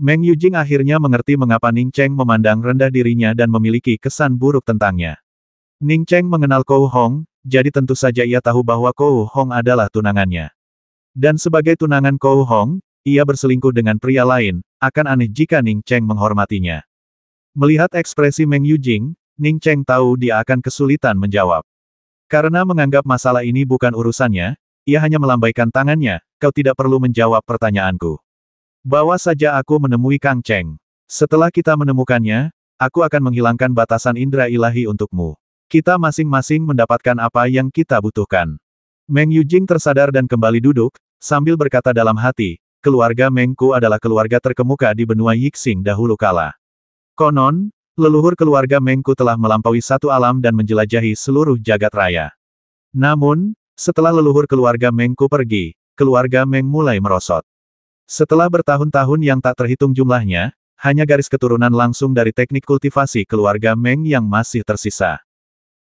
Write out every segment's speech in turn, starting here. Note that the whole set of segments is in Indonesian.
Meng Yujing akhirnya mengerti mengapa Ning Cheng memandang rendah dirinya dan memiliki kesan buruk tentangnya. Ning Cheng mengenal Kou Hong, jadi tentu saja ia tahu bahwa Kou Hong adalah tunangannya. Dan sebagai tunangan Kou Hong, ia berselingkuh dengan pria lain, akan aneh jika Ning Cheng menghormatinya. Melihat ekspresi Meng Yujing, Ning Cheng tahu dia akan kesulitan menjawab. Karena menganggap masalah ini bukan urusannya, ia hanya melambaikan tangannya, kau tidak perlu menjawab pertanyaanku. Bawa saja aku menemui Kang Cheng. Setelah kita menemukannya, aku akan menghilangkan batasan indera ilahi untukmu. Kita masing-masing mendapatkan apa yang kita butuhkan. Meng Yujing tersadar dan kembali duduk, sambil berkata dalam hati, keluarga Mengku adalah keluarga terkemuka di benua Yixing dahulu kala. Konon, leluhur keluarga Mengku telah melampaui satu alam dan menjelajahi seluruh jagat raya. Namun, setelah leluhur keluarga Mengku pergi, keluarga Meng mulai merosot. Setelah bertahun-tahun yang tak terhitung jumlahnya, hanya garis keturunan langsung dari teknik kultivasi keluarga Meng yang masih tersisa.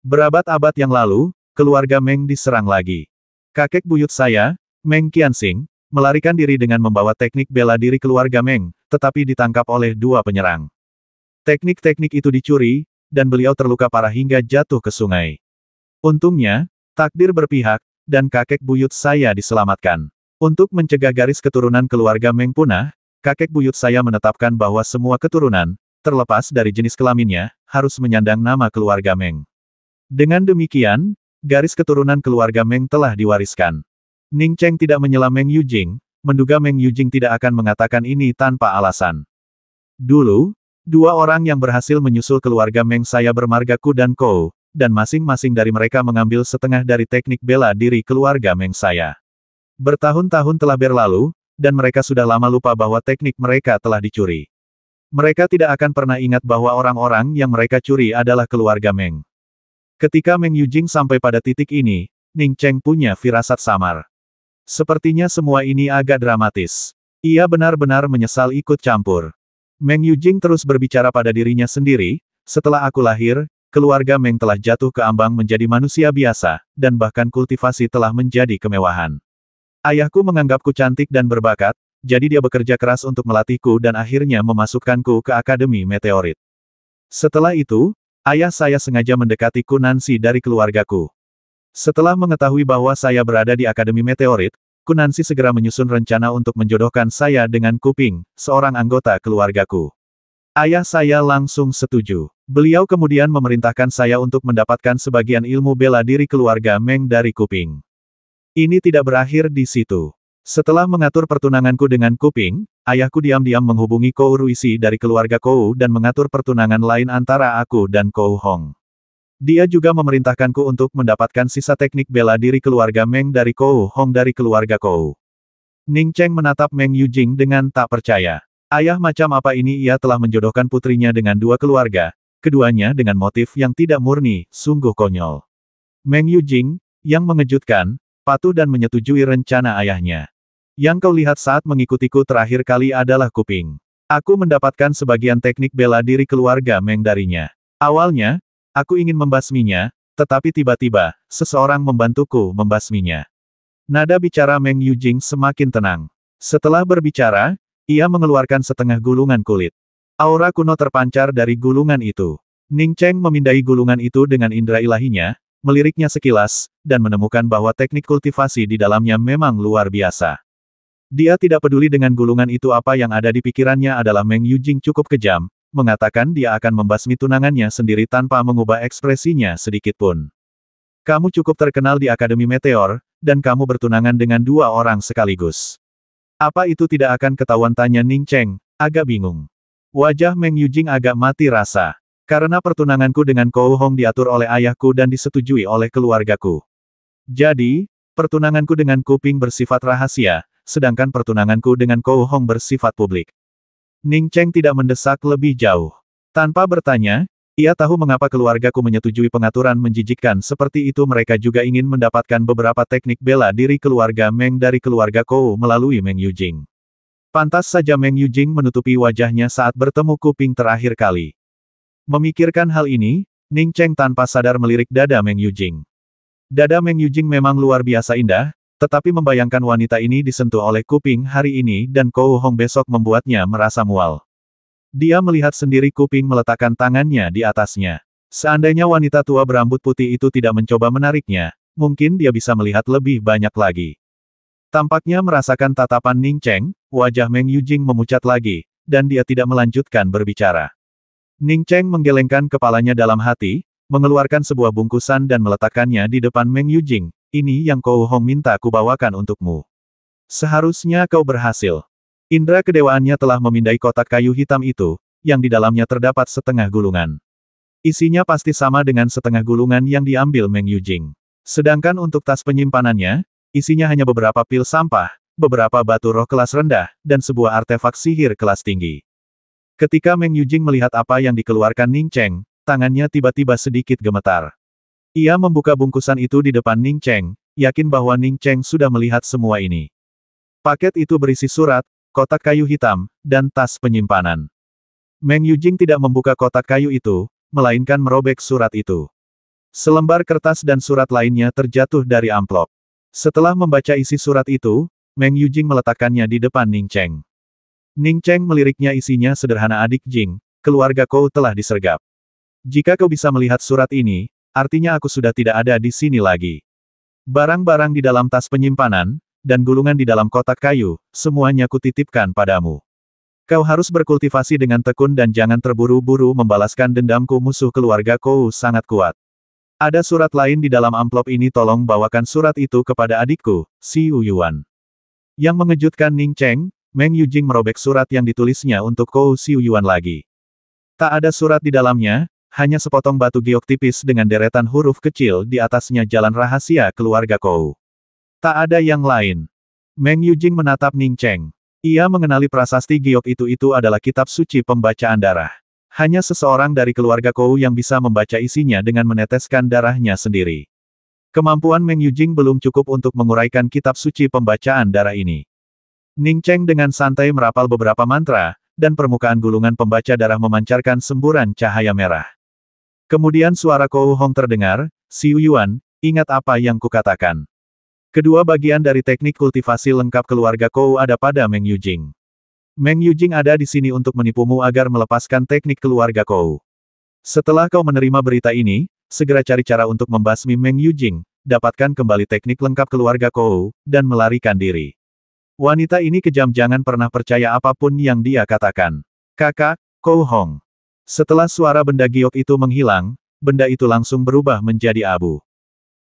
Berabad-abad yang lalu, keluarga Meng diserang lagi. Kakek buyut saya, Meng Qianxing, melarikan diri dengan membawa teknik bela diri keluarga Meng, tetapi ditangkap oleh dua penyerang. Teknik-teknik itu dicuri, dan beliau terluka parah hingga jatuh ke sungai. Untungnya, takdir berpihak, dan kakek buyut saya diselamatkan. Untuk mencegah garis keturunan keluarga Meng punah, kakek buyut saya menetapkan bahwa semua keturunan, terlepas dari jenis kelaminnya, harus menyandang nama keluarga Meng. Dengan demikian, garis keturunan keluarga Meng telah diwariskan. Ning Cheng tidak menyela Meng Yujing, menduga Meng Yujing tidak akan mengatakan ini tanpa alasan. Dulu, dua orang yang berhasil menyusul keluarga Meng saya bermarga Ku dan Kou, dan masing-masing dari mereka mengambil setengah dari teknik bela diri keluarga Meng saya. Bertahun-tahun telah berlalu, dan mereka sudah lama lupa bahwa teknik mereka telah dicuri. Mereka tidak akan pernah ingat bahwa orang-orang yang mereka curi adalah keluarga Meng. Ketika Meng Yujing sampai pada titik ini, Ning Cheng punya firasat samar. Sepertinya semua ini agak dramatis. Ia benar-benar menyesal ikut campur. Meng Yujing terus berbicara pada dirinya sendiri, setelah aku lahir, keluarga Meng telah jatuh ke ambang menjadi manusia biasa, dan bahkan kultivasi telah menjadi kemewahan. Ayahku menganggapku cantik dan berbakat, jadi dia bekerja keras untuk melatihku dan akhirnya memasukkanku ke Akademi Meteorit. Setelah itu, ayah saya sengaja mendekati Ku Nancy dari keluargaku. Setelah mengetahui bahwa saya berada di Akademi Meteorit, Ku Nancy segera menyusun rencana untuk menjodohkan saya dengan Ku Ping, seorang anggota keluargaku. Ayah saya langsung setuju. Beliau kemudian memerintahkan saya untuk mendapatkan sebagian ilmu bela diri keluarga Meng dari Ku Ping. Ini tidak berakhir di situ. Setelah mengatur pertunanganku dengan Ku Ping, ayahku diam-diam menghubungi Kou Ruixi dari keluarga Kou dan mengatur pertunangan lain antara aku dan Kou Hong. Dia juga memerintahkanku untuk mendapatkan sisa teknik bela diri keluarga Meng dari Kou Hong dari keluarga Kou. Ning Cheng menatap Meng Yujing dengan tak percaya. Ayah macam apa ini ia telah menjodohkan putrinya dengan dua keluarga, keduanya dengan motif yang tidak murni, sungguh konyol. Meng Yujing, yang mengejutkan, patuh dan menyetujui rencana ayahnya. Yang kau lihat saat mengikutiku terakhir kali adalah Ku Ping. Aku mendapatkan sebagian teknik bela diri keluarga Meng darinya. Awalnya, aku ingin membasminya, tetapi tiba-tiba, seseorang membantuku membasminya. Nada bicara Meng Yujing semakin tenang. Setelah berbicara, ia mengeluarkan setengah gulungan kulit. Aura kuno terpancar dari gulungan itu. Ning Cheng memindai gulungan itu dengan indera ilahinya, meliriknya sekilas, dan menemukan bahwa teknik kultivasi di dalamnya memang luar biasa. Dia tidak peduli dengan gulungan itu, apa yang ada di pikirannya adalah Meng Yujing cukup kejam, mengatakan dia akan membasmi tunangannya sendiri tanpa mengubah ekspresinya sedikitpun. Kamu cukup terkenal di Akademi Meteor, dan kamu bertunangan dengan dua orang sekaligus. Apa itu tidak akan ketahuan, tanya Ning Cheng, agak bingung. Wajah Meng Yujing agak mati rasa. Karena pertunanganku dengan Kou Hong diatur oleh ayahku dan disetujui oleh keluargaku. Jadi, pertunanganku dengan Ku Ping bersifat rahasia, sedangkan pertunanganku dengan Kou Hong bersifat publik. Ning Cheng tidak mendesak lebih jauh. Tanpa bertanya, ia tahu mengapa keluargaku menyetujui pengaturan menjijikkan seperti itu. Mereka juga ingin mendapatkan beberapa teknik bela diri keluarga Meng dari keluarga Kou melalui Meng Yujing. Pantas saja Meng Yujing menutupi wajahnya saat bertemu Ku Ping terakhir kali. Memikirkan hal ini, Ning Cheng tanpa sadar melirik dada Meng Yujing. Dada Meng Yujing memang luar biasa indah, Tetapi membayangkan wanita ini disentuh oleh kuping hari ini dan Kou Hong besok membuatnya merasa mual. Dia melihat sendiri kuping meletakkan tangannya di atasnya. Seandainya wanita tua berambut putih itu tidak mencoba menariknya, mungkin dia bisa melihat lebih banyak lagi. Tampaknya merasakan tatapan Ning Cheng, wajah Meng Yujing memucat lagi, dan dia tidak melanjutkan berbicara. Ning Cheng menggelengkan kepalanya dalam hati, mengeluarkan sebuah bungkusan dan meletakkannya di depan Meng Yujing. Ini yang Kou Hong minta kubawakan untukmu. Seharusnya kau berhasil. Indra kedewaannya telah memindai kotak kayu hitam itu, yang di dalamnya terdapat setengah gulungan. Isinya pasti sama dengan setengah gulungan yang diambil Meng Yujing. Sedangkan untuk tas penyimpanannya, isinya hanya beberapa pil sampah, beberapa batu roh kelas rendah, dan sebuah artefak sihir kelas tinggi. Ketika Meng Yujing melihat apa yang dikeluarkan Ning Cheng, tangannya tiba-tiba sedikit gemetar. Ia membuka bungkusan itu di depan Ning Cheng, yakin bahwa Ning Cheng sudah melihat semua ini. Paket itu berisi surat, kotak kayu hitam, dan tas penyimpanan. Meng Yujing tidak membuka kotak kayu itu, melainkan merobek surat itu. Selembar kertas dan surat lainnya terjatuh dari amplop. Setelah membaca isi surat itu, Meng Yujing meletakkannya di depan Ning Cheng. Ning Cheng meliriknya, isinya sederhana, adik Jing, keluarga kau telah disergap. Jika kau bisa melihat surat ini, artinya aku sudah tidak ada di sini lagi. Barang-barang di dalam tas penyimpanan, dan gulungan di dalam kotak kayu, semuanya kutitipkan padamu. Kau harus berkultivasi dengan tekun dan jangan terburu-buru membalaskan dendamku. Musuh keluarga kau sangat kuat. Ada surat lain di dalam amplop ini, tolong bawakan surat itu kepada adikku, Xiu Yuan. Yang mengejutkan Ning Cheng, Meng Yujing merobek surat yang ditulisnya untuk Kou Xiu Yuan lagi. Tak ada surat di dalamnya, hanya sepotong batu giok tipis dengan deretan huruf kecil di atasnya, jalan rahasia keluarga Kou. Tak ada yang lain. Meng Yujing menatap Ning Cheng. Ia mengenali prasasti giok itu adalah kitab suci pembacaan darah. Hanya seseorang dari keluarga Kou yang bisa membaca isinya dengan meneteskan darahnya sendiri. Kemampuan Meng Yujing belum cukup untuk menguraikan kitab suci pembacaan darah ini. Ning Cheng dengan santai merapal beberapa mantra, dan permukaan gulungan pembaca darah memancarkan semburan cahaya merah. Kemudian suara Kou Hong terdengar, Xiu Yuan, ingat apa yang kukatakan. Kedua bagian dari teknik kultivasi lengkap keluarga Kou ada pada Meng Yujing. Meng Yujing ada di sini untuk menipumu agar melepaskan teknik keluarga Kou. Setelah kau menerima berita ini, segera cari cara untuk membasmi Meng Yujing, dapatkan kembali teknik lengkap keluarga Kou, dan melarikan diri. Wanita ini kejam, jangan pernah percaya apapun yang dia katakan. Kakak, Kou Hong. Setelah suara benda giok itu menghilang, benda itu langsung berubah menjadi abu.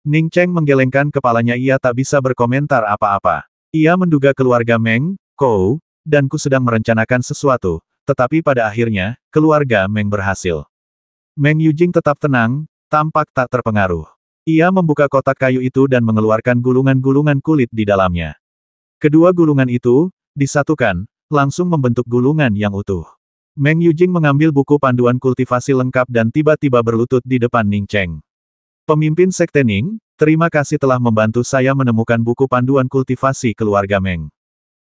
Ning Cheng menggelengkan kepalanya, ia tak bisa berkomentar apa-apa. Ia menduga keluarga Meng, Kou, dan Ku sedang merencanakan sesuatu, tetapi pada akhirnya, keluarga Meng berhasil. Meng Yujing tetap tenang, tampak tak terpengaruh. Ia membuka kotak kayu itu dan mengeluarkan gulungan-gulungan kulit di dalamnya. Kedua gulungan itu, disatukan, langsung membentuk gulungan yang utuh. Meng Yujing mengambil buku panduan kultivasi lengkap dan tiba-tiba berlutut di depan Ning Cheng. Pemimpin Sekte Ning, terima kasih telah membantu saya menemukan buku panduan kultivasi keluarga Meng.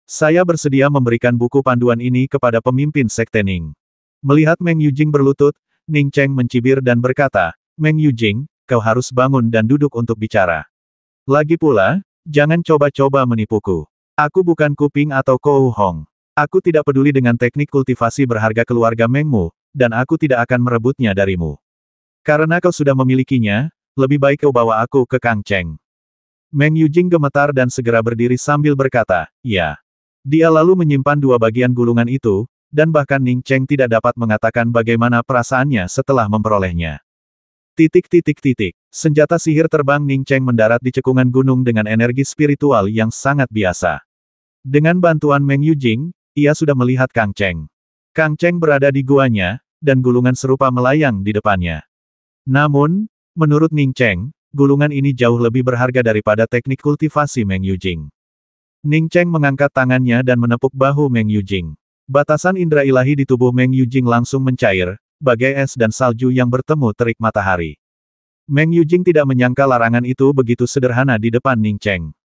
Saya bersedia memberikan buku panduan ini kepada pemimpin Sekte Ning. Melihat Meng Yujing berlutut, Ning Cheng mencibir dan berkata, Meng Yujing, kau harus bangun dan duduk untuk bicara. Lagi pula, jangan coba-coba menipuku. Aku bukan kuping atau Kou Hong. Aku tidak peduli dengan teknik kultivasi berharga keluarga Mengmu, dan aku tidak akan merebutnya darimu. Karena kau sudah memilikinya, lebih baik kau bawa aku ke Kang Cheng. Meng Yujing gemetar dan segera berdiri sambil berkata, ya. Dia lalu menyimpan dua bagian gulungan itu, dan bahkan Ning Cheng tidak dapat mengatakan bagaimana perasaannya setelah memperolehnya. Senjata sihir terbang Ning Cheng mendarat di cekungan gunung dengan energi spiritual yang sangat biasa. Dengan bantuan Meng Yujing, ia sudah melihat Kang Cheng. Kang Cheng berada di guanya, dan gulungan serupa melayang di depannya. Namun, menurut Ning Cheng, gulungan ini jauh lebih berharga daripada teknik kultivasi Meng Yujing. Ning Cheng mengangkat tangannya dan menepuk bahu Meng Yujing. Batasan indera ilahi di tubuh Meng Yujing langsung mencair, bagai es dan salju yang bertemu terik matahari. Meng Yujing tidak menyangka larangan itu begitu sederhana di depan Ning Cheng.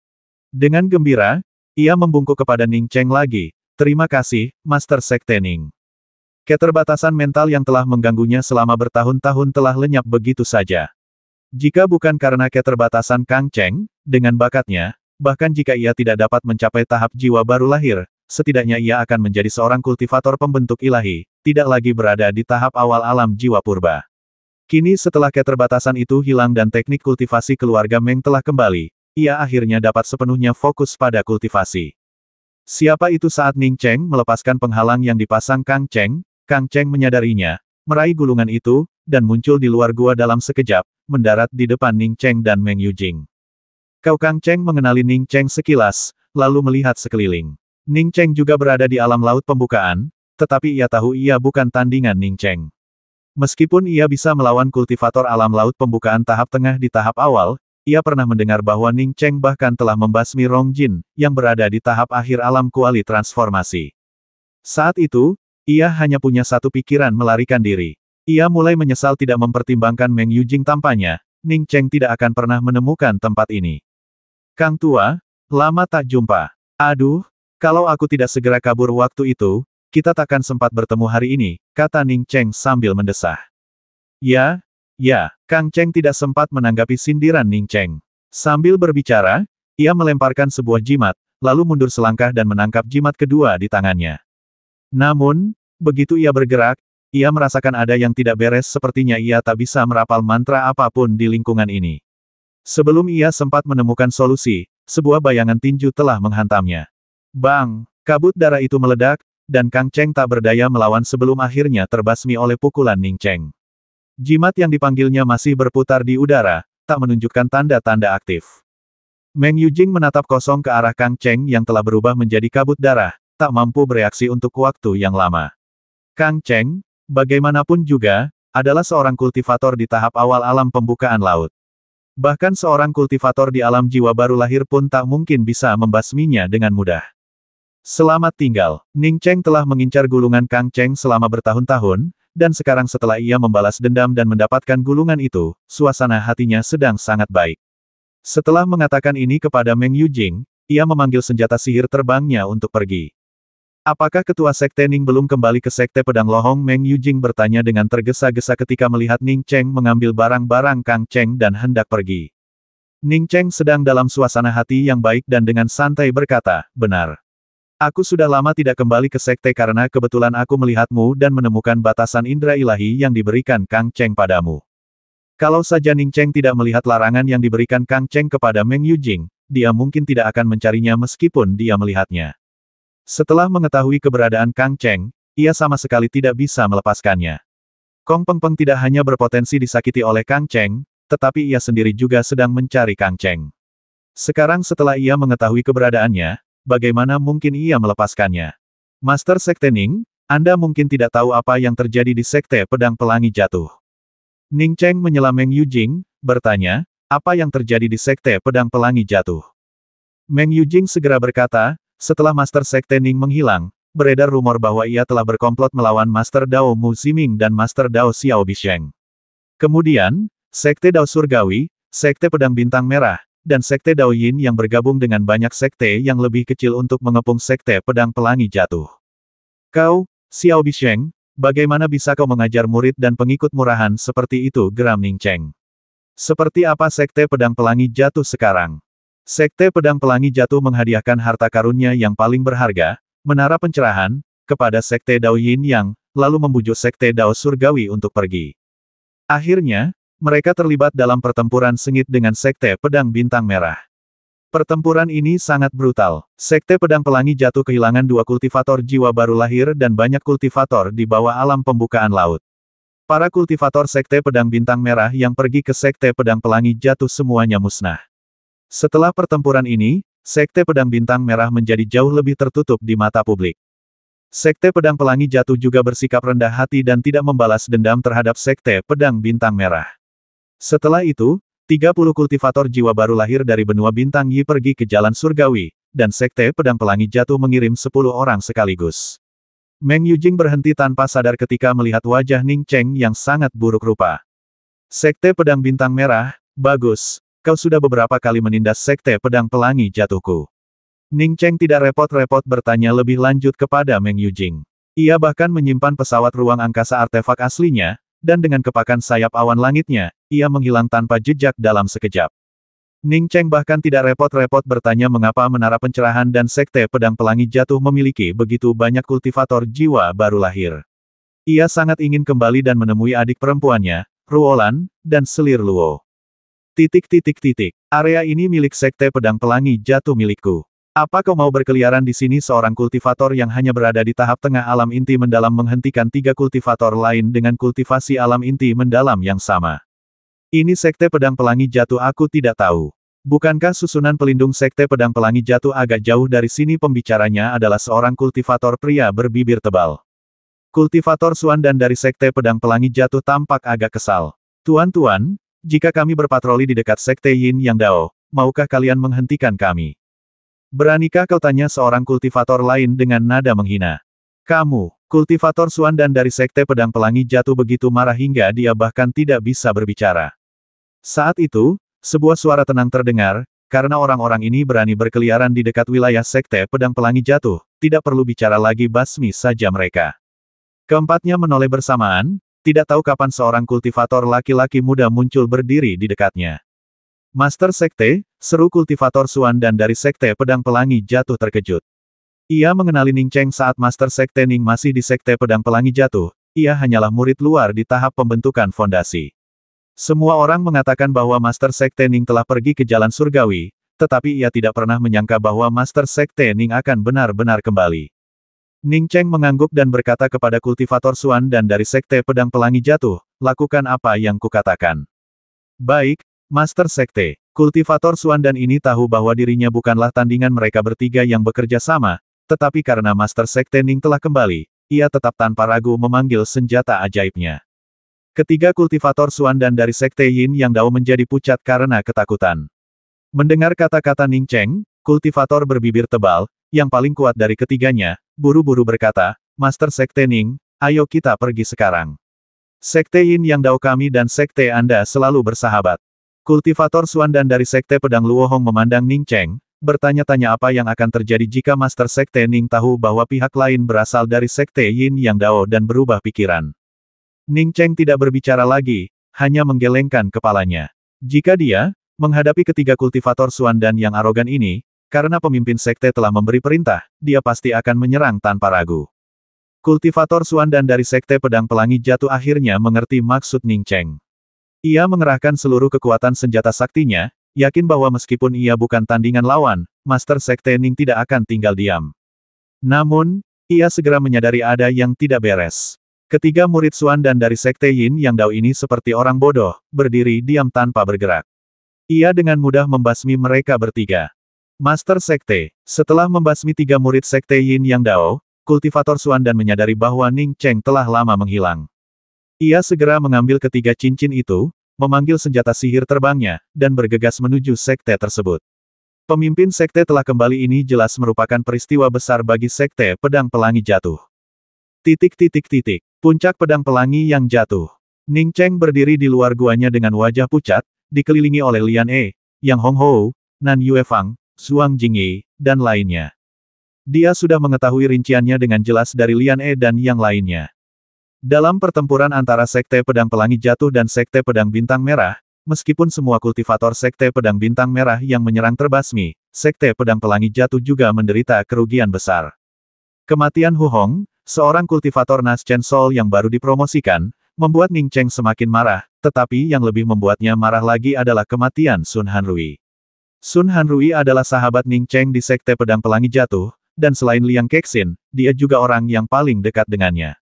Dengan gembira, ia membungkuk kepada Ning Cheng lagi, terima kasih, Master Sekte Ning. Keterbatasan mental yang telah mengganggunya selama bertahun-tahun telah lenyap begitu saja. Jika bukan karena keterbatasan Kang Cheng, dengan bakatnya, Bahkan jika ia tidak dapat mencapai tahap jiwa baru lahir, setidaknya ia akan menjadi seorang kultivator pembentuk ilahi, tidak lagi berada di tahap awal alam jiwa purba. Kini setelah keterbatasan itu hilang dan teknik kultivasi keluarga Meng telah kembali, ia akhirnya dapat sepenuhnya fokus pada kultivasi. Siapa itu? Saat Ning Cheng melepaskan penghalang yang dipasang Kang Cheng menyadarinya, meraih gulungan itu, dan muncul di luar gua dalam sekejap, mendarat di depan Ning Cheng dan Meng Yujing. Kang Cheng mengenali Ning Cheng sekilas, lalu melihat sekeliling. Ning Cheng juga berada di alam laut pembukaan, tetapi ia tahu ia bukan tandingan Ning Cheng. Meskipun ia bisa melawan kultivator alam laut pembukaan tahap tengah di tahap awal, ia pernah mendengar bahwa Ning Cheng bahkan telah membasmi Rong Jin, yang berada di tahap akhir alam kuali transformasi. Saat itu, ia hanya punya satu pikiran: melarikan diri. Ia mulai menyesal tidak mempertimbangkan Meng Yujing. Tampaknya, Ning Cheng tidak akan pernah menemukan tempat ini. Kang Tua, lama tak jumpa. Aduh, kalau aku tidak segera kabur waktu itu, kita takkan sempat bertemu hari ini, kata Ning Cheng sambil mendesah. Ya, Kang Cheng tidak sempat menanggapi sindiran Ning Cheng. Sambil berbicara, ia melemparkan sebuah jimat, lalu mundur selangkah dan menangkap jimat kedua di tangannya. Namun, begitu ia bergerak, ia merasakan ada yang tidak beres, sepertinya ia tak bisa merapal mantra apapun di lingkungan ini. Sebelum ia sempat menemukan solusi, sebuah bayangan tinju telah menghantamnya. Bang! Kabut darah itu meledak, dan Kang Cheng tak berdaya melawan sebelum akhirnya terbasmi oleh pukulan Ning Cheng. Jimat yang dipanggilnya masih berputar di udara, tak menunjukkan tanda-tanda aktif. Meng Yujing menatap kosong ke arah Kang Cheng yang telah berubah menjadi kabut darah, tak mampu bereaksi untuk waktu yang lama. Kang Cheng, bagaimanapun juga, adalah seorang kultivator di tahap awal alam pembukaan laut. Bahkan seorang kultivator di alam jiwa baru lahir pun tak mungkin bisa membasminya dengan mudah. Selamat tinggal. Ning Cheng telah mengincar gulungan Kang Cheng selama bertahun-tahun, dan sekarang setelah ia membalas dendam dan mendapatkan gulungan itu, suasana hatinya sedang sangat baik. Setelah mengatakan ini kepada Meng Yujing, ia memanggil senjata sihir terbangnya untuk pergi. Apakah ketua sekte Ning belum kembali ke sekte pedang lohong? Meng Yujing bertanya dengan tergesa-gesa ketika melihat Ning Cheng mengambil barang-barang Kang Cheng dan hendak pergi. Ning Cheng sedang dalam suasana hati yang baik dan dengan santai berkata, benar. Aku sudah lama tidak kembali ke sekte karena kebetulan aku melihatmu dan menemukan batasan indera ilahi yang diberikan Kang Cheng padamu. Kalau saja Ning Cheng tidak melihat larangan yang diberikan Kang Cheng kepada Meng Yujing, dia mungkin tidak akan mencarinya meskipun dia melihatnya. Setelah mengetahui keberadaan Kang Cheng, ia sama sekali tidak bisa melepaskannya. Kong Peng Peng tidak hanya berpotensi disakiti oleh Kang Cheng, tetapi ia sendiri juga sedang mencari Kang Cheng. Sekarang setelah ia mengetahui keberadaannya, bagaimana mungkin ia melepaskannya? Master Sekte Ning, Anda mungkin tidak tahu apa yang terjadi di Sekte Pedang Pelangi Jatuh. Ning Cheng menyela Meng Yujing, bertanya, apa yang terjadi di Sekte Pedang Pelangi Jatuh? Meng Yujing segera berkata, setelah Master Sekte Ning menghilang, beredar rumor bahwa ia telah berkomplot melawan Master Dao Mu Ximing dan Master Dao Xiao Bisheng. Kemudian, Sekte Dao Surgawi, Sekte Pedang Bintang Merah, dan Sekte Dao Yin yang bergabung dengan banyak sekte yang lebih kecil untuk mengepung Sekte Pedang Pelangi Jatuh. Kau, Xiao Bisheng, bagaimana bisa kau mengajar murid dan pengikut murahan seperti itu? Geram Ning Cheng. Seperti apa Sekte Pedang Pelangi Jatuh sekarang? Sekte Pedang Pelangi Jatuh menghadiahkan harta karunnya yang paling berharga, menara pencerahan, kepada Sekte Dao Yin Yang, lalu membujuk Sekte Dao Surgawi untuk pergi. Akhirnya, mereka terlibat dalam pertempuran sengit dengan Sekte Pedang Bintang Merah. Pertempuran ini sangat brutal. Sekte Pedang Pelangi Jatuh kehilangan 2 kultivator jiwa baru lahir dan banyak kultivator di bawah alam pembukaan laut. Para kultivator Sekte Pedang Bintang Merah yang pergi ke Sekte Pedang Pelangi Jatuh semuanya musnah. Setelah pertempuran ini, Sekte Pedang Bintang Merah menjadi jauh lebih tertutup di mata publik. Sekte Pedang Pelangi Jatuh juga bersikap rendah hati dan tidak membalas dendam terhadap Sekte Pedang Bintang Merah. Setelah itu, 30 kultivator jiwa baru lahir dari benua Bintang Yi pergi ke Jalan Surgawi, dan Sekte Pedang Pelangi Jatuh mengirim 10 orang sekaligus. Meng Yujing berhenti tanpa sadar ketika melihat wajah Ning Cheng yang sangat buruk rupa. Sekte Pedang Bintang Merah, bagus. Kau sudah beberapa kali menindas Sekte Pedang Pelangi Jatuhku. Ning Cheng tidak repot-repot bertanya lebih lanjut kepada Meng Yujing. Ia bahkan menyimpan pesawat ruang angkasa artefak aslinya, dan dengan kepakan sayap awan langitnya, ia menghilang tanpa jejak dalam sekejap. Ning Cheng bahkan tidak repot-repot bertanya mengapa Menara Pencerahan dan Sekte Pedang Pelangi Jatuh memiliki begitu banyak kultivator jiwa baru lahir. Ia sangat ingin kembali dan menemui adik perempuannya, Ruolan, dan selir Luo. Area ini milik Sekte Pedang Pelangi Jatuh milikku. Apa kau mau berkeliaran di sini? Seorang kultivator yang hanya berada di tahap tengah alam inti mendalam menghentikan 3 kultivator lain dengan kultivasi alam inti mendalam yang sama. Ini Sekte Pedang Pelangi Jatuh, aku tidak tahu. Bukankah susunan pelindung Sekte Pedang Pelangi Jatuh agak jauh dari sini? Pembicaranya adalah seorang kultivator pria berbibir tebal. Kultivator Xuan dan dari Sekte Pedang Pelangi Jatuh tampak agak kesal. Tuan-tuan, jika kami berpatroli di dekat Sekte Yin Yang Dao, maukah kalian menghentikan kami? Beranikah kau, tanya seorang kultivator lain dengan nada menghina. Kamu, kultivator Xuan dan dari Sekte Pedang Pelangi Jatuh begitu marah hingga dia bahkan tidak bisa berbicara. Saat itu, sebuah suara tenang terdengar, karena orang-orang ini berani berkeliaran di dekat wilayah Sekte Pedang Pelangi Jatuh, tidak perlu bicara lagi, basmi saja mereka. Keempatnya menoleh bersamaan, tidak tahu kapan seorang kultivator laki-laki muda muncul berdiri di dekatnya. Master Sekte, seru kultivator Xuan dan dari Sekte Pedang Pelangi Jatuh terkejut. Ia mengenali Ning Cheng saat Master Sekte Ning masih di Sekte Pedang Pelangi Jatuh, ia hanyalah murid luar di tahap pembentukan fondasi. Semua orang mengatakan bahwa Master Sekte Ning telah pergi ke jalan surgawi, tetapi ia tidak pernah menyangka bahwa Master Sekte Ning akan benar-benar kembali. Ning Cheng mengangguk dan berkata kepada kultivator Xuan dan dari Sekte Pedang Pelangi Jatuh, lakukan apa yang kukatakan. Baik, Master Sekte. Kultivator Xuan dan ini tahu bahwa dirinya bukanlah tandingan mereka bertiga yang bekerja sama, tetapi karena Master Sekte Ning telah kembali, ia tetap tanpa ragu memanggil senjata ajaibnya. Ketiga kultivator Xuan dan dari Sekte Yin Yang Dao menjadi pucat karena ketakutan. Mendengar kata-kata Ning Cheng, kultivator berbibir tebal, yang paling kuat dari ketiganya, buru-buru berkata, Master Sekte Ning, ayo kita pergi sekarang. Sekte Yin Yang Dao kami dan Sekte Anda selalu bersahabat. Kultivator Xuan dan dari Sekte Pedang Luohong memandang Ning Cheng, bertanya-tanya apa yang akan terjadi jika Master Sekte Ning tahu bahwa pihak lain berasal dari Sekte Yin Yang Dao dan berubah pikiran. Ning Cheng tidak berbicara lagi, hanya menggelengkan kepalanya. Jika dia menghadapi ketiga kultivator Xuan dan yang arogan ini, karena pemimpin sekte telah memberi perintah, dia pasti akan menyerang tanpa ragu. Kultivator Xuan dan dari Sekte Pedang Pelangi Jatuh akhirnya mengerti maksud Ning Cheng. Ia mengerahkan seluruh kekuatan senjata saktinya, yakin bahwa meskipun ia bukan tandingan lawan, Master Sekte Ning tidak akan tinggal diam. Namun, ia segera menyadari ada yang tidak beres. Ketiga murid Xuan dan dari Sekte Yin Yang Dao ini seperti orang bodoh, berdiri diam tanpa bergerak. Ia dengan mudah membasmi mereka bertiga. Master Sekte, setelah membasmi 3 murid Sekte Yin Yang Dao, kultivator Xuan dan menyadari bahwa Ning Cheng telah lama menghilang. Ia segera mengambil ketiga cincin itu, memanggil senjata sihir terbangnya, dan bergegas menuju sekte tersebut. Pemimpin sekte telah kembali, ini jelas merupakan peristiwa besar bagi Sekte Pedang Pelangi Jatuh. Puncak pedang pelangi yang jatuh. Ning Cheng berdiri di luar guanya dengan wajah pucat, dikelilingi oleh Lian E, Yang Honghou, Nan Yuefang, Zhuang Jingyi, dan lainnya. Dia sudah mengetahui rinciannya dengan jelas dari Lian E dan yang lainnya. Dalam pertempuran antara Sekte Pedang Pelangi Jatuh dan Sekte Pedang Bintang Merah, meskipun semua kultivator Sekte Pedang Bintang Merah yang menyerang terbasmi, Sekte Pedang Pelangi Jatuh juga menderita kerugian besar. Kematian Hu Hong, seorang kultivator Nas Chen Sol yang baru dipromosikan, membuat Ning Cheng semakin marah, tetapi yang lebih membuatnya marah lagi adalah kematian Sun Hanrui. Sun Hanrui adalah sahabat Ning Cheng di Sekte Pedang Pelangi Jatuh, dan selain Liang Kexin, dia juga orang yang paling dekat dengannya.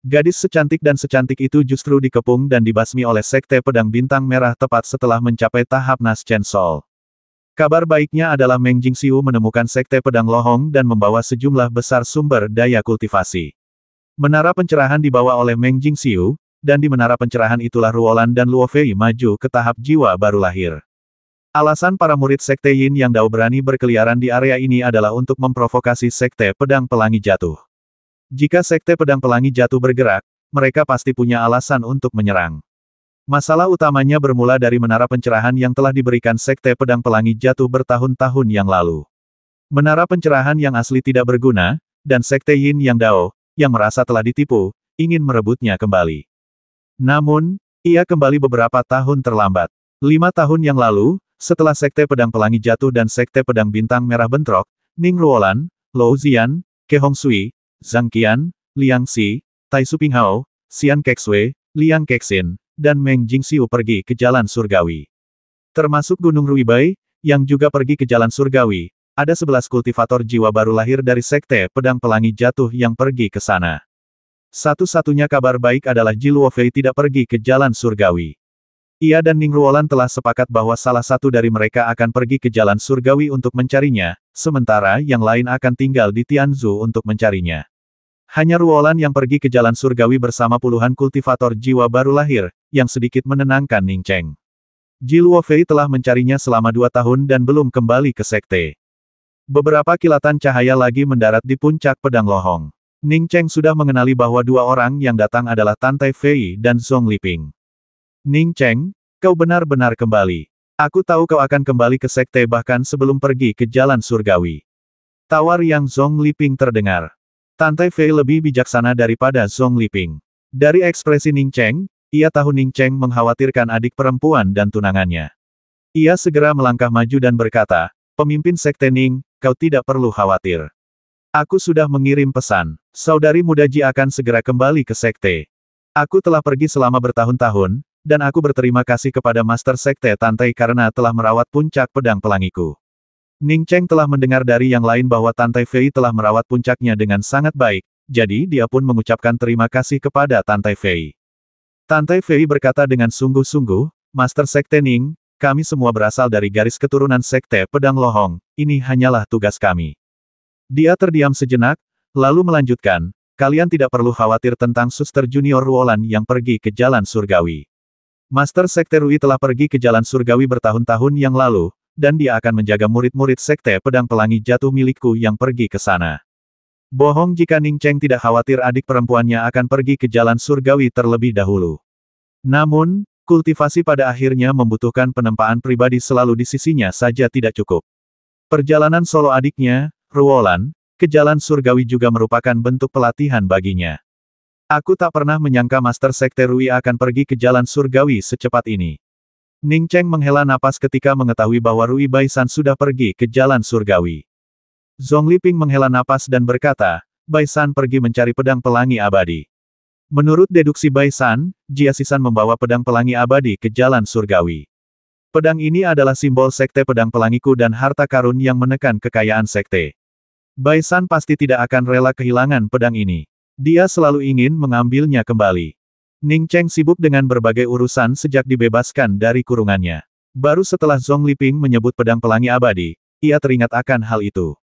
Gadis secantik dan secantik itu justru dikepung dan dibasmi oleh Sekte Pedang Bintang Merah tepat setelah mencapai tahap Nas Chen Sol. Kabar baiknya adalah Meng Jingxiu menemukan Sekte Pedang Lohong dan membawa sejumlah besar sumber daya kultivasi. Menara pencerahan dibawa oleh Meng Jingxiu, dan di menara pencerahan itulah Ruolan dan Luo Fei maju ke tahap jiwa baru lahir. Alasan para murid Sekte Yin Yang Dao berani berkeliaran di area ini adalah untuk memprovokasi Sekte Pedang Pelangi Jatuh. Jika Sekte Pedang Pelangi Jatuh bergerak, mereka pasti punya alasan untuk menyerang. Masalah utamanya bermula dari menara pencerahan yang telah diberikan Sekte Pedang Pelangi Jatuh bertahun-tahun yang lalu. Menara pencerahan yang asli tidak berguna, dan Sekte Yin Yang Dao, yang merasa telah ditipu, ingin merebutnya kembali. Namun, ia kembali beberapa tahun terlambat. 5 tahun yang lalu, setelah Sekte Pedang Pelangi jatuh dan Sekte Pedang Bintang Merah bentrok, Ning Ruolan, Lou Zian, Ke Hongsui, Zhang Qian, Liang Xi, Tai Supinghao, Xian Kexue, Liang Kexin, dan Meng Jingxiu pergi ke jalan surgawi. Termasuk Gunung Ruibai, yang juga pergi ke jalan surgawi. Ada 11 kultivator jiwa baru lahir dari Sekte Pedang Pelangi jatuh yang pergi ke sana. Satu-satunya kabar baik adalah Ji Luofei tidak pergi ke jalan surgawi. Ia dan Ning Ruolan telah sepakat bahwa salah satu dari mereka akan pergi ke jalan surgawi untuk mencarinya, sementara yang lain akan tinggal di Tianzhu untuk mencarinya. Hanya Ruolan yang pergi ke jalan surgawi bersama puluhan kultivator jiwa baru lahir, yang sedikit menenangkan Ning Cheng. Ji Luofei telah mencarinya selama 2 tahun dan belum kembali ke sekte. Beberapa kilatan cahaya lagi mendarat di puncak pedang lohong. Ning Cheng sudah mengenali bahwa 2 orang yang datang adalah Tan Tai Fei dan Zhong Liping. Ning Cheng, kau benar-benar kembali. Aku tahu kau akan kembali ke sekte bahkan sebelum pergi ke jalan surgawi. Tawar yang Zhong Liping terdengar. Tan Tai Fei lebih bijaksana daripada Zhong Liping. Dari ekspresi Ning Cheng, ia tahu Ning Cheng mengkhawatirkan adik perempuan dan tunangannya. Ia segera melangkah maju dan berkata, "Pemimpin Sekte Ning, kau tidak perlu khawatir. Aku sudah mengirim pesan. Saudari muda Ji akan segera kembali ke sekte. Aku telah pergi selama bertahun-tahun, dan aku berterima kasih kepada Master Sekte Tan Tai karena telah merawat puncak pedang pelangiku." Ning Cheng telah mendengar dari yang lain bahwa Tan Tai Fei telah merawat puncaknya dengan sangat baik, jadi dia pun mengucapkan terima kasih kepada Tan Tai Fei. Tan Tai Fei berkata dengan sungguh-sungguh, "Master Sekte Ning, kami semua berasal dari garis keturunan Sekte Pedang Lohong, ini hanyalah tugas kami." Dia terdiam sejenak, lalu melanjutkan, "Kalian tidak perlu khawatir tentang Suster Junior Ruolan yang pergi ke jalan surgawi. Master Sekte Rui telah pergi ke jalan surgawi bertahun-tahun yang lalu, dan dia akan menjaga murid-murid Sekte Pedang Pelangi jatuh milikku yang pergi ke sana." Bohong jika Ning Cheng tidak khawatir adik perempuannya akan pergi ke jalan surgawi terlebih dahulu. Namun, kultivasi pada akhirnya membutuhkan penempaan pribadi selalu di sisinya saja tidak cukup. Perjalanan solo adiknya, Ruolan, ke jalan surgawi juga merupakan bentuk pelatihan baginya. Aku tak pernah menyangka Master Sekte Rui akan pergi ke jalan surgawi secepat ini. Ning Cheng menghela napas ketika mengetahui bahwa Rui Baisan sudah pergi ke jalan surgawi. Zhong Liping menghela napas dan berkata, "Baisan pergi mencari pedang pelangi abadi." Menurut deduksi Baisan, Jia Sisan membawa pedang pelangi abadi ke jalan surgawi. Pedang ini adalah simbol Sekte Pedang Pelangiku dan harta karun yang menekan kekayaan sekte. Baisan pasti tidak akan rela kehilangan pedang ini. Dia selalu ingin mengambilnya kembali. Ning Cheng sibuk dengan berbagai urusan sejak dibebaskan dari kurungannya. Baru setelah Zhong Liping menyebut pedang pelangi abadi, ia teringat akan hal itu.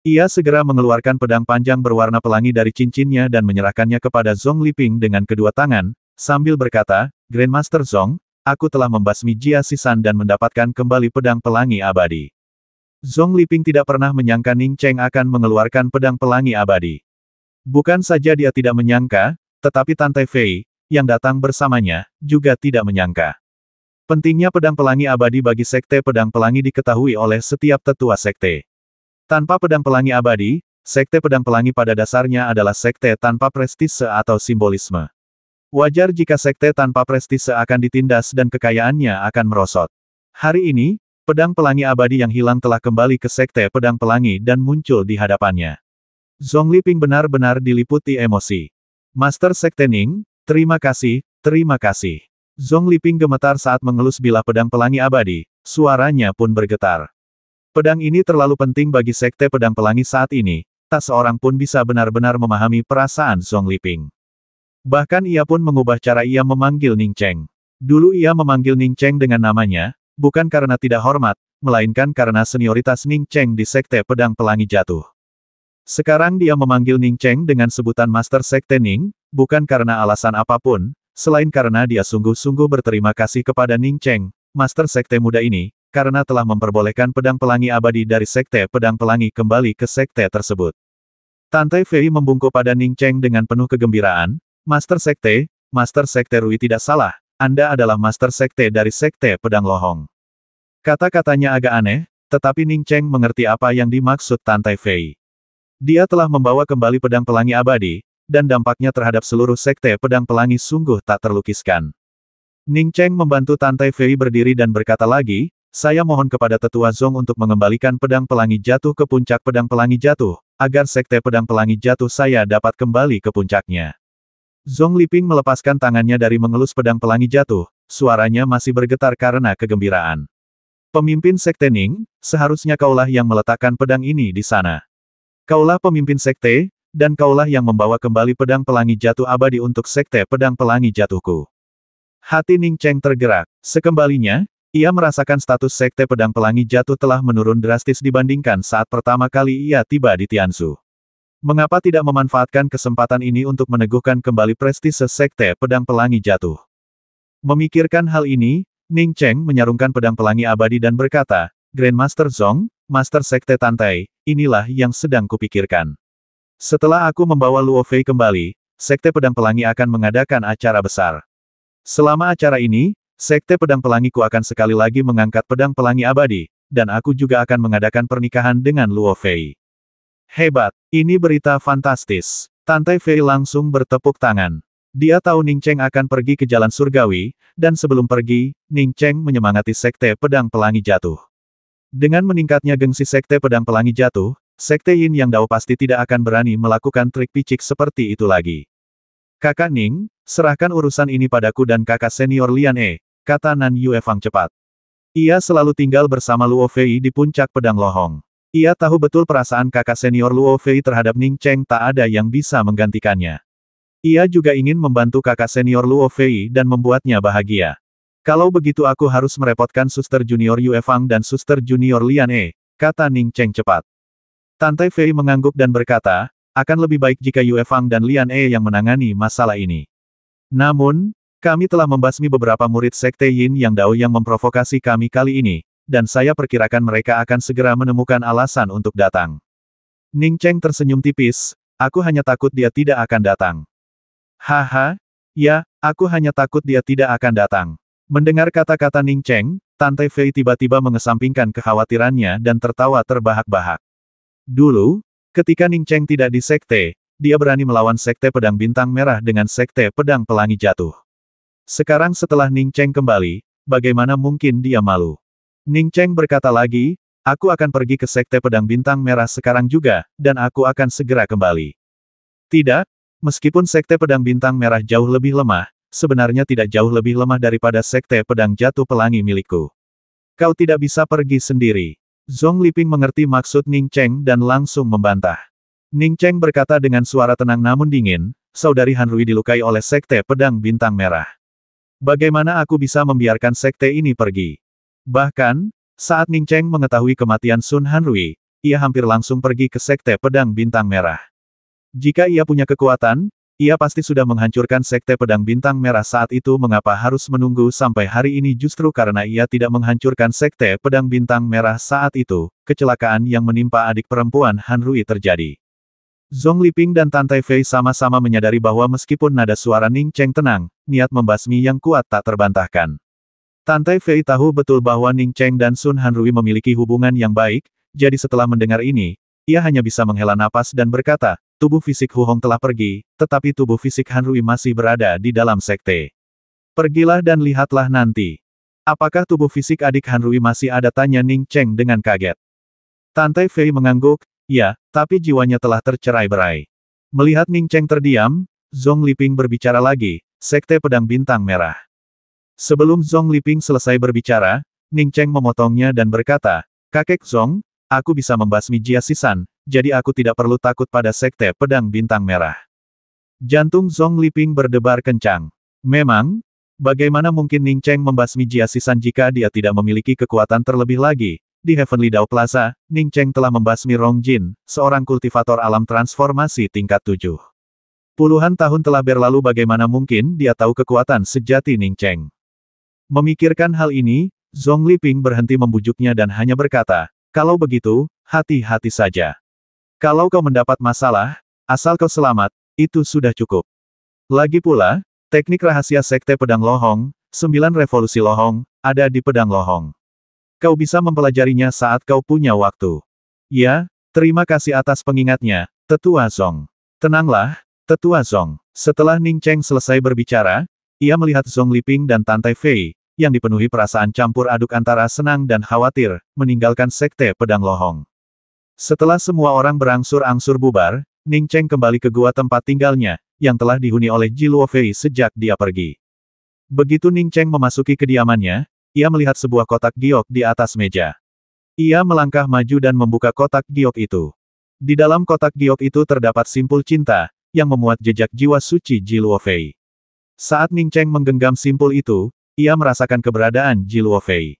Ia segera mengeluarkan pedang panjang berwarna pelangi dari cincinnya dan menyerahkannya kepada Zhong Liping dengan kedua tangan, sambil berkata, "Grandmaster Zhong, aku telah membasmi Jia Sisan dan mendapatkan kembali pedang pelangi abadi." Zhong Liping tidak pernah menyangka Ning Cheng akan mengeluarkan pedang pelangi abadi. Bukan saja dia tidak menyangka, tetapi Tan Tai Fei, yang datang bersamanya, juga tidak menyangka. Pentingnya pedang pelangi abadi bagi Sekte Pedang Pelangi diketahui oleh setiap tetua sekte. Tanpa pedang pelangi abadi, Sekte Pedang Pelangi pada dasarnya adalah sekte tanpa prestise atau simbolisme. Wajar jika sekte tanpa prestise akan ditindas dan kekayaannya akan merosot. Hari ini, pedang pelangi abadi yang hilang telah kembali ke Sekte Pedang Pelangi dan muncul di hadapannya. Zhong Liping benar-benar diliputi emosi. "Master Sekte Ning, terima kasih, terima kasih." Zhong Liping gemetar saat mengelus bilah pedang pelangi abadi, suaranya pun bergetar. Pedang ini terlalu penting bagi Sekte Pedang Pelangi saat ini, tak seorang pun bisa benar-benar memahami perasaan Zhong Liping. Bahkan ia pun mengubah cara ia memanggil Ning Cheng. Dulu ia memanggil Ning Cheng dengan namanya, bukan karena tidak hormat, melainkan karena senioritas Ning Cheng di Sekte Pedang Pelangi jatuh. Sekarang dia memanggil Ning Cheng dengan sebutan Master Sekte Ning, bukan karena alasan apapun, selain karena dia sungguh-sungguh berterima kasih kepada Ning Cheng, Master Sekte muda ini, karena telah memperbolehkan pedang pelangi abadi dari Sekte Pedang Pelangi kembali ke sekte tersebut. Tan Tai Fei membungkuk pada Ning Cheng dengan penuh kegembiraan, "Master Sekte Rui tidak salah, Anda adalah Master Sekte dari Sekte Pedang Lohong." Kata-katanya agak aneh, tetapi Ning Cheng mengerti apa yang dimaksud Tan Tai Fei. Dia telah membawa kembali pedang pelangi abadi, dan dampaknya terhadap seluruh Sekte Pedang Pelangi sungguh tak terlukiskan. Ning Cheng membantu Tan Tai Fei berdiri dan berkata lagi, saya mohon kepada Tetua Zong untuk mengembalikan pedang pelangi jatuh ke puncak pedang pelangi jatuh, agar sekte pedang pelangi jatuh saya dapat kembali ke puncaknya. Zong Liping melepaskan tangannya dari mengelus pedang pelangi jatuh, suaranya masih bergetar karena kegembiraan. Pemimpin sekte Ning, seharusnya kaulah yang meletakkan pedang ini di sana. Kaulah pemimpin sekte, dan kaulah yang membawa kembali pedang pelangi jatuh abadi untuk sekte pedang pelangi jatuhku. Hati Ning Cheng tergerak. Sekembalinya, ia merasakan status sekte pedang pelangi jatuh telah menurun drastis dibandingkan saat pertama kali ia tiba di Tianzu. Mengapa tidak memanfaatkan kesempatan ini untuk meneguhkan kembali prestise sekte pedang pelangi jatuh? Memikirkan hal ini, Ning Cheng menyarungkan pedang pelangi abadi dan berkata, Grandmaster Zong, Master Sekte Tantai, inilah yang sedang kupikirkan. Setelah aku membawa Luo Fei kembali, Sekte Pedang Pelangi akan mengadakan acara besar. Selama acara ini, Sekte Pedang Pelangiku akan sekali lagi mengangkat pedang pelangi abadi, dan aku juga akan mengadakan pernikahan dengan Luo Fei. Hebat, ini berita fantastis. Tantai Fei langsung bertepuk tangan. Dia tahu Ning Cheng akan pergi ke jalan surgawi, dan sebelum pergi, Ning Cheng menyemangati Sekte Pedang Pelangi jatuh. Dengan meningkatnya gengsi Sekte Pedang Pelangi jatuh, Sekte Yin Yang Dao pasti tidak akan berani melakukan trik picik seperti itu lagi. Kakak Ning, serahkan urusan ini padaku dan kakak senior Lian E, kata Nan Yue Fang cepat. Ia selalu tinggal bersama Luo Fei di puncak pedang lohong. Ia tahu betul perasaan kakak senior Luo Fei terhadap Ning Cheng tak ada yang bisa menggantikannya. Ia juga ingin membantu kakak senior Luo Fei dan membuatnya bahagia. Kalau begitu aku harus merepotkan suster junior Yue Fang dan suster junior Lian E, kata Ning Cheng cepat. Tantai Fei mengangguk dan berkata, akan lebih baik jika Yue Fang dan Lian E yang menangani masalah ini. Namun, kami telah membasmi beberapa murid Sekte Yin Yang Dao yang memprovokasi kami kali ini, dan saya perkirakan mereka akan segera menemukan alasan untuk datang. Ning Cheng tersenyum tipis, aku hanya takut dia tidak akan datang. Haha, ya, aku hanya takut dia tidak akan datang. Mendengar kata-kata Ning Cheng, Tantai Fei tiba-tiba mengesampingkan kekhawatirannya dan tertawa terbahak-bahak. Dulu, ketika Ning Cheng tidak di sekte, dia berani melawan Sekte Pedang Bintang Merah dengan Sekte Pedang Pelangi jatuh. Sekarang setelah Ning Cheng kembali, bagaimana mungkin dia malu? Ning Cheng berkata lagi, aku akan pergi ke Sekte Pedang Bintang Merah sekarang juga, dan aku akan segera kembali. Tidak, meskipun Sekte Pedang Bintang Merah jauh lebih lemah, sebenarnya tidak jauh lebih lemah daripada Sekte Pedang Jatuh Pelangi milikku. Kau tidak bisa pergi sendiri. Zong Liping mengerti maksud Ning Cheng dan langsung membantah. Ning Cheng berkata dengan suara tenang namun dingin, saudari Han Rui dilukai oleh Sekte Pedang Bintang Merah. Bagaimana aku bisa membiarkan sekte ini pergi? Bahkan, saat Ning Cheng mengetahui kematian Sun Han Rui, ia hampir langsung pergi ke Sekte Pedang Bintang Merah. Jika ia punya kekuatan, ia pasti sudah menghancurkan Sekte Pedang Bintang Merah saat itu. Mengapa harus menunggu sampai hari ini? Justru karena ia tidak menghancurkan Sekte Pedang Bintang Merah saat itu, kecelakaan yang menimpa adik perempuan Han Rui terjadi. Zong Liping dan Tantai Fei sama-sama menyadari bahwa meskipun nada suara Ning Cheng tenang, niat membasmi yang kuat tak terbantahkan. Tantai Fei tahu betul bahwa Ning Cheng dan Sun Han Rui memiliki hubungan yang baik, jadi setelah mendengar ini, ia hanya bisa menghela napas dan berkata, tubuh fisik Hu Hong telah pergi, tetapi tubuh fisik Han Rui masih berada di dalam sekte. Pergilah dan lihatlah nanti. Apakah tubuh fisik adik Han Rui masih ada? Tanya Ning Cheng dengan kaget. Tantai Fei mengangguk, ya, tapi jiwanya telah tercerai-berai. Melihat Ning Cheng terdiam, Zong Liping berbicara lagi, Sekte Pedang Bintang Merah. Sebelum Zong Liping selesai berbicara, Ning Cheng memotongnya dan berkata, Kakek Zong, aku bisa membasmi Jia Sisan, jadi aku tidak perlu takut pada Sekte Pedang Bintang Merah. Jantung Zong Liping berdebar kencang. Memang, bagaimana mungkin Ning Cheng membasmi Jia Sisan jika dia tidak memiliki kekuatan terlebih lagi? Di Heavenly Dao Plaza, Ning Cheng telah membasmi Rong Jin, seorang kultivator alam transformasi tingkat 7. Puluhan tahun telah berlalu, bagaimana mungkin dia tahu kekuatan sejati Ning Cheng? Memikirkan hal ini, Zong Liping berhenti membujuknya dan hanya berkata, kalau begitu, hati-hati saja. Kalau kau mendapat masalah, asal kau selamat, itu sudah cukup. Lagi pula, teknik rahasia Sekte Pedang Lohong, 9 revolusi Lohong, ada di Pedang Lohong. Kau bisa mempelajarinya saat kau punya waktu. Ya, terima kasih atas pengingatnya, Tetua Zong. Tenanglah, Tetua Zong. Setelah Ning Cheng selesai berbicara, ia melihat Zong Liping dan Tantai Fei, yang dipenuhi perasaan campur aduk antara senang dan khawatir, meninggalkan Sekte Pedang Lohong. Setelah semua orang berangsur-angsur bubar, Ning Cheng kembali ke gua tempat tinggalnya, yang telah dihuni oleh Ji Luofei sejak dia pergi. Begitu Ning Cheng memasuki kediamannya, ia melihat sebuah kotak giok di atas meja. Ia melangkah maju dan membuka kotak giok itu. Di dalam kotak giok itu terdapat simpul cinta, yang memuat jejak jiwa suci Ji Luofei. Saat Ning Cheng menggenggam simpul itu, ia merasakan keberadaan Ji Luofei.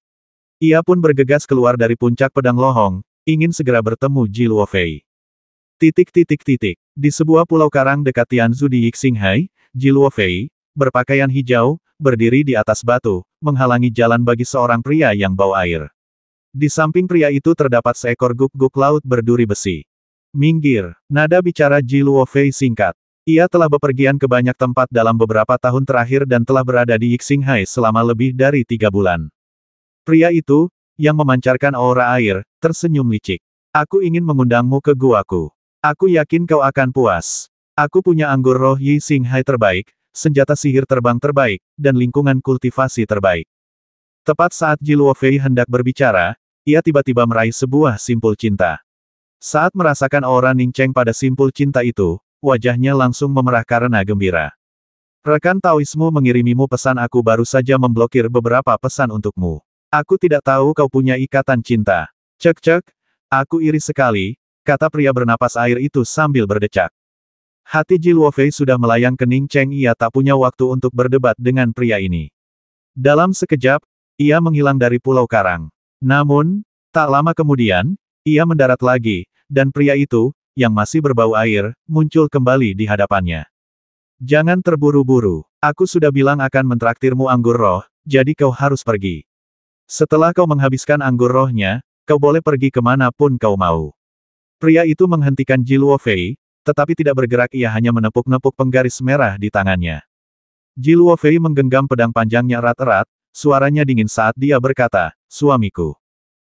Ia pun bergegas keluar dari puncak pedang lohong, ingin segera bertemu Ji Luofei. Di sebuah pulau karang dekat Tianzu di Yixinghai, Ji Luofei, berpakaian hijau, berdiri di atas batu, menghalangi jalan bagi seorang pria yang bau air. Di samping pria itu terdapat seekor guk-guk laut berduri besi. Minggir, nada bicara Ji Luofei singkat. Ia telah bepergian ke banyak tempat dalam beberapa tahun terakhir dan telah berada di Yixinghai selama lebih dari 3 bulan. Pria itu, yang memancarkan aura air, tersenyum licik. Aku ingin mengundangmu ke guaku. Aku yakin kau akan puas. Aku punya anggur roh Yixinghai terbaik, senjata sihir terbang terbaik, dan lingkungan kultivasi terbaik. Tepat saat Ji Luofei hendak berbicara, ia tiba-tiba meraih sebuah simpul cinta. Saat merasakan aura Ning Cheng pada simpul cinta itu, wajahnya langsung memerah karena gembira. Rekan Taoismu mengirimimu pesan, aku baru saja memblokir beberapa pesan untukmu. Aku tidak tahu kau punya ikatan cinta. Cek, aku iri sekali, kata pria bernapas air itu sambil berdecak. Hati Ji Luofei sudah melayang ke Ning Cheng, ia tak punya waktu untuk berdebat dengan pria ini. Dalam sekejap, ia menghilang dari pulau karang. Namun, tak lama kemudian, ia mendarat lagi, dan pria itu, yang masih berbau air, muncul kembali di hadapannya. Jangan terburu-buru, aku sudah bilang akan mentraktirmu anggur roh, jadi kau harus pergi. Setelah kau menghabiskan anggur rohnya, kau boleh pergi kemanapun kau mau. Pria itu menghentikan Ji Luofei, tetapi tidak bergerak, ia hanya menepuk-nepuk penggaris merah di tangannya. Ji Luofei menggenggam pedang panjangnya erat-erat, suaranya dingin saat dia berkata, suamiku.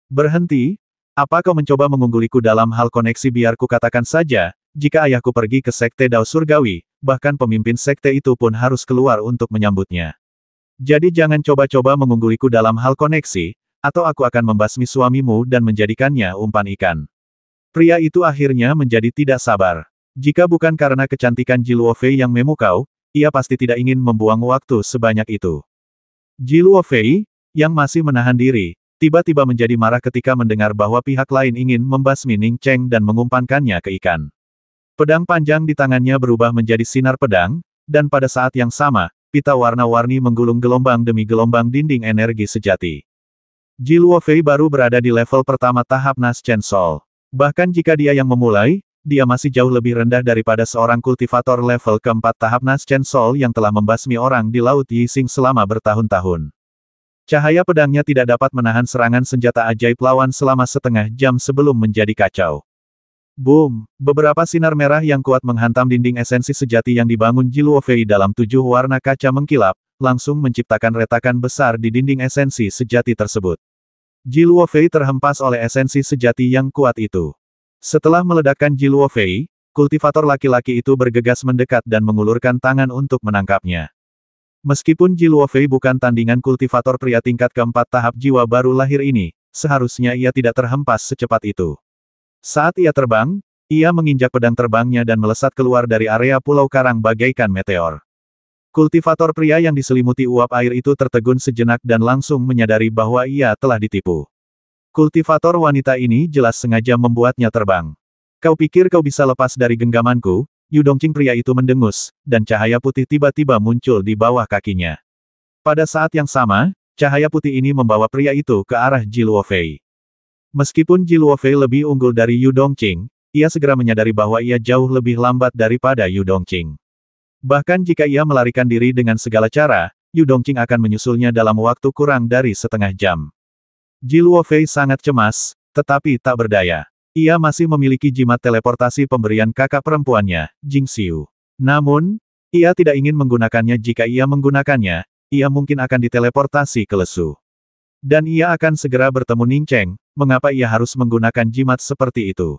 Berhenti, apa kau mencoba mengungguliku dalam hal koneksi? Biar ku katakan saja, jika ayahku pergi ke Sekte Dao Surgawi, bahkan pemimpin sekte itu pun harus keluar untuk menyambutnya. Jadi jangan coba-coba mengungguliku dalam hal koneksi, atau aku akan membasmi suamimu dan menjadikannya umpan ikan. Pria itu akhirnya menjadi tidak sabar. Jika bukan karena kecantikan Ji Luofei yang memukau, ia pasti tidak ingin membuang waktu sebanyak itu. Ji Luofei, yang masih menahan diri, tiba-tiba menjadi marah ketika mendengar bahwa pihak lain ingin membasmi Ning Cheng dan mengumpankannya ke ikan. Pedang panjang di tangannya berubah menjadi sinar pedang, dan pada saat yang sama, pita warna-warni menggulung gelombang demi gelombang dinding energi sejati. Ji Luofei baru berada di level pertama tahap Naschen Soul. Bahkan jika dia yang memulai, dia masih jauh lebih rendah daripada seorang kultivator level keempat tahap Naschen Soul yang telah membasmi orang di Laut Yixing selama bertahun-tahun. Cahaya pedangnya tidak dapat menahan serangan senjata ajaib lawan selama setengah jam sebelum menjadi kacau. Boom! Beberapa sinar merah yang kuat menghantam dinding esensi sejati yang dibangun Ji Luofei dalam 7 warna kaca mengkilap, langsung menciptakan retakan besar di dinding esensi sejati tersebut. Ji Luofei terhempas oleh esensi sejati yang kuat itu. Setelah meledakkan Ji Luofei, kultivator laki-laki itu bergegas mendekat dan mengulurkan tangan untuk menangkapnya. Meskipun Ji Luofei bukan tandingan kultivator pria tingkat keempat tahap jiwa baru lahir ini, seharusnya ia tidak terhempas secepat itu. Saat ia terbang, ia menginjak pedang terbangnya dan melesat keluar dari area pulau karang bagaikan meteor. Kultivator pria yang diselimuti uap air itu tertegun sejenak dan langsung menyadari bahwa ia telah ditipu. Kultivator wanita ini jelas sengaja membuatnya terbang. Kau pikir kau bisa lepas dari genggamanku? Yu Dongqing, pria itu mendengus, dan cahaya putih tiba-tiba muncul di bawah kakinya. Pada saat yang sama, cahaya putih ini membawa pria itu ke arah Ji Luofei. Meskipun Ji Luofei lebih unggul dari Yu Dongqing, ia segera menyadari bahwa ia jauh lebih lambat daripada Yu Dongqing. Bahkan jika ia melarikan diri dengan segala cara, Yu Dongqing akan menyusulnya dalam waktu kurang dari setengah jam. Ji Luofei sangat cemas, tetapi tak berdaya. Ia masih memiliki jimat teleportasi pemberian kakak perempuannya, Jing Xiu. Namun, ia tidak ingin menggunakannya. Jika ia menggunakannya, ia mungkin akan diteleportasi ke lesu. Dan ia akan segera bertemu Ning Cheng. Mengapa ia harus menggunakan jimat seperti itu?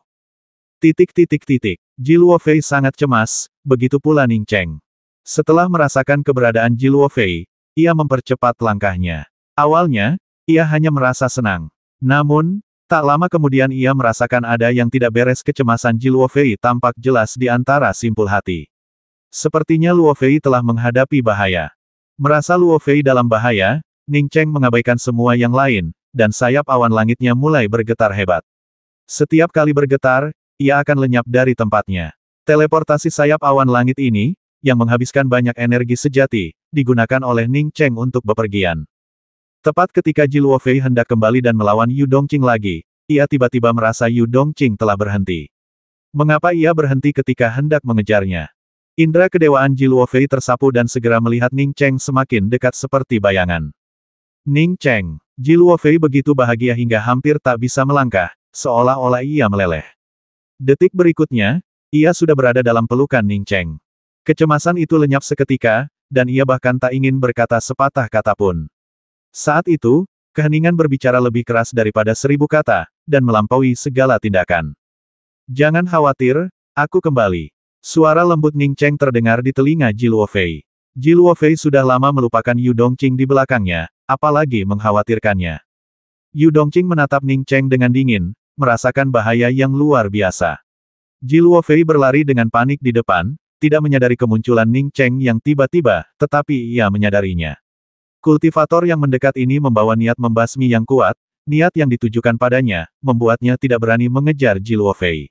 Ji Luofei sangat cemas, begitu pula Ning Cheng. Setelah merasakan keberadaan Ji Luofei, ia mempercepat langkahnya. Awalnya, ia hanya merasa senang. Namun, tak lama kemudian ia merasakan ada yang tidak beres. Kecemasan Ji Luofei tampak jelas di antara simpul hati. Sepertinya Luofei telah menghadapi bahaya. Merasa Luofei dalam bahaya, Ning Cheng mengabaikan semua yang lain, dan sayap awan langitnya mulai bergetar hebat. Setiap kali bergetar, ia akan lenyap dari tempatnya. Teleportasi sayap awan langit ini, yang menghabiskan banyak energi sejati, digunakan oleh Ning Cheng untuk bepergian. Tepat ketika Ji Luofei hendak kembali dan melawan Yu Dongqing lagi, ia tiba-tiba merasa Yu Dongqing telah berhenti. Mengapa ia berhenti ketika hendak mengejarnya? Indra kedewaan Ji Luofei tersapu dan segera melihat Ning Cheng semakin dekat seperti bayangan. Ning Cheng, Ji Luofei begitu bahagia hingga hampir tak bisa melangkah, seolah-olah ia meleleh. Detik berikutnya, ia sudah berada dalam pelukan Ning Cheng. Kecemasan itu lenyap seketika, dan ia bahkan tak ingin berkata sepatah kata pun. Saat itu, keheningan berbicara lebih keras daripada 1000 kata, dan melampaui segala tindakan. Jangan khawatir, aku kembali. Suara lembut Ning Cheng terdengar di telinga Ji Luofei. Ji Luofei sudah lama melupakan Yu Dongqing di belakangnya, apalagi mengkhawatirkannya. Yu Dongqing menatap Ning Cheng dengan dingin, merasakan bahaya yang luar biasa. Ji Luofei berlari dengan panik di depan, tidak menyadari kemunculan Ning Cheng yang tiba-tiba, tetapi ia menyadarinya. Kultivator yang mendekat ini membawa niat membasmi yang kuat, niat yang ditujukan padanya, membuatnya tidak berani mengejar Ji Luofei.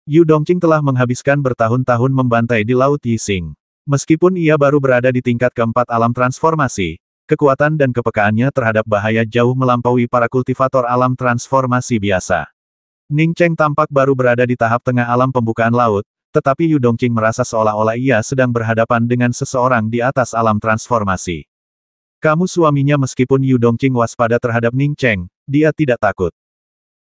Yu Dongqing telah menghabiskan bertahun-tahun membantai di Laut Yixing. Meskipun ia baru berada di tingkat keempat alam transformasi, kekuatan dan kepekaannya terhadap bahaya jauh melampaui para kultivator alam transformasi biasa. Ning Cheng tampak baru berada di tahap tengah alam pembukaan laut, tetapi Yu Dongqing merasa seolah-olah ia sedang berhadapan dengan seseorang di atas alam transformasi. Kamu suaminya. Meskipun Yu Dongqing waspada terhadap Ning Cheng, dia tidak takut.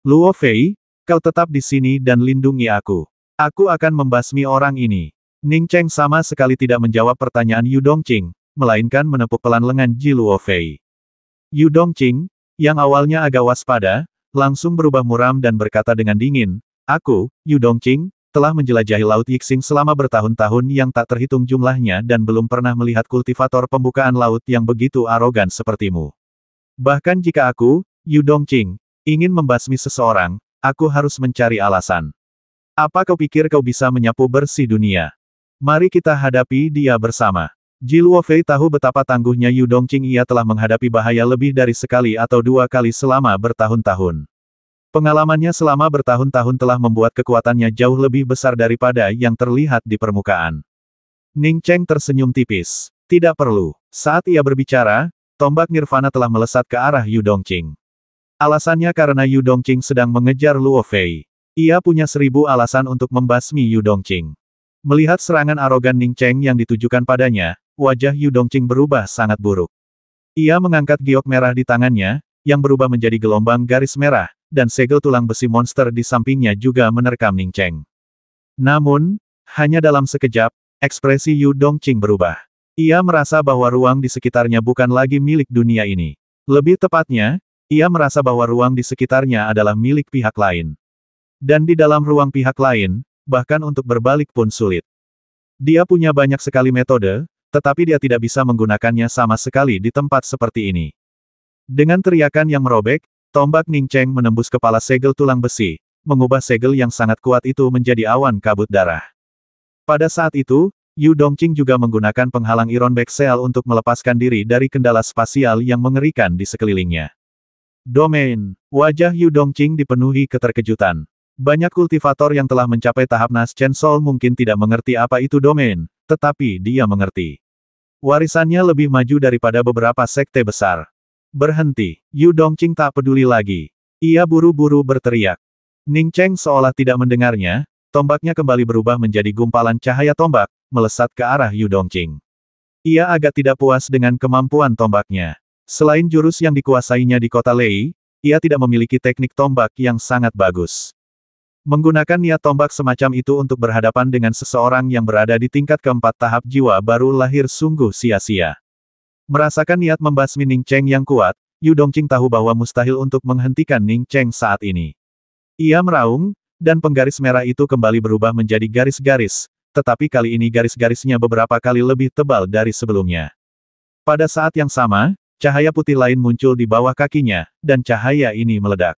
Luofei, kau tetap di sini dan lindungi aku. Aku akan membasmi orang ini. Ning Cheng sama sekali tidak menjawab pertanyaan Yu Dongqing, melainkan menepuk pelan lengan Ji Luofei. Yu Dongqing, yang awalnya agak waspada, langsung berubah muram dan berkata dengan dingin, aku, Yu Dongqing, telah menjelajahi Laut Yixing selama bertahun-tahun yang tak terhitung jumlahnya dan belum pernah melihat kultivator pembukaan laut yang begitu arogan sepertimu. Bahkan jika aku, Yu Dongqing, ingin membasmi seseorang, aku harus mencari alasan. Apa kau pikir kau bisa menyapu bersih dunia? Mari kita hadapi dia bersama. Ji Luofei tahu betapa tangguhnya Yu Dongqing. Ia telah menghadapi bahaya lebih dari sekali atau 2 kali selama bertahun-tahun. Pengalamannya selama bertahun-tahun telah membuat kekuatannya jauh lebih besar daripada yang terlihat di permukaan. Ning Cheng tersenyum tipis. Tidak perlu. Saat ia berbicara, tombak Nirvana telah melesat ke arah Yu Dongqing. Alasannya karena Yu Dongqing sedang mengejar Luofei. Ia punya 1000 alasan untuk membasmi Yu Dongqing. Melihat serangan arogan Ning Cheng yang ditujukan padanya, wajah Yu Dongqing berubah sangat buruk. Ia mengangkat giok merah di tangannya, yang berubah menjadi gelombang garis merah, dan segel tulang besi monster di sampingnya juga menerkam Ning Cheng. Namun, hanya dalam sekejap, ekspresi Yu Dongqing berubah. Ia merasa bahwa ruang di sekitarnya bukan lagi milik dunia ini. Lebih tepatnya, ia merasa bahwa ruang di sekitarnya adalah milik pihak lain. Dan di dalam ruang pihak lain, bahkan untuk berbalik pun sulit. Dia punya banyak sekali metode, tetapi dia tidak bisa menggunakannya sama sekali di tempat seperti ini. Dengan teriakan yang merobek, tombak Ning Cheng menembus kepala segel tulang besi, mengubah segel yang sangat kuat itu menjadi awan kabut darah. Pada saat itu, Yu Dongqing juga menggunakan penghalang Iron Backsail untuk melepaskan diri dari kendala spasial yang mengerikan di sekelilingnya. Domain. Wajah Yu Dongqing dipenuhi keterkejutan. Banyak kultivator yang telah mencapai tahap Nas Chen Sol mungkin tidak mengerti apa itu domain, tetapi dia mengerti. Warisannya lebih maju daripada beberapa sekte besar. Berhenti. Yu Dongqing tak peduli lagi. Ia buru-buru berteriak. Ning Cheng seolah tidak mendengarnya, tombaknya kembali berubah menjadi gumpalan cahaya tombak, melesat ke arah Yu Dongqing. Ia agak tidak puas dengan kemampuan tombaknya. Selain jurus yang dikuasainya di kota Lei, ia tidak memiliki teknik tombak yang sangat bagus. Menggunakan niat tombak semacam itu untuk berhadapan dengan seseorang yang berada di tingkat keempat tahap jiwa baru lahir sungguh sia-sia. Merasakan niat membasmi Ning Cheng yang kuat, Yu Dongqing tahu bahwa mustahil untuk menghentikan Ning Cheng saat ini. Ia meraung, dan penggaris merah itu kembali berubah menjadi garis-garis, tetapi kali ini garis-garisnya beberapa kali lebih tebal dari sebelumnya. Pada saat yang sama, cahaya putih lain muncul di bawah kakinya, dan cahaya ini meledak.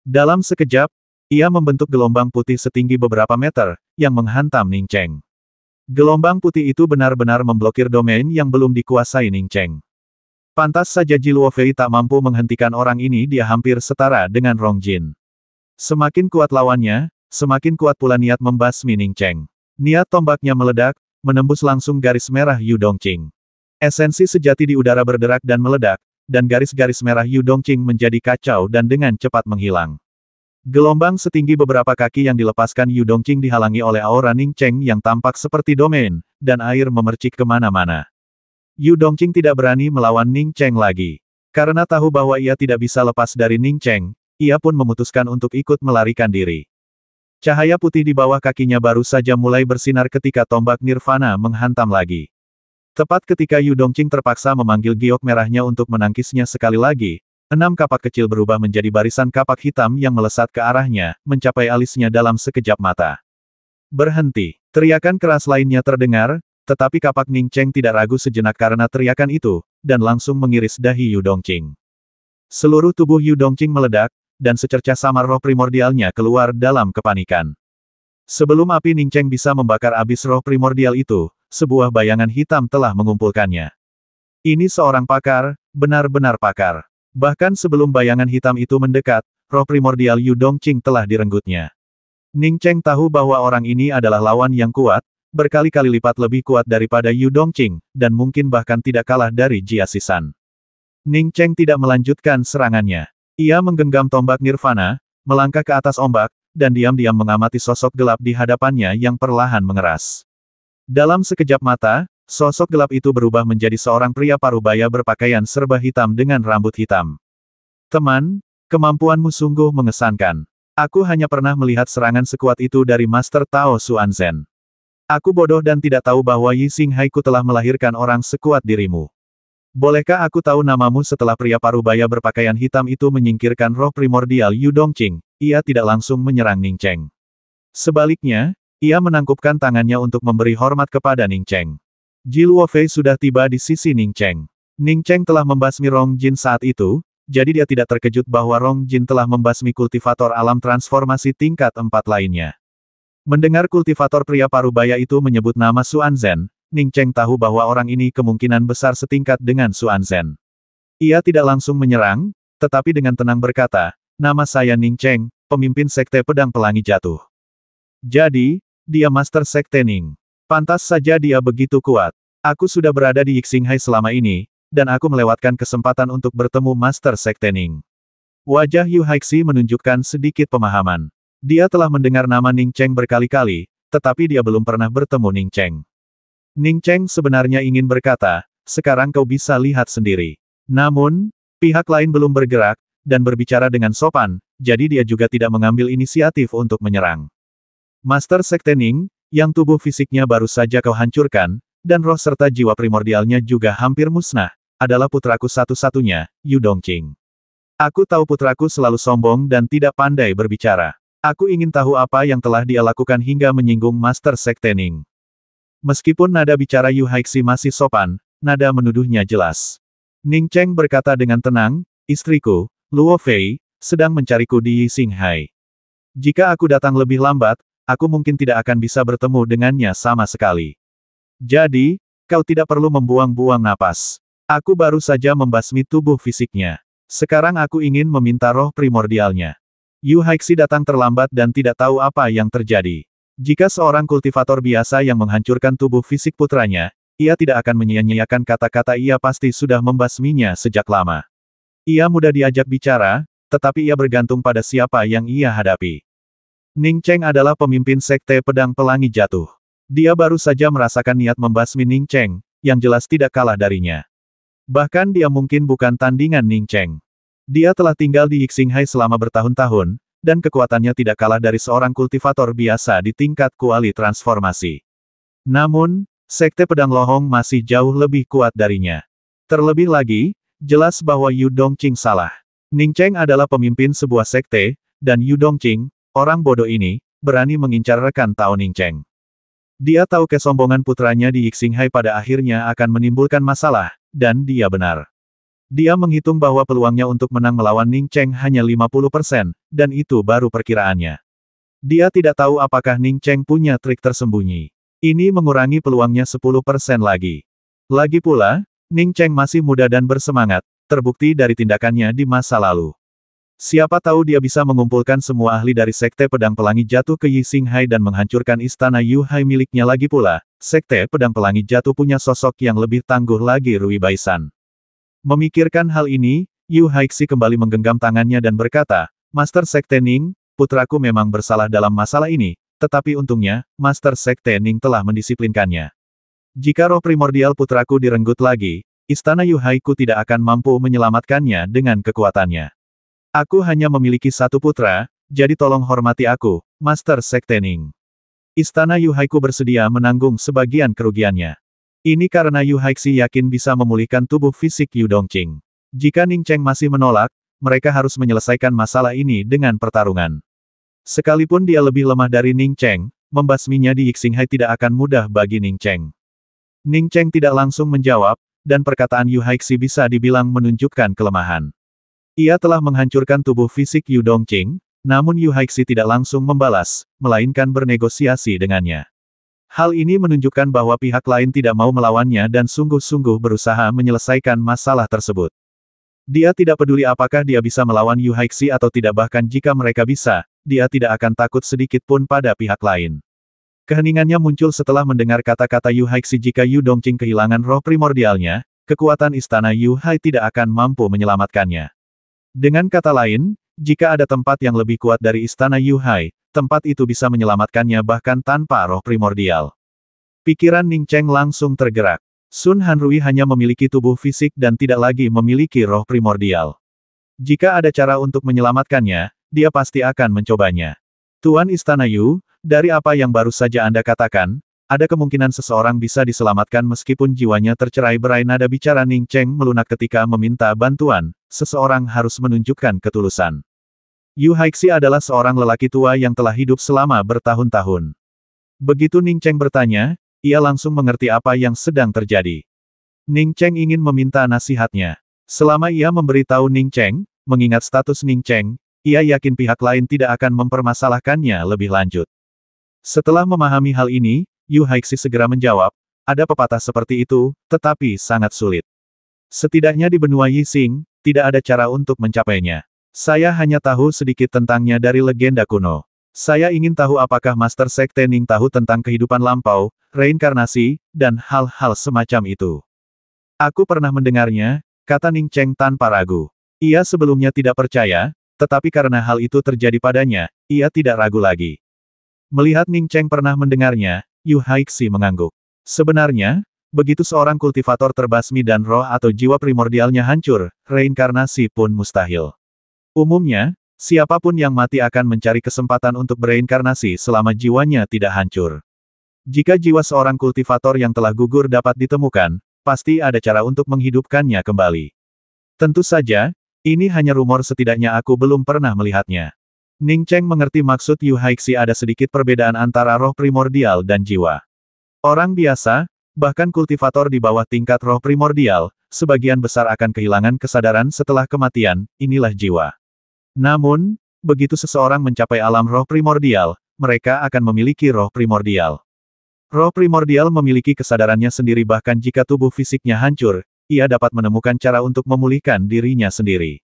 Dalam sekejap, ia membentuk gelombang putih setinggi beberapa meter, yang menghantam Ning Cheng. Gelombang putih itu benar-benar memblokir domain yang belum dikuasai Ning Cheng. Pantas saja Ji Luofei tak mampu menghentikan orang ini, dia hampir setara dengan Rong Jin. Semakin kuat lawannya, semakin kuat pula niat membasmi Ning Cheng. Niat tombaknya meledak, menembus langsung garis merah Yu Dongqing. Esensi sejati di udara berderak dan meledak, dan garis-garis merah Yu Dongqing menjadi kacau dan dengan cepat menghilang. Gelombang setinggi beberapa kaki yang dilepaskan Yu Dongqing dihalangi oleh aura Ning Cheng yang tampak seperti domain, dan air memercik kemana-mana. Yu Dongqing tidak berani melawan Ning Cheng lagi. Karena tahu bahwa ia tidak bisa lepas dari Ning Cheng, ia pun memutuskan untuk ikut melarikan diri. Cahaya putih di bawah kakinya baru saja mulai bersinar ketika tombak Nirvana menghantam lagi. Tepat ketika Yu Dongqing terpaksa memanggil giok merahnya untuk menangkisnya sekali lagi, 6 kapak kecil berubah menjadi barisan kapak hitam yang melesat ke arahnya, mencapai alisnya dalam sekejap mata. Berhenti! Teriakan keras lainnya terdengar, tetapi kapak Ning Cheng tidak ragu sejenak karena teriakan itu, dan langsung mengiris dahi Yu Dongqing. Seluruh tubuh Yu Dongqing meledak, dan secercah samar roh primordialnya keluar dalam kepanikan. Sebelum api Ning Cheng bisa membakar abis roh primordial itu, sebuah bayangan hitam telah mengumpulkannya. Ini seorang pakar, benar-benar pakar. Bahkan sebelum bayangan hitam itu mendekat, roh primordial Yu Dongqing telah direnggutnya. Ning Cheng tahu bahwa orang ini adalah lawan yang kuat, berkali-kali lipat lebih kuat daripada Yu Dongqing, dan mungkin bahkan tidak kalah dari Jia Sisan. Ning Cheng tidak melanjutkan serangannya. Ia menggenggam tombak Nirvana, melangkah ke atas ombak, dan diam-diam mengamati sosok gelap di hadapannya yang perlahan mengeras. Dalam sekejap mata, sosok gelap itu berubah menjadi seorang pria parubaya berpakaian serba hitam dengan rambut hitam. Teman, kemampuanmu sungguh mengesankan. Aku hanya pernah melihat serangan sekuat itu dari Master Tao Xuanzhen. Aku bodoh dan tidak tahu bahwa Yi Xinghaiku telah melahirkan orang sekuat dirimu. Bolehkah aku tahu namamu? Setelah pria parubaya berpakaian hitam itu menyingkirkan roh primordial Yu Dongqing, ia tidak langsung menyerang Ning Cheng. Sebaliknya, ia menangkupkan tangannya untuk memberi hormat kepada Ning Cheng. Ji Luofei sudah tiba di sisi Ning Cheng. Ning Cheng telah membasmi Rong Jin saat itu, jadi dia tidak terkejut bahwa Rong Jin telah membasmi kultivator alam transformasi tingkat 4 lainnya. Mendengar kultivator pria parubaya itu menyebut nama Xuanzhen, Ning Cheng tahu bahwa orang ini kemungkinan besar setingkat dengan Xuanzhen. Ia tidak langsung menyerang, tetapi dengan tenang berkata, "Nama saya Ning Cheng, pemimpin Sekte Pedang Pelangi Jatuh." Jadi, dia Master Sekte Ning. Pantas saja dia begitu kuat. Aku sudah berada di Yixinghai selama ini, dan aku melewatkan kesempatan untuk bertemu Master Sekte Ning. Wajah Yu Haixi menunjukkan sedikit pemahaman. Dia telah mendengar nama Ning Cheng berkali-kali, tetapi dia belum pernah bertemu Ning Cheng. Ning Cheng sebenarnya ingin berkata, sekarang kau bisa lihat sendiri. Namun, pihak lain belum bergerak, dan berbicara dengan sopan, jadi dia juga tidak mengambil inisiatif untuk menyerang. Master Sekte Ning, yang tubuh fisiknya baru saja kau hancurkan, dan roh serta jiwa primordialnya juga hampir musnah, adalah putraku satu-satunya, Yu Dongqing. Aku tahu putraku selalu sombong dan tidak pandai berbicara. Aku ingin tahu apa yang telah dia lakukan hingga menyinggung Master Sekte Ning. Meskipun nada bicara Yu Haixi masih sopan, nada menuduhnya jelas. Ning Cheng berkata dengan tenang, istriku, Luo Fei, sedang mencariku di Yixinghai. Jika aku datang lebih lambat, aku mungkin tidak akan bisa bertemu dengannya sama sekali. Jadi, kau tidak perlu membuang-buang napas. Aku baru saja membasmi tubuh fisiknya. Sekarang aku ingin meminta roh primordialnya. Yu Haixi datang terlambat dan tidak tahu apa yang terjadi. Jika seorang kultivator biasa yang menghancurkan tubuh fisik putranya, ia tidak akan menyia-nyiakan kata-kata, ia pasti sudah membasminya sejak lama. Ia mudah diajak bicara, tetapi ia bergantung pada siapa yang ia hadapi. Ning Cheng adalah pemimpin Sekte Pedang Pelangi Jatuh. Dia baru saja merasakan niat membasmi Ning Cheng, yang jelas tidak kalah darinya. Bahkan dia mungkin bukan tandingan Ning Cheng. Dia telah tinggal di Yixinghai selama bertahun-tahun, dan kekuatannya tidak kalah dari seorang kultivator biasa di tingkat kuali transformasi. Namun, Sekte Pedang Lohong masih jauh lebih kuat darinya. Terlebih lagi, jelas bahwa Yu Dongqing salah. Ning Cheng adalah pemimpin sebuah sekte, dan Yu Dongqing, orang bodoh ini, berani mengincar rekan Tao Ning Cheng. Dia tahu kesombongan putranya di Yixinghai pada akhirnya akan menimbulkan masalah, dan dia benar. Dia menghitung bahwa peluangnya untuk menang melawan Ning Cheng hanya 50%, dan itu baru perkiraannya. Dia tidak tahu apakah Ning Cheng punya trik tersembunyi. Ini mengurangi peluangnya 10% lagi. Lagi pula, Ning Cheng masih muda dan bersemangat, terbukti dari tindakannya di masa lalu. Siapa tahu dia bisa mengumpulkan semua ahli dari Sekte Pedang Pelangi Jatuh ke Yi Xinghai dan menghancurkan istana Yu Hai miliknya lagi pula. Sekte Pedang Pelangi Jatuh punya sosok yang lebih tangguh lagi Rui Baisan. Memikirkan hal ini, Yu Haixi kembali menggenggam tangannya dan berkata, Master Sekte Ning, putraku memang bersalah dalam masalah ini, tetapi untungnya, Master Sekte Ning telah mendisiplinkannya. Jika roh primordial putraku direnggut lagi, istana Yu Haiku tidak akan mampu menyelamatkannya dengan kekuatannya. Aku hanya memiliki satu putra, jadi tolong hormati aku, Master Sekte Ning. Istana Yu Haiku bersedia menanggung sebagian kerugiannya. Ini karena Yu Haixi yakin bisa memulihkan tubuh fisik Yu Dongqing. Jika Ning Cheng masih menolak, mereka harus menyelesaikan masalah ini dengan pertarungan. Sekalipun dia lebih lemah dari Ning Cheng, membasminya di Yi Xinghai tidak akan mudah bagi Ning Cheng. Ning Cheng tidak langsung menjawab, dan perkataan Yu Haixi bisa dibilang menunjukkan kelemahan. Ia telah menghancurkan tubuh fisik Yu Dongqing, namun Yu Haixi tidak langsung membalas, melainkan bernegosiasi dengannya. Hal ini menunjukkan bahwa pihak lain tidak mau melawannya dan sungguh-sungguh berusaha menyelesaikan masalah tersebut. Dia tidak peduli apakah dia bisa melawan Yu Haixi atau tidak, bahkan jika mereka bisa, dia tidak akan takut sedikit pun pada pihak lain. Keheningannya muncul setelah mendengar kata-kata Yu Haixi, jika Yu Dongqing kehilangan roh primordialnya, kekuatan istana Yu Hai tidak akan mampu menyelamatkannya. Dengan kata lain, jika ada tempat yang lebih kuat dari istana Yu Hai, tempat itu bisa menyelamatkannya bahkan tanpa roh primordial. Pikiran Ning Cheng langsung tergerak. Sun Hanrui hanya memiliki tubuh fisik dan tidak lagi memiliki roh primordial. Jika ada cara untuk menyelamatkannya, dia pasti akan mencobanya. Tuan Istana Yu, dari apa yang baru saja Anda katakan, ada kemungkinan seseorang bisa diselamatkan meskipun jiwanya tercerai-berai. Nada bicara Ning Cheng melunak ketika meminta bantuan, seseorang harus menunjukkan ketulusan. Yu Haixi adalah seorang lelaki tua yang telah hidup selama bertahun-tahun. Begitu Ning Cheng bertanya, ia langsung mengerti apa yang sedang terjadi. Ning Cheng ingin meminta nasihatnya. Selama ia memberitahu Ning Cheng, mengingat status Ning Cheng, ia yakin pihak lain tidak akan mempermasalahkannya lebih lanjut. Setelah memahami hal ini, Yu Haixi segera menjawab, ada pepatah seperti itu, tetapi sangat sulit. Setidaknya di benua Yixing, tidak ada cara untuk mencapainya. Saya hanya tahu sedikit tentangnya dari legenda kuno. Saya ingin tahu apakah Master Sekte Ning tahu tentang kehidupan lampau, reinkarnasi, dan hal-hal semacam itu. Aku pernah mendengarnya, kata Ning Cheng tanpa ragu. Ia sebelumnya tidak percaya, tetapi karena hal itu terjadi padanya, ia tidak ragu lagi. Melihat Ning Cheng pernah mendengarnya, Yu Haixi mengangguk. Sebenarnya, begitu seorang kultivator terbasmi dan roh atau jiwa primordialnya hancur, reinkarnasi pun mustahil. Umumnya, siapapun yang mati akan mencari kesempatan untuk bereinkarnasi selama jiwanya tidak hancur. Jika jiwa seorang kultivator yang telah gugur dapat ditemukan, pasti ada cara untuk menghidupkannya kembali. Tentu saja, ini hanya rumor, setidaknya aku belum pernah melihatnya. Ning Cheng mengerti maksud Yu Haixi, ada sedikit perbedaan antara roh primordial dan jiwa. Orang biasa, bahkan kultivator di bawah tingkat roh primordial, sebagian besar akan kehilangan kesadaran setelah kematian, inilah jiwa. Namun, begitu seseorang mencapai alam roh primordial, mereka akan memiliki roh primordial. Roh primordial memiliki kesadarannya sendiri, bahkan jika tubuh fisiknya hancur, ia dapat menemukan cara untuk memulihkan dirinya sendiri.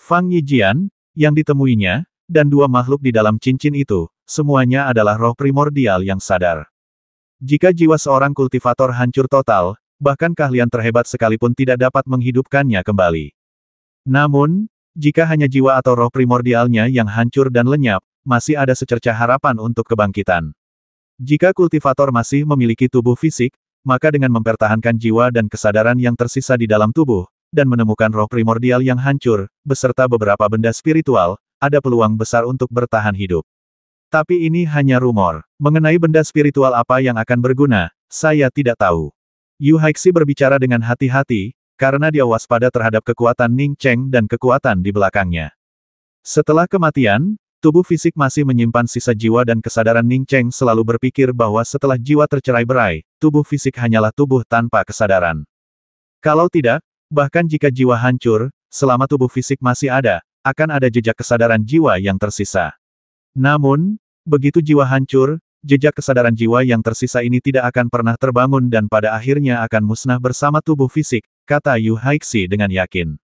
Fang Yijian, yang ditemuinya, dan dua makhluk di dalam cincin itu, semuanya adalah roh primordial yang sadar. Jika jiwa seorang kultivator hancur total, bahkan keahlian terhebat sekalipun tidak dapat menghidupkannya kembali. Namun, jika hanya jiwa atau roh primordialnya yang hancur dan lenyap, masih ada secercah harapan untuk kebangkitan. Jika kultivator masih memiliki tubuh fisik, maka dengan mempertahankan jiwa dan kesadaran yang tersisa di dalam tubuh, dan menemukan roh primordial yang hancur, beserta beberapa benda spiritual, ada peluang besar untuk bertahan hidup. Tapi ini hanya rumor. Mengenai benda spiritual apa yang akan berguna, saya tidak tahu. Yu Haixi berbicara dengan hati-hati, karena dia waspada terhadap kekuatan Ning Cheng dan kekuatan di belakangnya. Setelah kematian, tubuh fisik masih menyimpan sisa jiwa dan kesadaran. Ning Cheng selalu berpikir bahwa setelah jiwa tercerai-berai, tubuh fisik hanyalah tubuh tanpa kesadaran. Kalau tidak, Bahkan jika jiwa hancur, selama tubuh fisik masih ada, akan ada jejak kesadaran jiwa yang tersisa. Namun, begitu jiwa hancur, jejak kesadaran jiwa yang tersisa ini tidak akan pernah terbangun dan pada akhirnya akan musnah bersama tubuh fisik, kata Yu Haixi dengan yakin.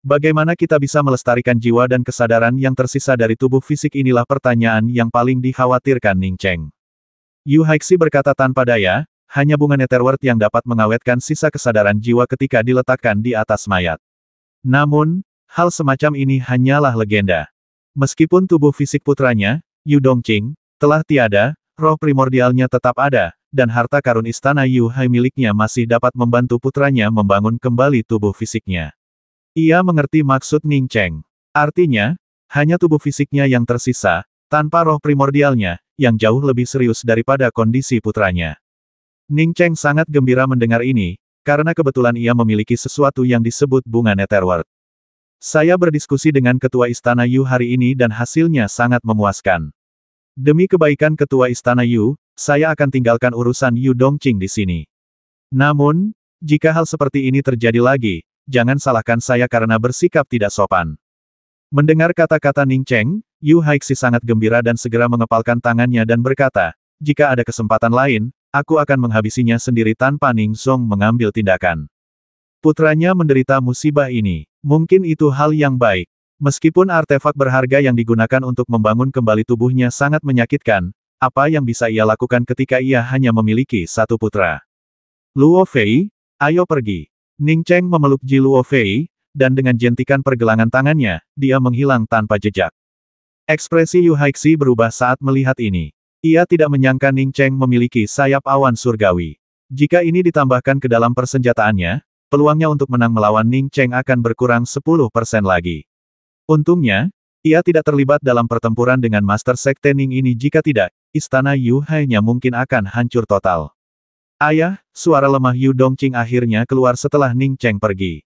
Bagaimana kita bisa melestarikan jiwa dan kesadaran yang tersisa dari tubuh fisik inilah pertanyaan yang paling dikhawatirkan Ning Cheng. Yu Haixi berkata tanpa daya, hanya bunga Netherworld yang dapat mengawetkan sisa kesadaran jiwa ketika diletakkan di atas mayat. Namun, hal semacam ini hanyalah legenda. Meskipun tubuh fisik putranya, Yu Dongqing, telah tiada, roh primordialnya tetap ada, dan harta karun istana Yu Hai miliknya masih dapat membantu putranya membangun kembali tubuh fisiknya. Ia mengerti maksud Ning Cheng. Artinya, hanya tubuh fisiknya yang tersisa, tanpa roh primordialnya, yang jauh lebih serius daripada kondisi putranya. Ning Cheng sangat gembira mendengar ini, karena kebetulan ia memiliki sesuatu yang disebut bunga Netherworld. Saya berdiskusi dengan ketua istana Yu hari ini dan hasilnya sangat memuaskan. Demi kebaikan ketua istana Yu, saya akan tinggalkan urusan Yu Dongqing di sini. Namun, jika hal seperti ini terjadi lagi, jangan salahkan saya karena bersikap tidak sopan. Mendengar kata-kata Ning Cheng, Yu Haixi sangat gembira dan segera mengepalkan tangannya dan berkata, jika ada kesempatan lain, aku akan menghabisinya sendiri tanpa Ning Zong mengambil tindakan. Putranya menderita musibah ini. Mungkin itu hal yang baik. Meskipun artefak berharga yang digunakan untuk membangun kembali tubuhnya sangat menyakitkan, apa yang bisa ia lakukan ketika ia hanya memiliki satu putra? Luo Fei, ayo pergi. Ning Cheng memeluk Ji Luo Fei, dan dengan jentikan pergelangan tangannya, dia menghilang tanpa jejak. Ekspresi Yu Haixi berubah saat melihat ini. Ia tidak menyangka Ning Cheng memiliki sayap awan surgawi. Jika ini ditambahkan ke dalam persenjataannya, peluangnya untuk menang melawan Ning Cheng akan berkurang 10% lagi. Untungnya, ia tidak terlibat dalam pertempuran dengan Master Sekte Ning ini jika tidak, istana Yu Hai-nya mungkin akan hancur total. Ayah, suara lemah Yu Dongqing akhirnya keluar setelah Ning Cheng pergi.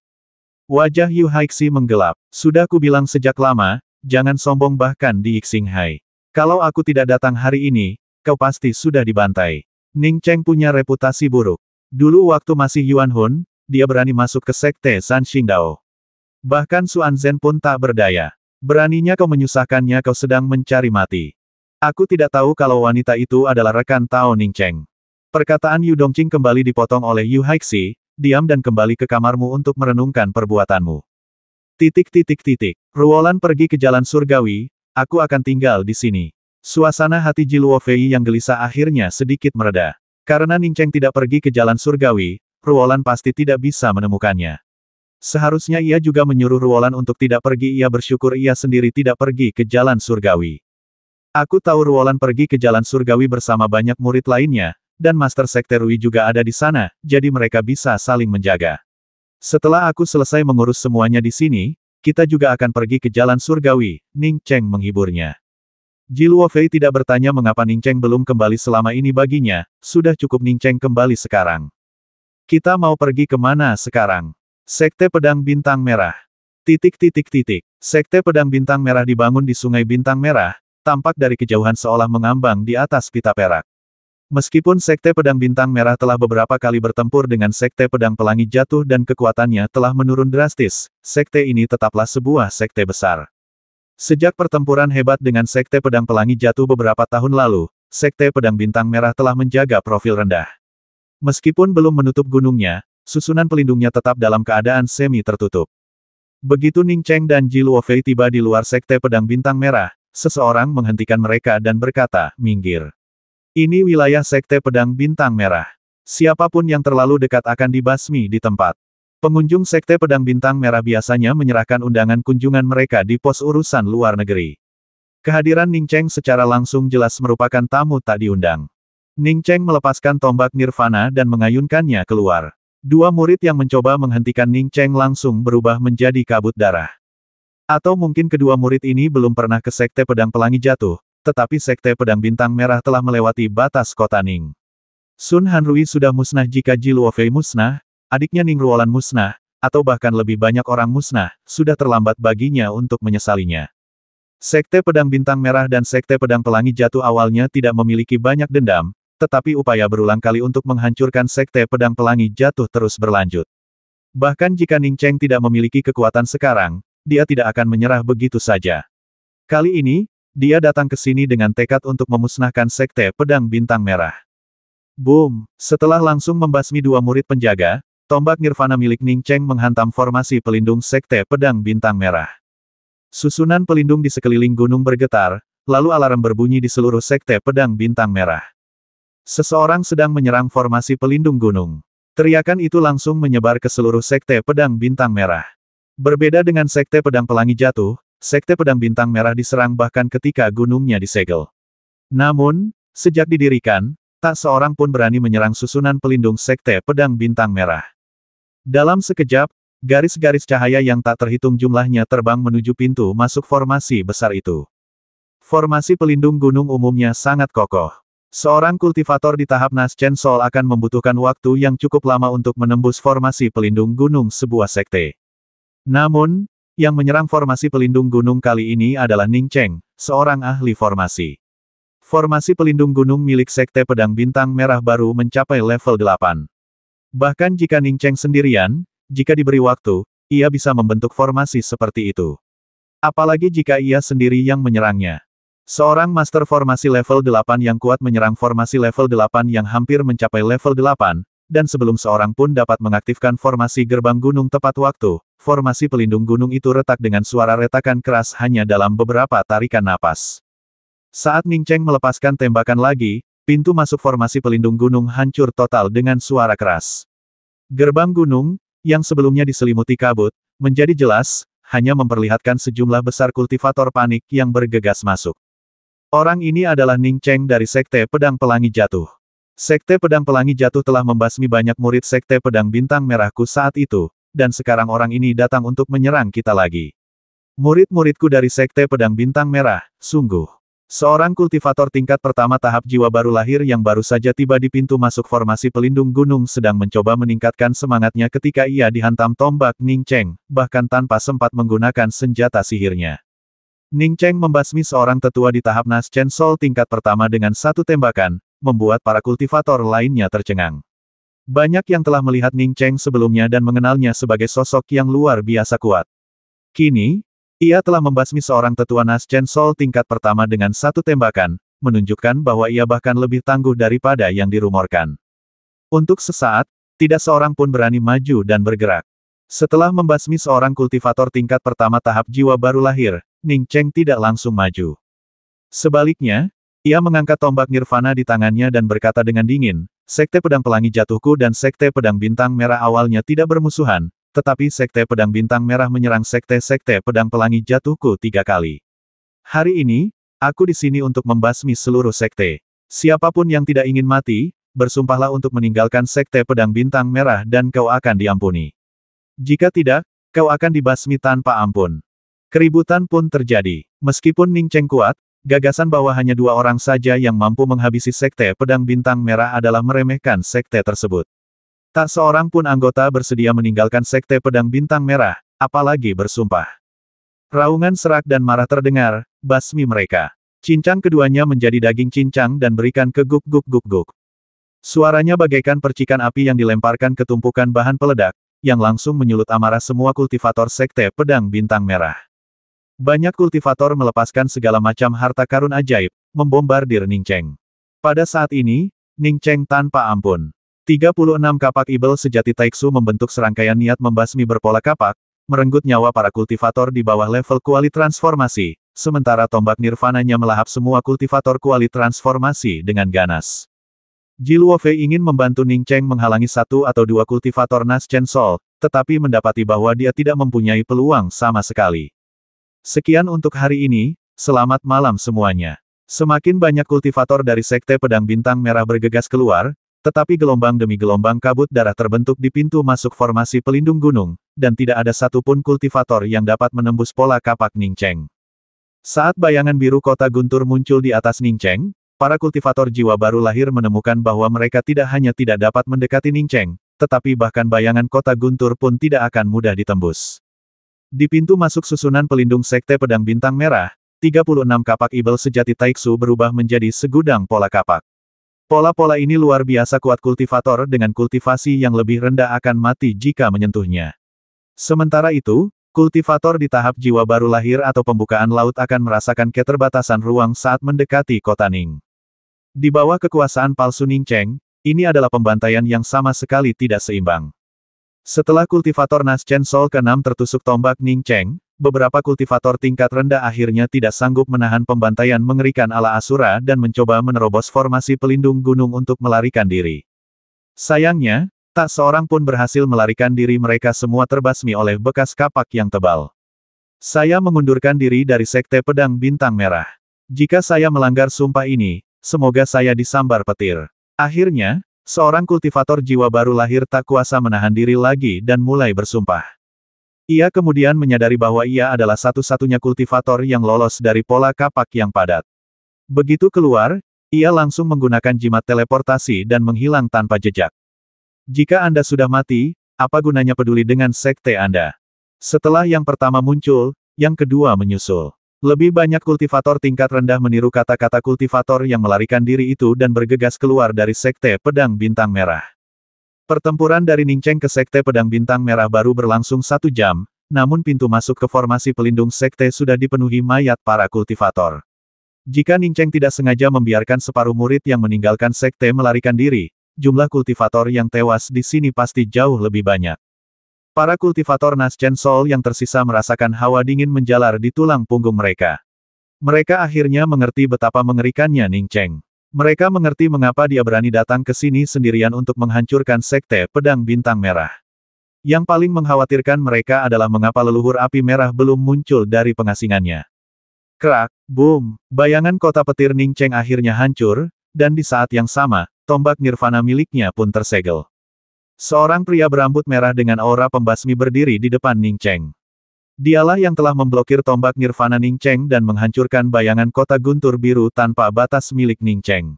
Wajah Yu Haixi menggelap. Sudah kubilang sejak lama, jangan sombong bahkan di Xinghai. Kalau aku tidak datang hari ini, kau pasti sudah dibantai. Ning Cheng punya reputasi buruk. Dulu waktu masih Yuan Hun, dia berani masuk ke Sekte San Xingdao. Bahkan Suan Zhen pun tak berdaya. Beraninya kau menyusahkannya, kau sedang mencari mati. Aku tidak tahu kalau wanita itu adalah rekan Tao Ning Cheng. Perkataan Yu Dongqing kembali dipotong oleh Yu Haixi, diam dan kembali ke kamarmu untuk merenungkan perbuatanmu. Ruolan pergi ke jalan surgawi, aku akan tinggal di sini. Suasana hati Ji Luo Fei yang gelisah akhirnya sedikit mereda. Karena Ning Cheng tidak pergi ke jalan surgawi, Ruolan pasti tidak bisa menemukannya. Seharusnya ia juga menyuruh Ruolan untuk tidak pergi, ia bersyukur ia sendiri tidak pergi ke jalan surgawi. Aku tahu Ruolan pergi ke jalan surgawi bersama banyak murid lainnya, dan Master Sekte Rui juga ada di sana, jadi mereka bisa saling menjaga. Setelah aku selesai mengurus semuanya di sini, kita juga akan pergi ke jalan surgawi, Ning Cheng menghiburnya. Ji Luo Fei tidak bertanya mengapa Ning Cheng belum kembali selama ini baginya, sudah cukup Ning Cheng kembali sekarang. Kita mau pergi kemana sekarang? Sekte Pedang Bintang Merah. Sekte Pedang Bintang Merah dibangun di Sungai Bintang Merah, tampak dari kejauhan seolah mengambang di atas pita perak. Meskipun Sekte Pedang Bintang Merah telah beberapa kali bertempur dengan Sekte Pedang Pelangi Jatuh dan kekuatannya telah menurun drastis, sekte ini tetaplah sebuah sekte besar. Sejak pertempuran hebat dengan Sekte Pedang Pelangi Jatuh beberapa tahun lalu, Sekte Pedang Bintang Merah telah menjaga profil rendah. Meskipun belum menutup gunungnya, susunan pelindungnya tetap dalam keadaan semi tertutup. Begitu Ning Cheng dan Ji Luo Fei tiba di luar Sekte Pedang Bintang Merah, seseorang menghentikan mereka dan berkata, minggir. Ini wilayah Sekte Pedang Bintang Merah. Siapapun yang terlalu dekat akan dibasmi di tempat. Pengunjung Sekte Pedang Bintang Merah biasanya menyerahkan undangan kunjungan mereka di pos urusan luar negeri. Kehadiran Ning Cheng secara langsung jelas merupakan tamu tak diundang. Ning Cheng melepaskan tombak nirvana dan mengayunkannya keluar. Dua murid yang mencoba menghentikan Ning Cheng langsung berubah menjadi kabut darah. Atau mungkin kedua murid ini belum pernah ke Sekte Pedang Pelangi Jatuh, tetapi Sekte Pedang Bintang Merah telah melewati batas kota Ning. Sun Hanrui sudah musnah jika Ji Luo Fei musnah, adiknya Ning Ruolan musnah, atau bahkan lebih banyak orang musnah, sudah terlambat baginya untuk menyesalinya. Sekte Pedang Bintang Merah dan Sekte Pedang Pelangi Jatuh awalnya tidak memiliki banyak dendam, tetapi upaya berulang kali untuk menghancurkan Sekte Pedang Pelangi Jatuh terus berlanjut. Bahkan jika Ning Cheng tidak memiliki kekuatan sekarang, dia tidak akan menyerah begitu saja. Kali ini, dia datang ke sini dengan tekad untuk memusnahkan Sekte Pedang Bintang Merah. Boom! Setelah langsung membasmi dua murid penjaga, tombak nirvana milik Ning Cheng menghantam formasi pelindung Sekte Pedang Bintang Merah. Susunan pelindung di sekeliling gunung bergetar, lalu alarm berbunyi di seluruh Sekte Pedang Bintang Merah. Seseorang sedang menyerang formasi pelindung gunung. Teriakan itu langsung menyebar ke seluruh Sekte Pedang Bintang Merah. Berbeda dengan Sekte Pedang Pelangi Jatuh, Sekte Pedang Bintang Merah diserang bahkan ketika gunungnya disegel. Namun, sejak didirikan, tak seorang pun berani menyerang susunan pelindung Sekte Pedang Bintang Merah. Dalam sekejap, garis-garis cahaya yang tak terhitung jumlahnya terbang menuju pintu masuk formasi besar itu. Formasi pelindung gunung umumnya sangat kokoh. Seorang kultivator di tahap Nas Chen Sol akan membutuhkan waktu yang cukup lama untuk menembus formasi pelindung gunung sebuah sekte. Namun, yang menyerang formasi pelindung gunung kali ini adalah Ning Cheng, seorang ahli formasi. Formasi pelindung gunung milik Sekte Pedang Bintang Merah baru mencapai level 8. Bahkan jika Ning Cheng sendirian, jika diberi waktu, ia bisa membentuk formasi seperti itu. Apalagi jika ia sendiri yang menyerangnya. Seorang master formasi level 8 yang kuat menyerang formasi level 8 yang hampir mencapai level 8, dan sebelum seorang pun dapat mengaktifkan formasi gerbang gunung tepat waktu, formasi pelindung gunung itu retak dengan suara retakan keras hanya dalam beberapa tarikan napas. Saat Ning Cheng melepaskan tembakan lagi, pintu masuk formasi pelindung gunung hancur total dengan suara keras. Gerbang gunung, yang sebelumnya diselimuti kabut, menjadi jelas, hanya memperlihatkan sejumlah besar kultivator panik yang bergegas masuk. Orang ini adalah Ning Cheng dari Sekte Pedang Pelangi Jatuh. Sekte Pedang Pelangi Jatuh telah membasmi banyak murid Sekte Pedang Bintang Merahku saat itu, dan sekarang orang ini datang untuk menyerang kita lagi. Murid-muridku dari Sekte Pedang Bintang Merah, sungguh. Seorang kultivator tingkat pertama tahap jiwa baru lahir yang baru saja tiba di pintu masuk formasi pelindung gunung sedang mencoba meningkatkan semangatnya ketika ia dihantam tombak Ning Cheng, bahkan tanpa sempat menggunakan senjata sihirnya. Ning Cheng membasmi seorang tetua di tahap Nas Chen Sol tingkat pertama dengan satu tembakan, membuat para kultivator lainnya tercengang. Banyak yang telah melihat Ning Cheng sebelumnya dan mengenalnya sebagai sosok yang luar biasa kuat. Kini, ia telah membasmi seorang tetua Nas Chen Sol tingkat pertama dengan satu tembakan, menunjukkan bahwa ia bahkan lebih tangguh daripada yang dirumorkan. Untuk sesaat, tidak seorang pun berani maju dan bergerak. Setelah membasmi seorang kultivator tingkat pertama tahap jiwa baru lahir, Ning Cheng tidak langsung maju. Sebaliknya, ia mengangkat tombak nirvana di tangannya dan berkata dengan dingin, Sekte Pedang Pelangi Jatuhku dan Sekte Pedang Bintang Merah awalnya tidak bermusuhan, tetapi Sekte Pedang Bintang Merah menyerang Sekte Pedang Pelangi Jatuhku 3 kali. Hari ini, aku di sini untuk membasmi seluruh sekte. Siapapun yang tidak ingin mati, bersumpahlah untuk meninggalkan Sekte Pedang Bintang Merah dan kau akan diampuni. Jika tidak, kau akan dibasmi tanpa ampun. Keributan pun terjadi. Meskipun Ning Cheng kuat, gagasan bahwa hanya 2 orang saja yang mampu menghabisi Sekte Pedang Bintang Merah adalah meremehkan sekte tersebut. Tak seorang pun anggota bersedia meninggalkan Sekte Pedang Bintang Merah, apalagi bersumpah. Raungan serak dan marah terdengar, basmi mereka. Cincang keduanya menjadi daging cincang dan berikan ke guk-guk-guk-guk. Suaranya bagaikan percikan api yang dilemparkan ke tumpukan bahan peledak, yang langsung menyulut amarah semua kultivator Sekte Pedang Bintang Merah. Banyak kultivator melepaskan segala macam harta karun ajaib, membombardir Ning Cheng. Pada saat ini, Ning Cheng tanpa ampun. 36 kapak ibel sejati Taiksu membentuk serangkaian niat membasmi berpola kapak, merenggut nyawa para kultivator di bawah level kuali transformasi, sementara tombak nirvananya melahap semua kultivator kuali transformasi dengan ganas. Jiluofei ingin membantu Ning Cheng menghalangi 1 atau 2 kultivator Nas Chen Sol, tetapi mendapati bahwa dia tidak mempunyai peluang sama sekali. Sekian untuk hari ini, selamat malam semuanya. Semakin banyak kultivator dari Sekte Pedang Bintang Merah bergegas keluar, tetapi gelombang demi gelombang kabut darah terbentuk di pintu masuk formasi pelindung gunung, dan tidak ada satupun kultivator yang dapat menembus pola kapak Ning Cheng. Saat bayangan biru kota guntur muncul di atas Ning Cheng, para kultivator jiwa baru lahir menemukan bahwa mereka tidak hanya tidak dapat mendekati Ning Cheng, tetapi bahkan bayangan kota guntur pun tidak akan mudah ditembus. Di pintu masuk susunan pelindung Sekte Pedang Bintang Merah, 36 kapak ibel sejati Taiksu berubah menjadi segudang pola kapak. Pola-pola ini luar biasa kuat, kultivator dengan kultivasi yang lebih rendah akan mati jika menyentuhnya. Sementara itu, kultivator di tahap jiwa baru lahir atau pembukaan laut akan merasakan keterbatasan ruang saat mendekati kota Ning. Di bawah kekuasaan palsu Ning Cheng, ini adalah pembantaian yang sama sekali tidak seimbang. Setelah kultivator Naschen Soul ke-6 tertusuk tombak Ning Cheng, beberapa kultivator tingkat rendah akhirnya tidak sanggup menahan pembantaian mengerikan ala Asura dan mencoba menerobos formasi pelindung gunung untuk melarikan diri. Sayangnya, tak seorang pun berhasil melarikan diri, mereka semua terbasmi oleh bekas kapak yang tebal. Saya mengundurkan diri dari Sekte Pedang Bintang Merah. Jika saya melanggar sumpah ini, semoga saya disambar petir. Akhirnya, seorang kultivator jiwa baru lahir tak kuasa menahan diri lagi dan mulai bersumpah. Ia kemudian menyadari bahwa ia adalah satu-satunya kultivator yang lolos dari pola kapak yang padat. Begitu keluar, ia langsung menggunakan jimat teleportasi dan menghilang tanpa jejak. Jika Anda sudah mati, apa gunanya peduli dengan sekte Anda? Setelah yang pertama muncul, yang kedua menyusul. Lebih banyak kultivator tingkat rendah meniru kata-kata kultivator yang melarikan diri itu dan bergegas keluar dari Sekte Pedang Bintang Merah. Pertempuran dari Ning Cheng ke Sekte Pedang Bintang Merah baru berlangsung 1 jam, namun pintu masuk ke formasi pelindung sekte sudah dipenuhi mayat para kultivator. Jika Ning Cheng tidak sengaja membiarkan separuh murid yang meninggalkan sekte melarikan diri, jumlah kultivator yang tewas di sini pasti jauh lebih banyak. Para kultivator Naschen Soul yang tersisa merasakan hawa dingin menjalar di tulang punggung mereka. Mereka akhirnya mengerti betapa mengerikannya Ning Cheng. Mereka mengerti mengapa dia berani datang ke sini sendirian untuk menghancurkan Sekte Pedang Bintang Merah. Yang paling mengkhawatirkan mereka adalah mengapa leluhur api merah belum muncul dari pengasingannya. Krak, boom, bayangan kota petir Ning Cheng akhirnya hancur, dan di saat yang sama, tombak nirvana miliknya pun tersegel. Seorang pria berambut merah dengan aura pembasmi berdiri di depan Ning Cheng. Dialah yang telah memblokir tombak nirvana Ning Cheng dan menghancurkan bayangan kota guntur biru tanpa batas milik Ning Cheng.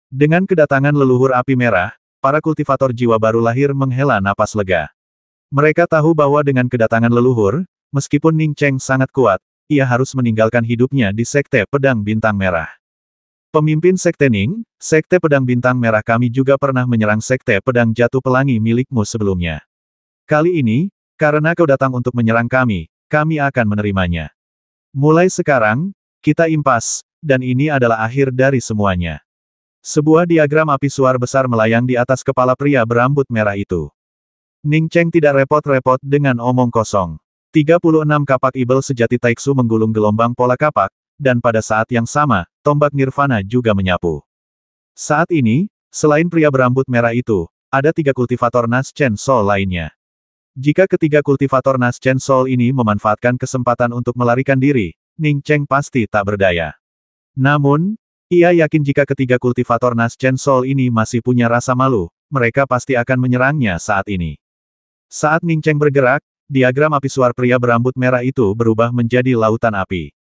Dengan kedatangan leluhur api merah, para kultivator jiwa baru lahir menghela napas lega. Mereka tahu bahwa dengan kedatangan leluhur, meskipun Ning Cheng sangat kuat, ia harus meninggalkan hidupnya di Sekte Pedang Bintang Merah. Pemimpin Sekte Ning, Sekte Pedang Bintang Merah, kami juga pernah menyerang Sekte Pedang Jatuh Pelangi milikmu sebelumnya. Kali ini, karena kau datang untuk menyerang kami akan menerimanya. Mulai sekarang, kita impas, dan ini adalah akhir dari semuanya. Sebuah diagram api suar besar melayang di atas kepala pria berambut merah itu. Ning Cheng tidak repot-repot dengan omong kosong. 36 kapak ibel sejati Taiksu menggulung gelombang pola kapak, dan pada saat yang sama, tombak nirvana juga menyapu. Saat ini, selain pria berambut merah itu, ada 3 kultivator Naschen Soul lainnya. Jika ketiga kultivator Naschen Soul ini memanfaatkan kesempatan untuk melarikan diri, Ning Cheng pasti tak berdaya. Namun, ia yakin jika ketiga kultivator Naschen Soul ini masih punya rasa malu, mereka pasti akan menyerangnya saat ini. Saat Ning Cheng bergerak, diagram api suar pria berambut merah itu berubah menjadi lautan api.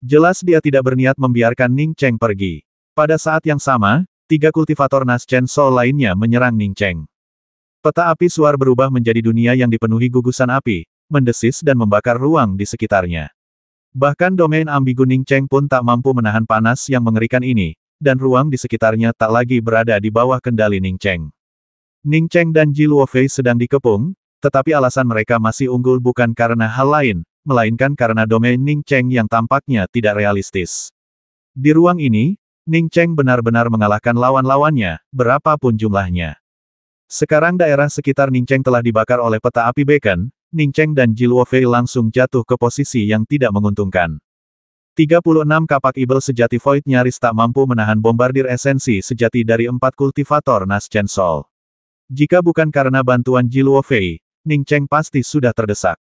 Jelas dia tidak berniat membiarkan Ning Cheng pergi. Pada saat yang sama, 3 kultivator Naschen Soul lainnya menyerang Ning Cheng. Peta api suar berubah menjadi dunia yang dipenuhi gugusan api, mendesis dan membakar ruang di sekitarnya. Bahkan domain ambigu Ning Cheng pun tak mampu menahan panas yang mengerikan ini, dan ruang di sekitarnya tak lagi berada di bawah kendali Ning Cheng. Ning Cheng dan Ji Luofei sedang dikepung, tetapi alasan mereka masih unggul bukan karena hal lain, melainkan karena domain Ning Cheng yang tampaknya tidak realistis. Di ruang ini, Ning Cheng benar-benar mengalahkan lawan-lawannya, berapapun jumlahnya. Sekarang daerah sekitar Ning Cheng telah dibakar oleh peta api beacon, Ning Cheng dan Ji Luofei langsung jatuh ke posisi yang tidak menguntungkan. 36 kapak ibel sejati Void nyaris tak mampu menahan bombardir esensi sejati dari 4 kultivator Naschen Soul. Jika bukan karena bantuan Ji Luofei, Ning Cheng pasti sudah terdesak.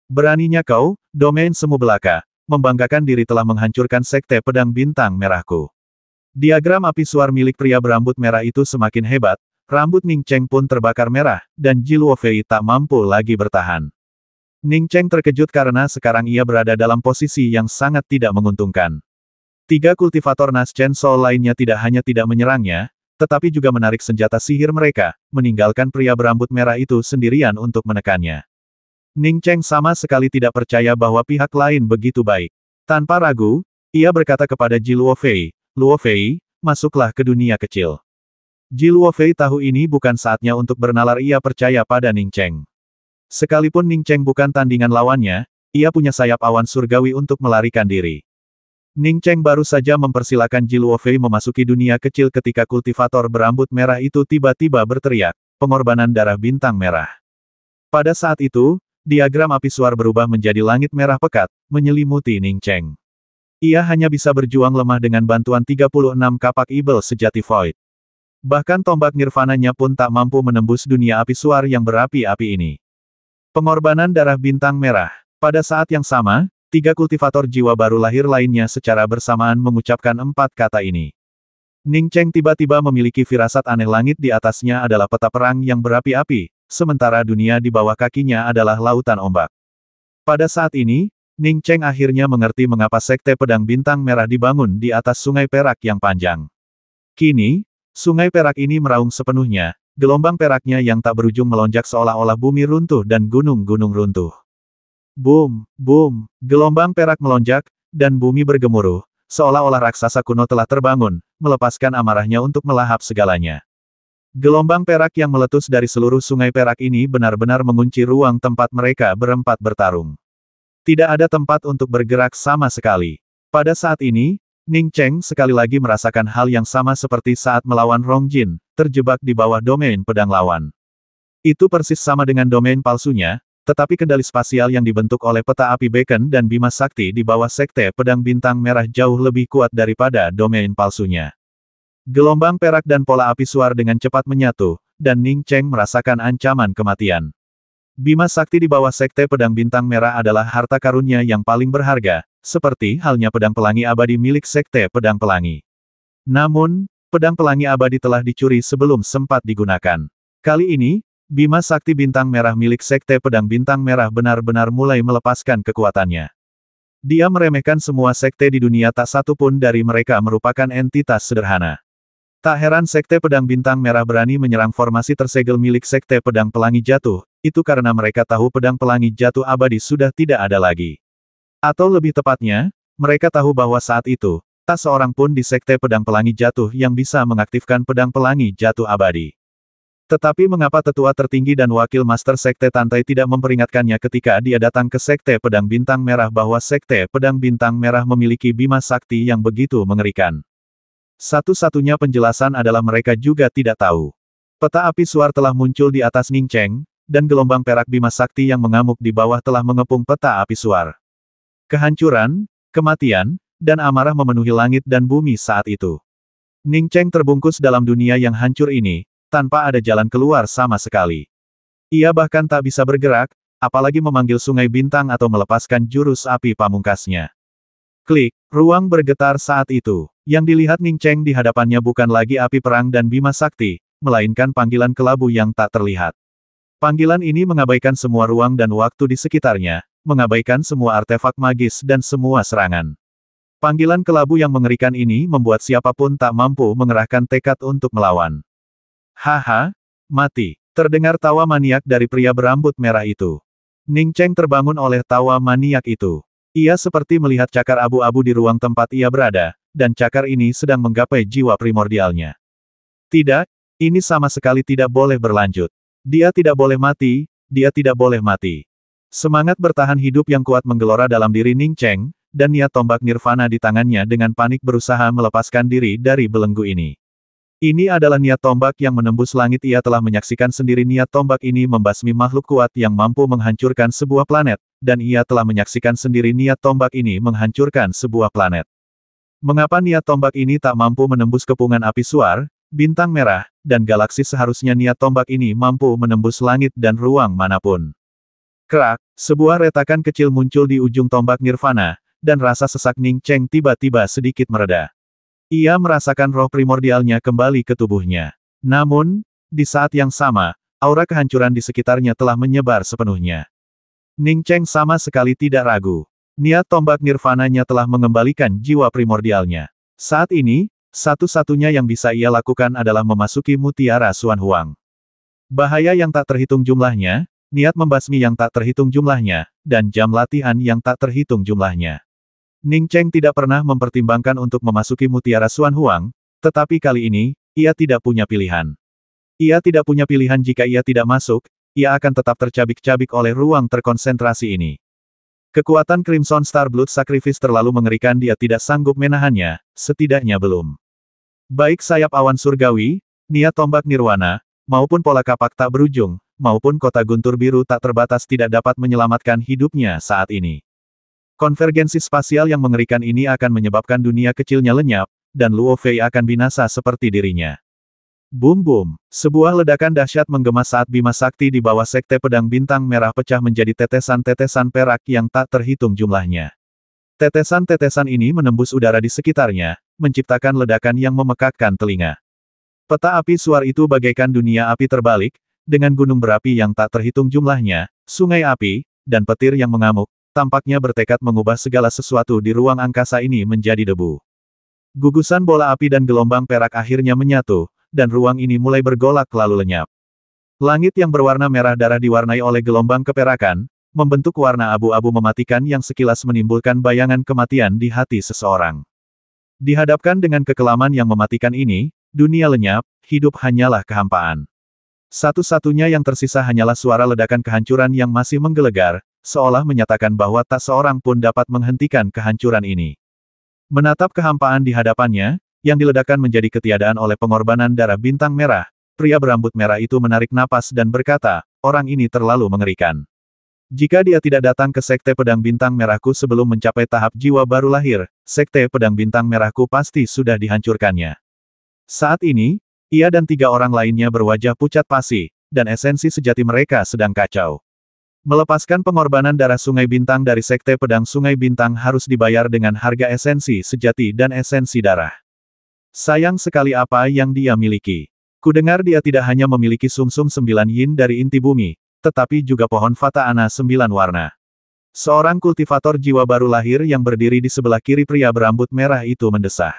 Beraninya kau, domain semu belaka, membanggakan diri telah menghancurkan Sekte Pedang Bintang Merahku. Diagram api suar milik pria berambut merah itu semakin hebat, rambut Ning Cheng pun terbakar merah, dan Ji Luofei tak mampu lagi bertahan. Ning Cheng terkejut karena sekarang ia berada dalam posisi yang sangat tidak menguntungkan. 3 kultivator Naschen Soul lainnya tidak hanya tidak menyerangnya, tetapi juga menarik senjata sihir mereka, meninggalkan pria berambut merah itu sendirian untuk menekannya. Ning Cheng sama sekali tidak percaya bahwa pihak lain begitu baik. Tanpa ragu, ia berkata kepada Ji Luofei, "Luofei, masuklah ke dunia kecil. Ji Luofei tahu ini bukan saatnya untuk bernalar, ia percaya pada Ning Cheng. Sekalipun Ning Cheng bukan tandingan lawannya, ia punya sayap awan surgawi untuk melarikan diri. Ning Cheng baru saja mempersilakan Ji Luofei memasuki dunia kecil ketika kultivator berambut merah itu tiba-tiba berteriak, pengorbanan darah bintang merah. Pada saat itu, diagram api suar berubah menjadi langit merah pekat, menyelimuti Ning Cheng. Ia hanya bisa berjuang lemah dengan bantuan 36 kapak ibel sejati Void. Bahkan tombak nirvananya pun tak mampu menembus dunia api suar yang berapi-api ini. Pengorbanan darah bintang merah. Pada saat yang sama, 3 kultivator jiwa baru lahir lainnya secara bersamaan mengucapkan 4 kata ini. Ning Cheng tiba-tiba memiliki firasat aneh, langit di atasnya adalah peta perang yang berapi-api, sementara dunia di bawah kakinya adalah lautan ombak. Pada saat ini, Ning Cheng akhirnya mengerti mengapa Sekte Pedang Bintang Merah dibangun di atas sungai perak yang panjang. Kini, sungai perak ini meraung sepenuhnya, gelombang peraknya yang tak berujung melonjak seolah-olah bumi runtuh dan gunung-gunung runtuh. Boom, boom, gelombang perak melonjak, dan bumi bergemuruh, seolah-olah raksasa kuno telah terbangun, melepaskan amarahnya untuk melahap segalanya. Gelombang perak yang meletus dari seluruh sungai perak ini benar-benar mengunci ruang tempat mereka berempat bertarung. Tidak ada tempat untuk bergerak sama sekali. Pada saat ini, Ning Cheng sekali lagi merasakan hal yang sama seperti saat melawan Rong Jin, terjebak di bawah domain pedang lawan. Itu persis sama dengan domain palsunya, tetapi kendali spasial yang dibentuk oleh peta api Beacon dan Bima Sakti di bawah Sekte Pedang Bintang Merah jauh lebih kuat daripada domain palsunya. Gelombang perak dan pola api suar dengan cepat menyatu, dan Ning Cheng merasakan ancaman kematian. Bima Sakti di bawah Sekte Pedang Bintang Merah adalah harta karunia yang paling berharga, seperti halnya pedang pelangi abadi milik Sekte Pedang Pelangi. Namun, pedang pelangi abadi telah dicuri sebelum sempat digunakan. Kali ini, Bima Sakti Bintang Merah milik Sekte Pedang Bintang Merah benar-benar mulai melepaskan kekuatannya. Dia meremehkan semua sekte di dunia, tak satu pun dari mereka merupakan entitas sederhana. Tak heran Sekte Pedang Bintang Merah berani menyerang formasi tersegel milik Sekte Pedang Pelangi Jatuh, itu karena mereka tahu pedang pelangi jatuh abadi sudah tidak ada lagi. Atau lebih tepatnya, mereka tahu bahwa saat itu, tak seorang pun di Sekte Pedang Pelangi Jatuh yang bisa mengaktifkan pedang pelangi jatuh abadi. Tetapi mengapa tetua tertinggi dan wakil Master Sekte Tantai tidak memperingatkannya ketika dia datang ke Sekte Pedang Bintang Merah bahwa Sekte Pedang Bintang Merah memiliki Bima Sakti yang begitu mengerikan? Satu-satunya penjelasan adalah mereka juga tidak tahu. Peta api suar telah muncul di atas Ning Cheng, dan gelombang perak Bima Sakti yang mengamuk di bawah telah mengepung peta api suar. Kehancuran, kematian, dan amarah memenuhi langit dan bumi saat itu. Ning Cheng terbungkus dalam dunia yang hancur ini, tanpa ada jalan keluar sama sekali. Ia bahkan tak bisa bergerak, apalagi memanggil sungai bintang atau melepaskan jurus api pamungkasnya. Klik, ruang bergetar saat itu. Yang dilihat Ning Cheng di hadapannya bukan lagi api perang dan Bima Sakti, melainkan panggilan kelabu yang tak terlihat. Panggilan ini mengabaikan semua ruang dan waktu di sekitarnya, mengabaikan semua artefak magis dan semua serangan. Panggilan kelabu yang mengerikan ini membuat siapapun tak mampu mengerahkan tekad untuk melawan. Haha, mati. Terdengar tawa maniak dari pria berambut merah itu. Ning Cheng terbangun oleh tawa maniak itu. Ia seperti melihat cakar abu-abu di ruang tempat ia berada, dan cakar ini sedang menggapai jiwa primordialnya. Tidak, ini sama sekali tidak boleh berlanjut. Dia tidak boleh mati, dia tidak boleh mati. Semangat bertahan hidup yang kuat menggelora dalam diri Ning Cheng, dan niat tombak nirvana di tangannya dengan panik berusaha melepaskan diri dari belenggu ini. Ini adalah niat tombak yang menembus langit. Ia telah menyaksikan sendiri niat tombak ini membasmi makhluk kuat yang mampu menghancurkan sebuah planet, dan ia telah menyaksikan sendiri niat tombak ini menghancurkan sebuah planet. Mengapa niat tombak ini tak mampu menembus kepungan api suar, bintang merah, dan galaksi? Seharusnya niat tombak ini mampu menembus langit dan ruang manapun. Krak, sebuah retakan kecil muncul di ujung tombak nirvana, dan rasa sesak Ning Cheng tiba-tiba sedikit mereda. Ia merasakan roh primordialnya kembali ke tubuhnya. Namun, di saat yang sama, aura kehancuran di sekitarnya telah menyebar sepenuhnya. Ning Cheng sama sekali tidak ragu. Niat tombak nirvananya telah mengembalikan jiwa primordialnya. Saat ini, satu-satunya yang bisa ia lakukan adalah memasuki mutiara Xuan Huang. Bahaya yang tak terhitung jumlahnya, niat membasmi yang tak terhitung jumlahnya, dan jam latihan yang tak terhitung jumlahnya. Ning Cheng tidak pernah mempertimbangkan untuk memasuki mutiara Xuan Huang, Tetapi kali ini, ia tidak punya pilihan. Ia tidak punya pilihan jika ia tidak masuk, ia akan tetap tercabik-cabik oleh ruang terkonsentrasi ini. Kekuatan Crimson Star Blood Sacrifice terlalu mengerikan, dia tidak sanggup menahannya, setidaknya belum. Baik sayap awan surgawi, niat tombak nirwana, maupun pola kapak tak berujung, maupun kota guntur biru tak terbatas tidak dapat menyelamatkan hidupnya saat ini. Konvergensi spasial yang mengerikan ini akan menyebabkan dunia kecilnya lenyap, dan Luo Fei akan binasa seperti dirinya. Boom boom, sebuah ledakan dahsyat menggema saat Bima Sakti di bawah Sekte Pedang Bintang Merah pecah menjadi tetesan-tetesan perak yang tak terhitung jumlahnya. Tetesan-tetesan ini menembus udara di sekitarnya, menciptakan ledakan yang memekakkan telinga. Peta api suar itu bagaikan dunia api terbalik, dengan gunung berapi yang tak terhitung jumlahnya, sungai api, dan petir yang mengamuk, tampaknya bertekad mengubah segala sesuatu di ruang angkasa ini menjadi debu. Gugusan bola api dan gelombang perak akhirnya menyatu, dan ruang ini mulai bergolak lalu lenyap. Langit yang berwarna merah darah diwarnai oleh gelombang keperakan, membentuk warna abu-abu mematikan yang sekilas menimbulkan bayangan kematian di hati seseorang. Dihadapkan dengan kekelaman yang mematikan ini, dunia lenyap, hidup hanyalah kehampaan. Satu-satunya yang tersisa hanyalah suara ledakan kehancuran yang masih menggelegar, seolah menyatakan bahwa tak seorang pun dapat menghentikan kehancuran ini. Menatap kehampaan di hadapannya, yang diledakkan menjadi ketiadaan oleh pengorbanan darah bintang merah, pria berambut merah itu menarik napas dan berkata, orang ini terlalu mengerikan. Jika dia tidak datang ke Sekte Pedang Bintang Merahku sebelum mencapai tahap jiwa baru lahir, Sekte Pedang Bintang Merahku pasti sudah dihancurkannya. Saat ini, ia dan 3 orang lainnya berwajah pucat pasi, dan esensi sejati mereka sedang kacau. Melepaskan pengorbanan darah Sungai Bintang dari Sekte Pedang Sungai Bintang harus dibayar dengan harga esensi sejati dan esensi darah. Sayang sekali apa yang dia miliki. Kudengar dia tidak hanya memiliki sumsum 9 yin dari inti bumi, tetapi juga pohon Fata Ana 9 warna. Seorang kultivator jiwa baru lahir yang berdiri di sebelah kiri pria berambut merah itu mendesah.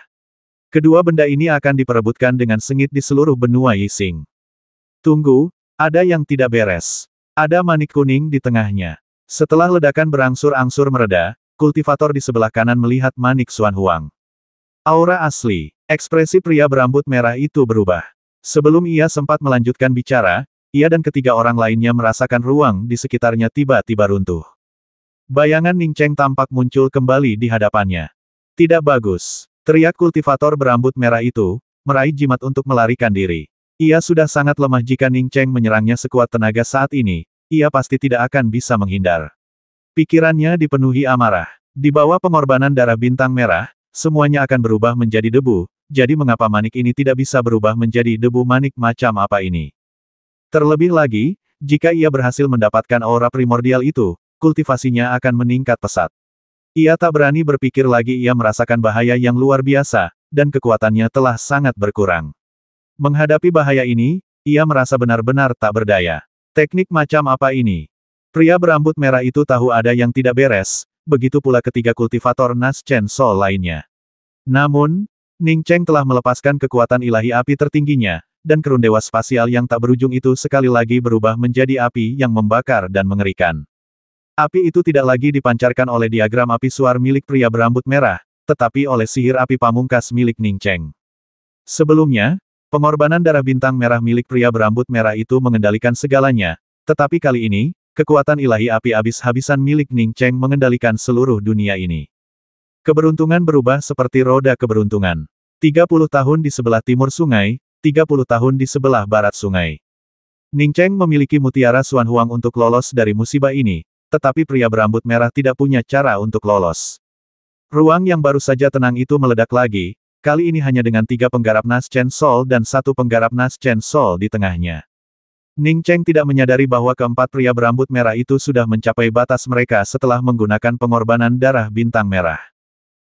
Kedua benda ini akan diperebutkan dengan sengit di seluruh benua Yixing. Tunggu, ada yang tidak beres. Ada manik kuning di tengahnya. Setelah ledakan berangsur-angsur mereda, kultivator di sebelah kanan melihat manik Xuan Huang. Aura asli, ekspresi pria berambut merah itu berubah. Sebelum ia sempat melanjutkan bicara, ia dan ketiga orang lainnya merasakan ruang di sekitarnya tiba-tiba runtuh. Bayangan Ning Cheng tampak muncul kembali di hadapannya. Tidak bagus, teriak kultivator berambut merah itu, meraih jimat untuk melarikan diri. Ia sudah sangat lemah jika Ning Cheng menyerangnya sekuat tenaga saat ini, ia pasti tidak akan bisa menghindar. Pikirannya dipenuhi amarah. Di bawah pengorbanan darah bintang merah, semuanya akan berubah menjadi debu, jadi mengapa manik ini tidak bisa berubah menjadi debu manik macam apa ini? Terlebih lagi, jika ia berhasil mendapatkan aura primordial itu, kultivasinya akan meningkat pesat. Ia tak berani berpikir lagi, ia merasakan bahaya yang luar biasa, dan kekuatannya telah sangat berkurang. Menghadapi bahaya ini, ia merasa benar-benar tak berdaya. Teknik macam apa ini? Pria berambut merah itu tahu ada yang tidak beres, begitu pula ketiga kultivator Nas Chen Sol lainnya. Namun, Ning Cheng telah melepaskan kekuatan ilahi api tertingginya, dan kerun dewa spasial yang tak berujung itu sekali lagi berubah menjadi api yang membakar dan mengerikan. Api itu tidak lagi dipancarkan oleh diagram api suar milik pria berambut merah, tetapi oleh sihir api pamungkas milik Ning Cheng. Sebelumnya, pengorbanan darah bintang merah milik pria berambut merah itu mengendalikan segalanya, tetapi kali ini, kekuatan ilahi api habis-habisan milik Ning Cheng mengendalikan seluruh dunia ini. Keberuntungan berubah seperti roda keberuntungan. 30 tahun di sebelah timur sungai, 30 tahun di sebelah barat sungai. Ning Cheng memiliki mutiara Xuan Huang untuk lolos dari musibah ini, tetapi pria berambut merah tidak punya cara untuk lolos. Ruang yang baru saja tenang itu meledak lagi, kali ini hanya dengan 3 penggarap Nas Chen Sol dan 1 penggarap Nas Chen Sol di tengahnya. Ning Cheng tidak menyadari bahwa keempat pria berambut merah itu sudah mencapai batas mereka setelah menggunakan pengorbanan darah bintang merah.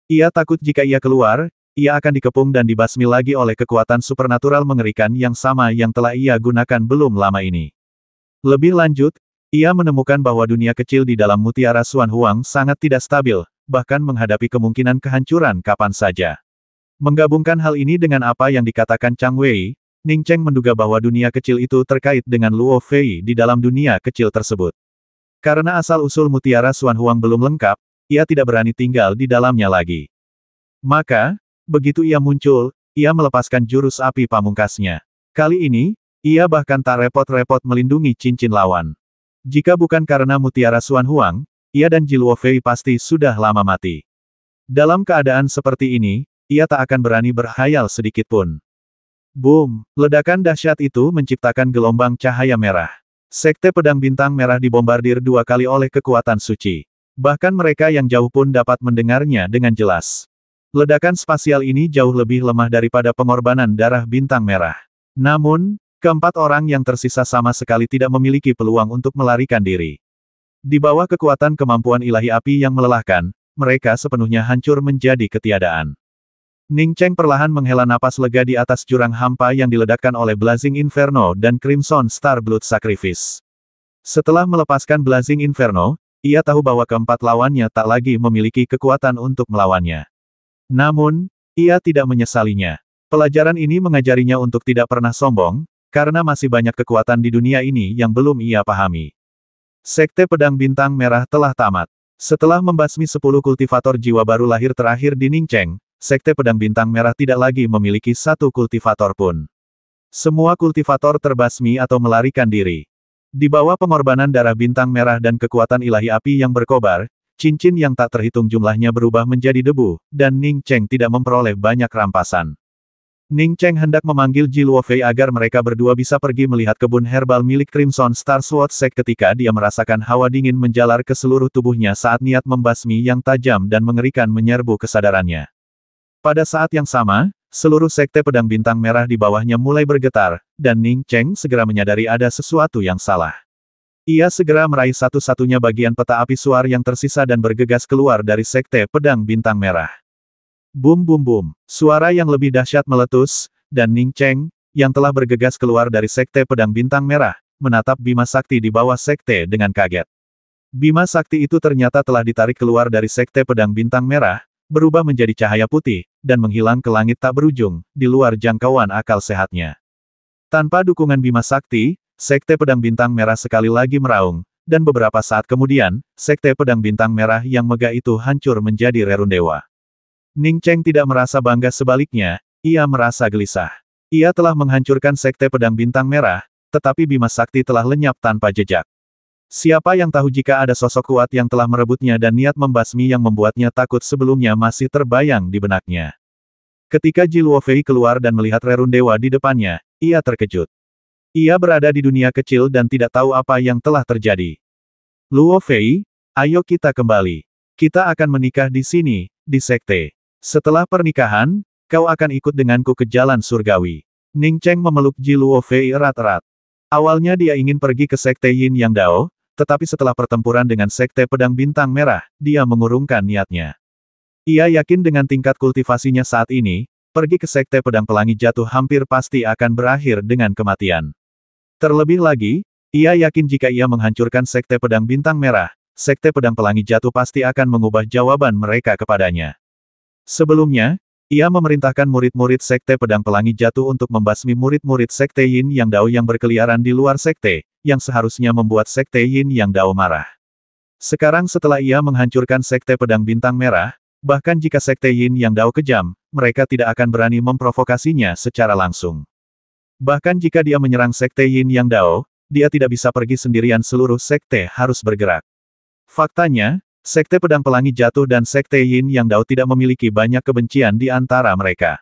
Ia takut jika ia keluar, ia akan dikepung dan dibasmi lagi oleh kekuatan supernatural mengerikan yang sama yang telah ia gunakan belum lama ini. Lebih lanjut, ia menemukan bahwa dunia kecil di dalam mutiara Xuan Huang sangat tidak stabil, bahkan menghadapi kemungkinan kehancuran kapan saja. Menggabungkan hal ini dengan apa yang dikatakan Chang Wei, Ning Cheng menduga bahwa dunia kecil itu terkait dengan Luo Fei di dalam dunia kecil tersebut. Karena asal-usul mutiara Xuan Huang belum lengkap, ia tidak berani tinggal di dalamnya lagi. Maka, begitu ia muncul, ia melepaskan jurus api pamungkasnya. Kali ini, ia bahkan tak repot-repot melindungi cincin lawan. Jika bukan karena mutiara Xuan Huang, ia dan Ji Luofei pasti sudah lama mati. Dalam keadaan seperti ini, ia tak akan berani berkhayal sedikitpun. Boom! Ledakan dahsyat itu menciptakan gelombang cahaya merah. Sekte Pedang Bintang Merah dibombardir 2 kali oleh kekuatan suci. Bahkan mereka yang jauh pun dapat mendengarnya dengan jelas. Ledakan spasial ini jauh lebih lemah daripada pengorbanan darah bintang merah. Namun, keempat orang yang tersisa sama sekali tidak memiliki peluang untuk melarikan diri. Di bawah kekuatan kemampuan ilahi api yang melelahkan, mereka sepenuhnya hancur menjadi ketiadaan. Ning Cheng perlahan menghela napas lega di atas jurang hampa yang diledakkan oleh Blazing Inferno dan Crimson Star Blood Sacrifice. Setelah melepaskan Blazing Inferno, ia tahu bahwa keempat lawannya tak lagi memiliki kekuatan untuk melawannya. Namun, ia tidak menyesalinya. Pelajaran ini mengajarinya untuk tidak pernah sombong, karena masih banyak kekuatan di dunia ini yang belum ia pahami. Sekte Pedang Bintang Merah telah tamat. Setelah membasmi 10 kultivator jiwa baru lahir terakhir di Ningcheng, Sekte Pedang Bintang Merah tidak lagi memiliki satu kultivator pun. Semua kultivator terbasmi atau melarikan diri. Di bawah pengorbanan darah bintang merah dan kekuatan ilahi api yang berkobar, cincin yang tak terhitung jumlahnya berubah menjadi debu, dan Ning Cheng tidak memperoleh banyak rampasan. Ning Cheng hendak memanggil Ji Luofei agar mereka berdua bisa pergi melihat kebun herbal milik Crimson Star Sword Sect ketika dia merasakan hawa dingin menjalar ke seluruh tubuhnya saat niat membasmi yang tajam dan mengerikan menyerbu kesadarannya. Pada saat yang sama, seluruh sekte pedang bintang merah di bawahnya mulai bergetar, dan Ning Cheng segera menyadari ada sesuatu yang salah. Ia segera meraih satu-satunya bagian peta api suar yang tersisa dan bergegas keluar dari sekte pedang bintang merah. Bum bum bum, suara yang lebih dahsyat meletus, dan Ning Cheng, yang telah bergegas keluar dari sekte pedang bintang merah, menatap Bima Sakti di bawah sekte dengan kaget. Bima Sakti itu ternyata telah ditarik keluar dari sekte pedang bintang merah, berubah menjadi cahaya putih, dan menghilang ke langit tak berujung, di luar jangkauan akal sehatnya. Tanpa dukungan Bima Sakti, Sekte Pedang Bintang Merah sekali lagi meraung, dan beberapa saat kemudian, Sekte Pedang Bintang Merah yang megah itu hancur menjadi rerundewa. Ning Cheng tidak merasa bangga, sebaliknya, ia merasa gelisah. Ia telah menghancurkan Sekte Pedang Bintang Merah, tetapi Bima Sakti telah lenyap tanpa jejak. Siapa yang tahu jika ada sosok kuat yang telah merebutnya dan niat membasmi yang membuatnya takut sebelumnya masih terbayang di benaknya. Ketika Ji Luofei keluar dan melihat rerundewa di depannya, ia terkejut. Ia berada di dunia kecil dan tidak tahu apa yang telah terjadi. Luofei, ayo kita kembali. Kita akan menikah di sini, di sekte. Setelah pernikahan, kau akan ikut denganku ke jalan surgawi. Ning Cheng memeluk Ji Luofei erat-erat. Awalnya dia ingin pergi ke sekte Yin Yang Dao, tetapi setelah pertempuran dengan Sekte Pedang Bintang Merah, dia mengurungkan niatnya. Ia yakin dengan tingkat kultivasinya saat ini, pergi ke Sekte Pedang Pelangi Jatuh hampir pasti akan berakhir dengan kematian. Terlebih lagi, ia yakin jika ia menghancurkan Sekte Pedang Bintang Merah, Sekte Pedang Pelangi Jatuh pasti akan mengubah jawaban mereka kepadanya. Sebelumnya, ia memerintahkan murid-murid Sekte Pedang Pelangi Jatuh untuk membasmi murid-murid Sekte Yin Yang Dao yang berkeliaran di luar sekte, yang seharusnya membuat Sekte Yin Yang Dao marah. Sekarang setelah ia menghancurkan Sekte Pedang Bintang Merah, bahkan jika Sekte Yin Yang Dao kejam, mereka tidak akan berani memprovokasinya secara langsung. Bahkan jika dia menyerang Sekte Yin Yang Dao, dia tidak bisa pergi sendirian, seluruh sekte harus bergerak. Faktanya, Sekte Pedang Pelangi Jatuh dan Sekte Yin Yang Dao tidak memiliki banyak kebencian di antara mereka.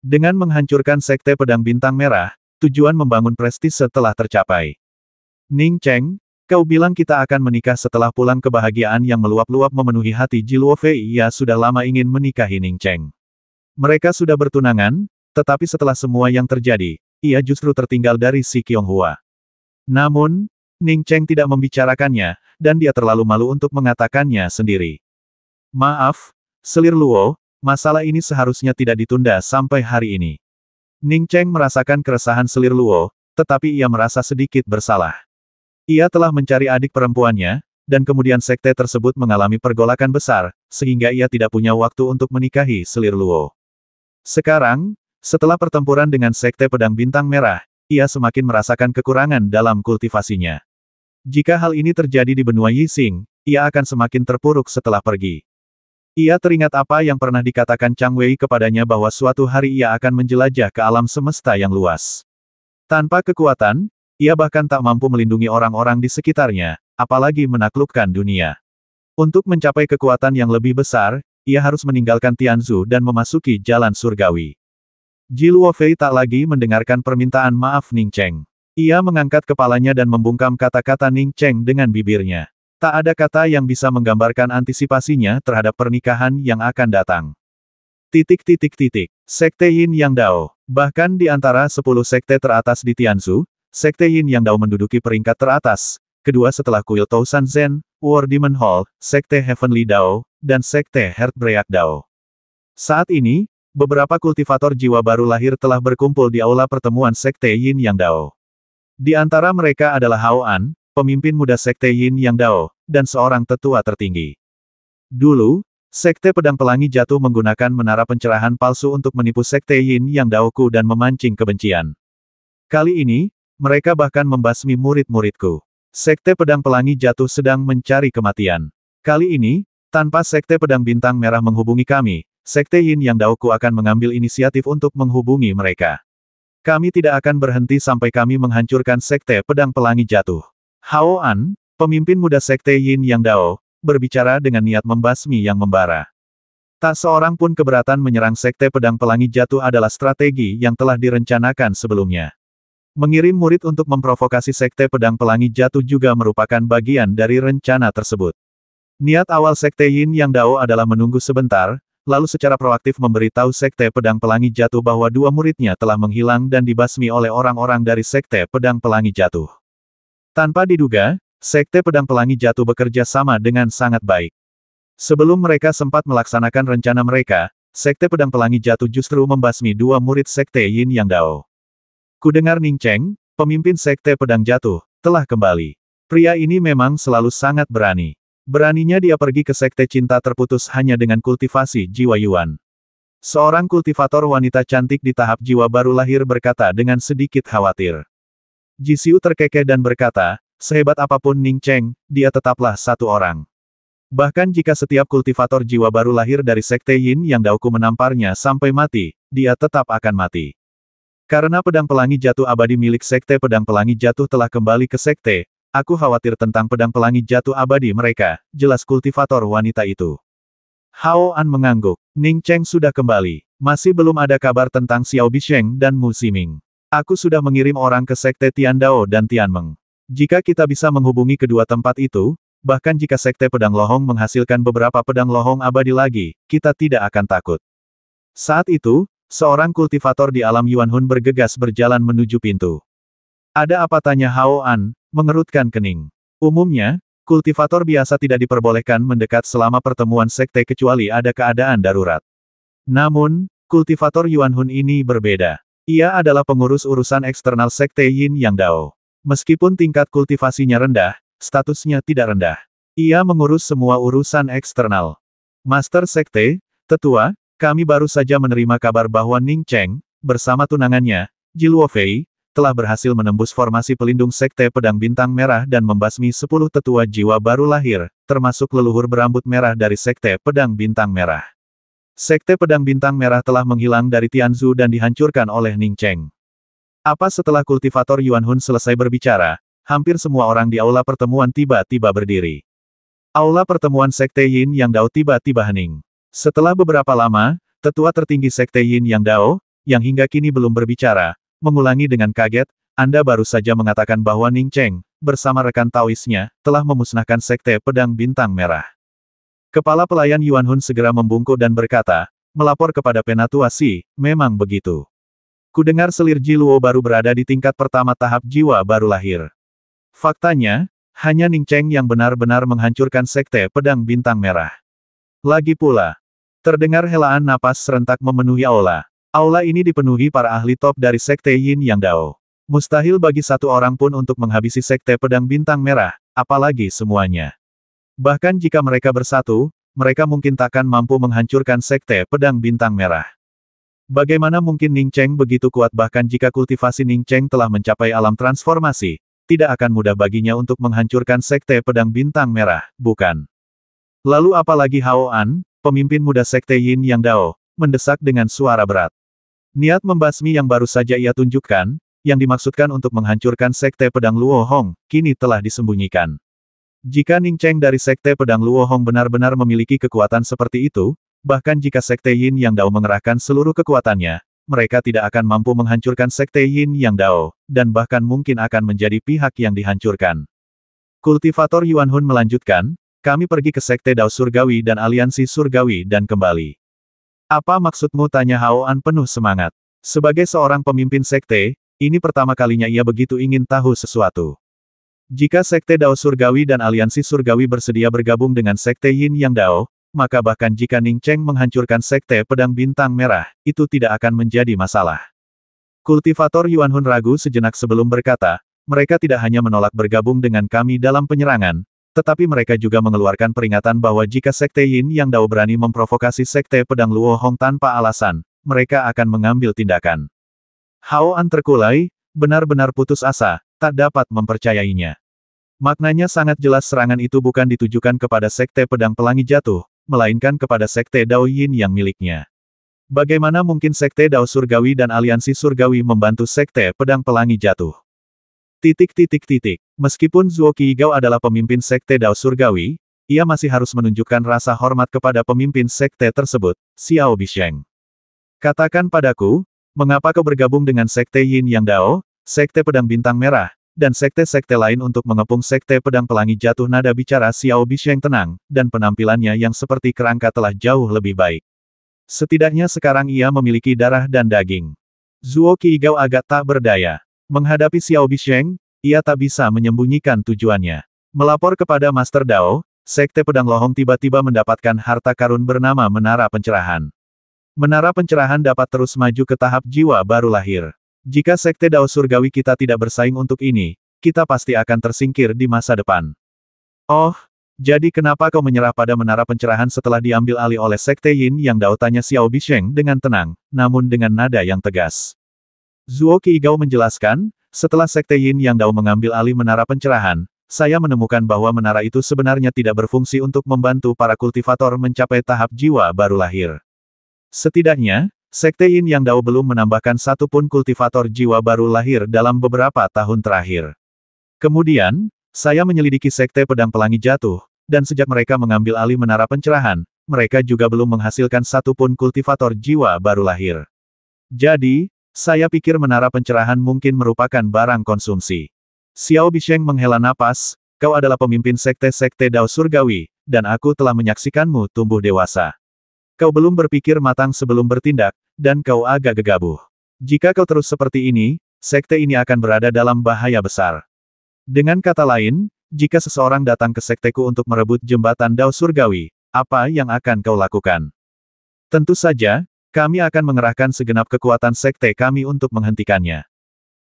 Dengan menghancurkan Sekte Pedang Bintang Merah, tujuan membangun prestise telah tercapai. Ning Cheng, kau bilang kita akan menikah setelah pulang. Kebahagiaan yang meluap-luap memenuhi hati Ji Luofei. Ia sudah lama ingin menikahi Ning Cheng. Mereka sudah bertunangan, tetapi setelah semua yang terjadi, ia justru tertinggal dari si Qianghua. Namun, Ning Cheng tidak membicarakannya, dan dia terlalu malu untuk mengatakannya sendiri. Maaf, selir Luo, masalah ini seharusnya tidak ditunda sampai hari ini. Ning Cheng merasakan keresahan selir Luo, tetapi ia merasa sedikit bersalah. Ia telah mencari adik perempuannya, dan kemudian sekte tersebut mengalami pergolakan besar, sehingga ia tidak punya waktu untuk menikahi selir Luo. Sekarang, setelah pertempuran dengan Sekte Pedang Bintang Merah, ia semakin merasakan kekurangan dalam kultivasinya. Jika hal ini terjadi di benua Yixing, ia akan semakin terpuruk setelah pergi. Ia teringat apa yang pernah dikatakan Chang Wei kepadanya bahwa suatu hari ia akan menjelajah ke alam semesta yang luas. Tanpa kekuatan, ia bahkan tak mampu melindungi orang-orang di sekitarnya, apalagi menaklukkan dunia. Untuk mencapai kekuatan yang lebih besar, ia harus meninggalkan Tianzu dan memasuki jalan surgawi. Ji Luofei tak lagi mendengarkan permintaan maaf Ning Cheng. Ia mengangkat kepalanya dan membungkam kata-kata Ning Cheng dengan bibirnya. Tak ada kata yang bisa menggambarkan antisipasinya terhadap pernikahan yang akan datang. Sekte Yin Yang Dao. Bahkan di antara 10 sekte teratas di Tianzu, Sekte Yin Yang Dao menduduki peringkat teratas, kedua setelah kuil Tousan Zen, War Demon Hall, Sekte Heavenly Dao, dan Sekte Heartbreak Dao. Saat ini, beberapa kultivator jiwa baru lahir telah berkumpul di aula pertemuan Sekte Yin Yang Dao. Di antara mereka adalah Hao An, pemimpin muda Sekte Yin Yang Dao, dan seorang tetua tertinggi. Dulu, Sekte Pedang Pelangi Jatuh menggunakan menara pencerahan palsu untuk menipu Sekte Yin Yang Daoku dan memancing kebencian. Kali ini, mereka bahkan membasmi murid-muridku. Sekte Pedang Pelangi Jatuh sedang mencari kematian. Kali ini, tanpa Sekte Pedang Bintang Merah menghubungi kami, Sekte Yin Yang Daoku akan mengambil inisiatif untuk menghubungi mereka. Kami tidak akan berhenti sampai kami menghancurkan Sekte Pedang Pelangi Jatuh. Hao An, pemimpin muda Sekte Yin Yang Dao, berbicara dengan niat membasmi yang membara. Tak seorang pun keberatan menyerang Sekte Pedang Pelangi Jatuh adalah strategi yang telah direncanakan sebelumnya. Mengirim murid untuk memprovokasi Sekte Pedang Pelangi Jatuh juga merupakan bagian dari rencana tersebut. Niat awal Sekte Yin Yang Dao adalah menunggu sebentar, lalu secara proaktif memberitahu Sekte Pedang Pelangi Jatuh bahwa dua muridnya telah menghilang dan dibasmi oleh orang-orang dari Sekte Pedang Pelangi Jatuh. Tanpa diduga, Sekte Pedang Pelangi Jatuh bekerja sama dengan sangat baik. Sebelum mereka sempat melaksanakan rencana mereka, Sekte Pedang Pelangi Jatuh justru membasmi dua murid Sekte Yin Yang Dao. Kudengar Ning Cheng, pemimpin Sekte Pedang Jatuh, telah kembali. Pria ini memang selalu sangat berani. Beraninya dia pergi ke Sekte Cinta Terputus hanya dengan kultivasi jiwa Yuan. Seorang kultivator wanita cantik di tahap jiwa baru lahir berkata dengan sedikit khawatir. Ji Xiu terkekeh dan berkata, sehebat apapun Ning Cheng, dia tetaplah satu orang. Bahkan jika setiap kultivator jiwa baru lahir dari Sekte Yin Yang Daoku menamparnya sampai mati, dia tetap akan mati. Karena pedang pelangi jatuh abadi milik Sekte Pedang Pelangi Jatuh telah kembali ke Sekte, aku khawatir tentang pedang pelangi jatuh abadi mereka, jelas kultivator wanita itu. Hao An mengangguk, Ning Cheng sudah kembali, masih belum ada kabar tentang Xiao Bisheng dan Mu Ximing. Aku sudah mengirim orang ke Sekte Tiandao dan Tianmeng. Jika kita bisa menghubungi kedua tempat itu, bahkan jika Sekte Pedang Lohong menghasilkan beberapa pedang lohong abadi lagi, kita tidak akan takut. Saat itu, seorang kultivator di alam Yuanhun bergegas berjalan menuju pintu. Ada apa, tanya Hao An, mengerutkan kening. Umumnya, kultivator biasa tidak diperbolehkan mendekat selama pertemuan sekte kecuali ada keadaan darurat. Namun, kultivator Yuanhun ini berbeda. Ia adalah pengurus urusan eksternal Sekte Yin Yang Dao. Meskipun tingkat kultivasinya rendah, statusnya tidak rendah. Ia mengurus semua urusan eksternal. Master Sekte, Tetua, kami baru saja menerima kabar bahwa Ning Cheng, bersama tunangannya, Ji Luofei, telah berhasil menembus formasi pelindung Sekte Pedang Bintang Merah dan membasmi 10 tetua jiwa baru lahir, termasuk leluhur berambut merah dari Sekte Pedang Bintang Merah. Sekte Pedang Bintang Merah telah menghilang dari Tianzu dan dihancurkan oleh Ning Cheng. Apa setelah kultivator Yuanhun selesai berbicara, hampir semua orang di aula pertemuan tiba-tiba berdiri. Aula pertemuan Sekte Yin Yang Dao tiba-tiba hening. Setelah beberapa lama, tetua tertinggi Sekte Yin Yang Dao, yang hingga kini belum berbicara, mengulangi dengan kaget, Anda baru saja mengatakan bahwa Ning Cheng, bersama rekan Taoisnya, telah memusnahkan Sekte Pedang Bintang Merah. Kepala pelayan Yuanhun segera membungkuk dan berkata, melapor kepada Penatua Si, memang begitu. Kudengar selir Ji Luo baru berada di tingkat pertama tahap jiwa baru lahir. Faktanya, hanya Ning Cheng yang benar-benar menghancurkan Sekte Pedang Bintang Merah. Lagi pula, terdengar helaan napas serentak memenuhi aula. Aula ini dipenuhi para ahli top dari Sekte Yin Yang Dao. Mustahil bagi satu orang pun untuk menghabisi Sekte Pedang Bintang Merah, apalagi semuanya. Bahkan jika mereka bersatu, mereka mungkin takkan mampu menghancurkan Sekte Pedang Bintang Merah. Bagaimana mungkin Ning Cheng begitu kuat bahkan jika kultivasi Ning Cheng telah mencapai alam transformasi, tidak akan mudah baginya untuk menghancurkan Sekte Pedang Bintang Merah, bukan? Lalu apalagi Hao An, pemimpin muda Sekte Yin Yang Dao, mendesak dengan suara berat. Niat membasmi yang baru saja ia tunjukkan, yang dimaksudkan untuk menghancurkan Sekte Pedang Luo Hong, kini telah disembunyikan. Jika Ning Cheng dari Sekte Pedang Luo Hong benar-benar memiliki kekuatan seperti itu, bahkan jika Sekte Yin Yang Dao mengerahkan seluruh kekuatannya, mereka tidak akan mampu menghancurkan Sekte Yin Yang Dao, dan bahkan mungkin akan menjadi pihak yang dihancurkan. Kultivator Yuan Hun melanjutkan, kami pergi ke Sekte Dao Surgawi dan Aliansi Surgawi dan kembali. Apa maksudmu? Tanya Hao An penuh semangat. Sebagai seorang pemimpin sekte, ini pertama kalinya ia begitu ingin tahu sesuatu. Jika Sekte Dao Surgawi dan Aliansi Surgawi bersedia bergabung dengan Sekte Yin Yang Dao, maka bahkan jika Ning Cheng menghancurkan Sekte Pedang Bintang Merah, itu tidak akan menjadi masalah. Kultivator Yuan Hun ragu sejenak sebelum berkata, mereka tidak hanya menolak bergabung dengan kami dalam penyerangan, tetapi mereka juga mengeluarkan peringatan bahwa jika Sekte Yin Yang Dao berani memprovokasi Sekte Pedang Luo Hong tanpa alasan, mereka akan mengambil tindakan. Hao An terkulai, benar-benar putus asa, tak dapat mempercayainya. Maknanya sangat jelas serangan itu bukan ditujukan kepada Sekte Pedang Pelangi Jatuh, melainkan kepada Sekte Dao Yin yang miliknya. Bagaimana mungkin Sekte Dao Surgawi dan Aliansi Surgawi membantu Sekte Pedang Pelangi Jatuh? Meskipun Zuo Qiigao adalah pemimpin Sekte Dao Surgawi, ia masih harus menunjukkan rasa hormat kepada pemimpin sekte tersebut, Xiao Bisheng. Katakan padaku, mengapa kau bergabung dengan Sekte Yin Yang Dao, Sekte Pedang Bintang Merah, dan sekte-sekte lain untuk mengepung Sekte Pedang Pelangi Jatuh? Nada bicara Xiao Bisheng tenang, dan penampilannya yang seperti kerangka telah jauh lebih baik. Setidaknya sekarang ia memiliki darah dan daging. Zuo Qiigao agak tak berdaya. Menghadapi Xiao Bisheng, ia tak bisa menyembunyikan tujuannya. Melapor kepada Master Dao, Sekte Pedang Lohong tiba-tiba mendapatkan harta karun bernama Menara Pencerahan. Menara Pencerahan dapat terus maju ke tahap jiwa baru lahir. Jika Sekte Dao Surgawi kita tidak bersaing untuk ini, kita pasti akan tersingkir di masa depan. Oh, jadi kenapa kau menyerah pada Menara Pencerahan setelah diambil alih oleh Sekte Yin Yang Dao? Tanya Xiao Bisheng dengan tenang, namun dengan nada yang tegas. Zuo Qiigao menjelaskan, setelah Sekte Yin Yang Dao mengambil alih Menara Pencerahan, saya menemukan bahwa menara itu sebenarnya tidak berfungsi untuk membantu para kultivator mencapai tahap jiwa baru lahir. Setidaknya, Sekte Yin Yang Dao belum menambahkan satu pun kultivator jiwa baru lahir dalam beberapa tahun terakhir. Kemudian, saya menyelidiki Sekte Pedang Pelangi Jatuh, dan sejak mereka mengambil alih Menara Pencerahan, mereka juga belum menghasilkan satu pun kultivator jiwa baru lahir. Jadi, saya pikir Menara Pencerahan mungkin merupakan barang konsumsi. Xiao Bisheng menghela napas, kau adalah pemimpin sekte-sekte Dao Surgawi, dan aku telah menyaksikanmu tumbuh dewasa. Kau belum berpikir matang sebelum bertindak, dan kau agak gegabah. Jika kau terus seperti ini, sekte ini akan berada dalam bahaya besar. Dengan kata lain, jika seseorang datang ke sekteku untuk merebut jembatan Dao Surgawi, apa yang akan kau lakukan? Tentu saja, kami akan mengerahkan segenap kekuatan sekte kami untuk menghentikannya.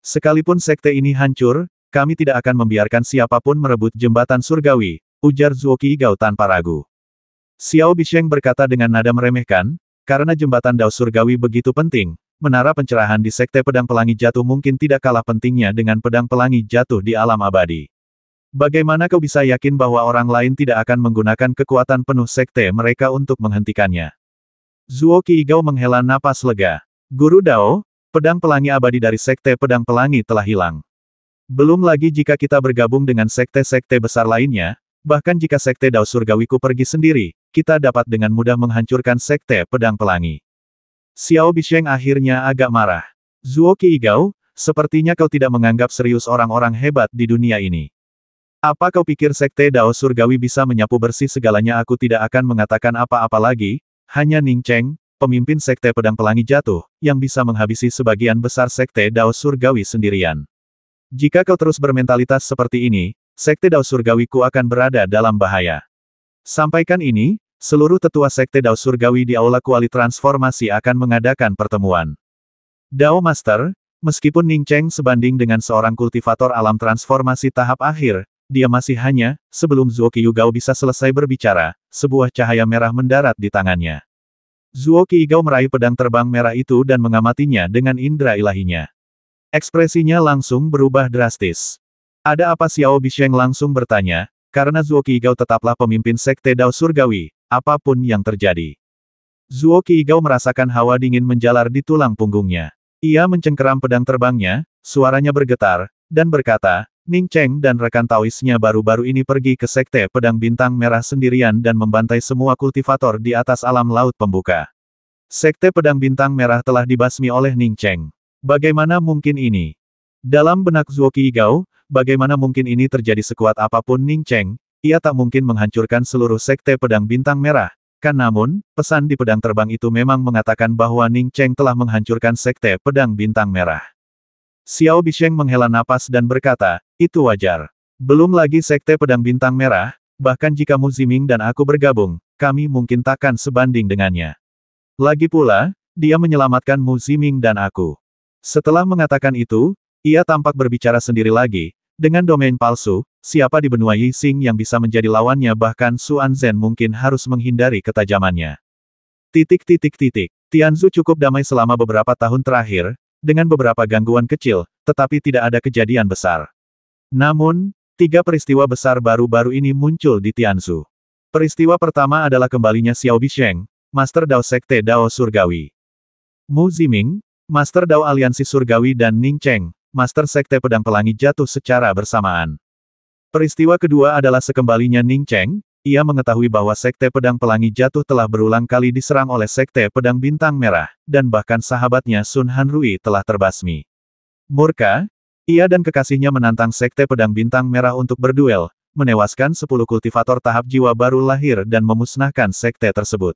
Sekalipun sekte ini hancur, kami tidak akan membiarkan siapapun merebut jembatan surgawi, ujar Zuo Qiigao tanpa ragu. Xiao Bisheng berkata dengan nada meremehkan, karena jembatan Dao Surgawi begitu penting, menara pencerahan di Sekte Pedang Pelangi Jatuh mungkin tidak kalah pentingnya dengan pedang pelangi jatuh di alam abadi. Bagaimana kau bisa yakin bahwa orang lain tidak akan menggunakan kekuatan penuh sekte mereka untuk menghentikannya? Zuo Qiigao menghela napas lega. Guru Dao, pedang pelangi abadi dari Sekte Pedang Pelangi telah hilang. Belum lagi jika kita bergabung dengan sekte-sekte besar lainnya, bahkan jika Sekte Dao Surgawiku pergi sendiri, kita dapat dengan mudah menghancurkan Sekte Pedang Pelangi. Xiao Bisheng akhirnya agak marah. Zuo Qiigao, sepertinya kau tidak menganggap serius orang-orang hebat di dunia ini. Apa kau pikir Sekte Dao Surgawi bisa menyapu bersih segalanya? Aku tidak akan mengatakan apa-apa lagi, hanya Ning Cheng, pemimpin Sekte Pedang Pelangi Jatuh, yang bisa menghabisi sebagian besar Sekte Dao Surgawi sendirian. Jika kau terus bermentalitas seperti ini, Sekte Dao Surgawiku akan berada dalam bahaya. Sampaikan ini, seluruh tetua Sekte Dao Surgawi di Aula Kuali Transformasi akan mengadakan pertemuan. Dao Master, meskipun Ning Cheng sebanding dengan seorang kultivator alam transformasi tahap akhir, dia masih hanya, sebelum Zuo Qiigao bisa selesai berbicara, sebuah cahaya merah mendarat di tangannya. Zuo Qiigao meraih pedang terbang merah itu dan mengamatinya dengan indera ilahinya. Ekspresinya langsung berubah drastis. Ada apa? Xiao Bisheng langsung bertanya, karena Zuo Qiigao tetaplah pemimpin Sekte Dao Surgawi, apapun yang terjadi. Zuo Qiigao merasakan hawa dingin menjalar di tulang punggungnya. Ia mencengkeram pedang terbangnya, suaranya bergetar, dan berkata, Ning Cheng dan rekan Taoisnya baru-baru ini pergi ke Sekte Pedang Bintang Merah sendirian dan membantai semua kultivator di atas alam laut pembuka. Sekte Pedang Bintang Merah telah dibasmi oleh Ning Cheng. Bagaimana mungkin ini? Dalam benak Zuo Qiigao, bagaimana mungkin ini terjadi sekuat apapun Ning Cheng, ia tak mungkin menghancurkan seluruh Sekte Pedang Bintang Merah. Kan namun, pesan di pedang terbang itu memang mengatakan bahwa Ning Cheng telah menghancurkan Sekte Pedang Bintang Merah. Xiao Bisheng menghela napas dan berkata, itu wajar. Belum lagi Sekte Pedang Bintang Merah, bahkan jika Mu Ziming dan aku bergabung, kami mungkin takkan sebanding dengannya. Lagi pula, dia menyelamatkan Mu Ziming dan aku. Setelah mengatakan itu, ia tampak berbicara sendiri lagi, dengan domain palsu, siapa di benua Yixing yang bisa menjadi lawannya bahkan Xuan Zhen mungkin harus menghindari ketajamannya. Tianzu cukup damai selama beberapa tahun terakhir, dengan beberapa gangguan kecil, tetapi tidak ada kejadian besar. Namun, 3 peristiwa besar baru-baru ini muncul di Tianzu. Peristiwa pertama adalah kembalinya Xiao Bisheng, Master Dao Sekte Dao Surgawi. Mu Ziming, Master Dao Aliansi Surgawi dan Ning Cheng, Master Sekte Pedang Pelangi jatuh secara bersamaan. Peristiwa kedua adalah sekembalinya Ning Cheng, ia mengetahui bahwa Sekte Pedang Pelangi jatuh telah berulang kali diserang oleh Sekte Pedang Bintang Merah, dan bahkan sahabatnya Sun Hanrui telah terbasmi. Murka, ia dan kekasihnya menantang Sekte Pedang Bintang Merah untuk berduel, menewaskan 10 kultivator tahap jiwa baru lahir dan memusnahkan sekte tersebut.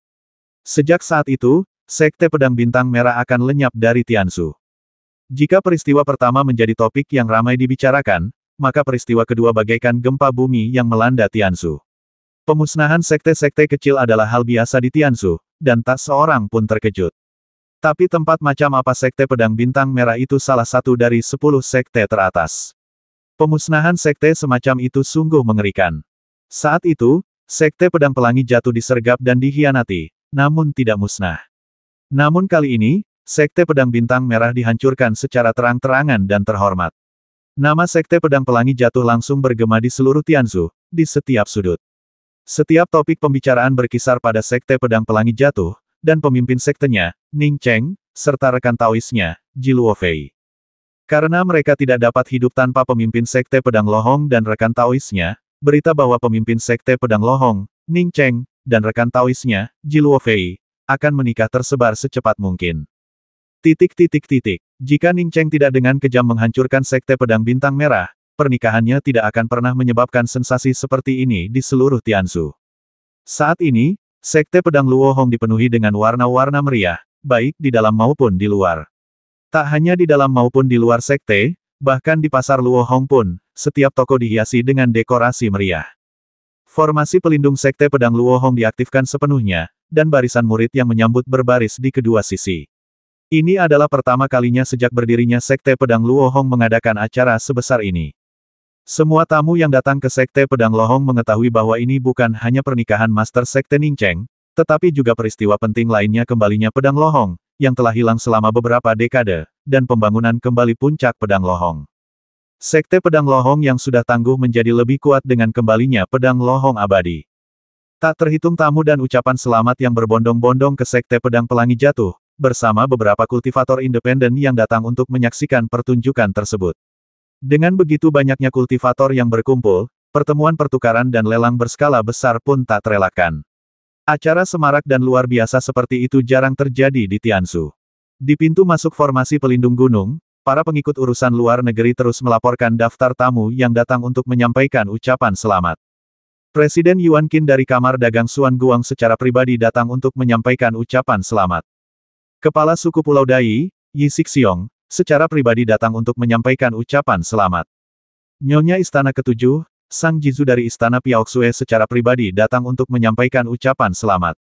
Sejak saat itu, Sekte Pedang Bintang Merah akan lenyap dari Tianzu. Jika peristiwa pertama menjadi topik yang ramai dibicarakan, maka peristiwa kedua bagaikan gempa bumi yang melanda Tianzu. Pemusnahan sekte-sekte kecil adalah hal biasa di Tianzu, dan tak seorang pun terkejut. Tapi tempat macam apa Sekte Pedang Bintang Merah itu salah satu dari 10 sekte teratas. Pemusnahan sekte semacam itu sungguh mengerikan. Saat itu, Sekte Pedang Pelangi jatuh disergap dan dikhianati, namun tidak musnah. Namun kali ini, Sekte Pedang Bintang Merah dihancurkan secara terang-terangan dan terhormat. Nama Sekte Pedang Pelangi jatuh langsung bergema di seluruh Tianzu, di setiap sudut. Setiap topik pembicaraan berkisar pada Sekte Pedang Pelangi jatuh, dan pemimpin sektenya, Ning Cheng, serta rekan Taoisnya, Ji Luofei. Karena mereka tidak dapat hidup tanpa pemimpin Sekte Pedang Lohong dan rekan Taoisnya, berita bahwa pemimpin Sekte Pedang Lohong, Ning Cheng, dan rekan Taoisnya, Ji Luofei, akan menikah tersebar secepat mungkin. Jika Ning Cheng tidak dengan kejam menghancurkan Sekte Pedang Bintang Merah, pernikahannya tidak akan pernah menyebabkan sensasi seperti ini di seluruh Tianzu. Saat ini, Sekte Pedang Luohong dipenuhi dengan warna-warna meriah, baik di dalam maupun di luar. Tak hanya di dalam maupun di luar sekte, bahkan di pasar Luohong pun, setiap toko dihiasi dengan dekorasi meriah. Formasi pelindung Sekte Pedang Luohong diaktifkan sepenuhnya, dan barisan murid yang menyambut berbaris di kedua sisi. Ini adalah pertama kalinya sejak berdirinya Sekte Pedang Luohong mengadakan acara sebesar ini. Semua tamu yang datang ke Sekte Pedang Lohong mengetahui bahwa ini bukan hanya pernikahan Master Sekte Ning Cheng, tetapi juga peristiwa penting lainnya kembalinya Pedang Lohong, yang telah hilang selama beberapa dekade, dan pembangunan kembali puncak Pedang Lohong. Sekte Pedang Lohong yang sudah tangguh menjadi lebih kuat dengan kembalinya Pedang Lohong abadi. Tak terhitung tamu dan ucapan selamat yang berbondong-bondong ke Sekte Pedang Pelangi jatuh, bersama beberapa kultivator independen yang datang untuk menyaksikan pertunjukan tersebut. Dengan begitu banyaknya kultivator yang berkumpul, pertemuan pertukaran dan lelang berskala besar pun tak terelakkan. Acara semarak dan luar biasa seperti itu jarang terjadi di Tianzu. Di pintu masuk formasi pelindung gunung, para pengikut urusan luar negeri terus melaporkan daftar tamu yang datang untuk menyampaikan ucapan selamat. Presiden Yuan Qin dari Kamar Dagang Xuan Guang secara pribadi datang untuk menyampaikan ucapan selamat. Kepala suku Pulau Dai, Yi Sixiong, secara pribadi datang untuk menyampaikan ucapan selamat. Nyonya Istana Ketujuh, Sang Jizu dari Istana Piaoxue secara pribadi datang untuk menyampaikan ucapan selamat.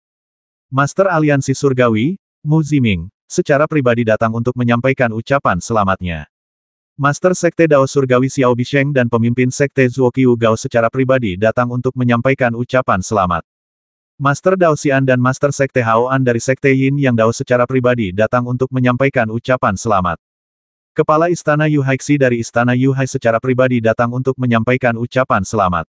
Master Aliansi Surgawi, Mu Ziming, secara pribadi datang untuk menyampaikan ucapan selamatnya. Master Sekte Dao Surgawi Xiao Bisheng dan pemimpin Sekte Zuo Qiu Gao secara pribadi datang untuk menyampaikan ucapan selamat. Master Dao Xian dan Master Sekte Hao An dari Sekte Yin Yang Dao secara pribadi datang untuk menyampaikan ucapan selamat. Kepala Istana Yu Haixi dari Istana Yu Hai secara pribadi datang untuk menyampaikan ucapan selamat.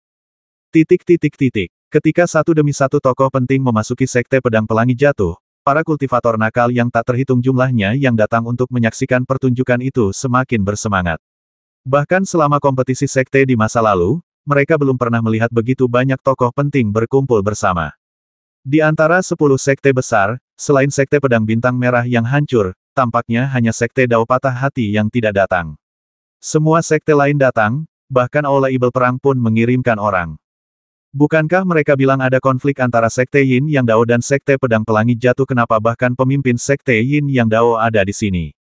Ketika satu demi satu tokoh penting memasuki Sekte Pedang Pelangi jatuh, para kultivator nakal yang tak terhitung jumlahnya yang datang untuk menyaksikan pertunjukan itu semakin bersemangat. Bahkan selama kompetisi sekte di masa lalu, mereka belum pernah melihat begitu banyak tokoh penting berkumpul bersama. Di antara 10 sekte besar, selain Sekte Pedang Bintang Merah yang hancur, tampaknya hanya Sekte Dao Patah Hati yang tidak datang. Semua sekte lain datang, bahkan Aula Ibel Perang pun mengirimkan orang. Bukankah mereka bilang ada konflik antara Sekte Yin Yang Dao dan Sekte Pedang Pelangi jatuh? Kenapa bahkan pemimpin Sekte Yin Yang Dao ada di sini?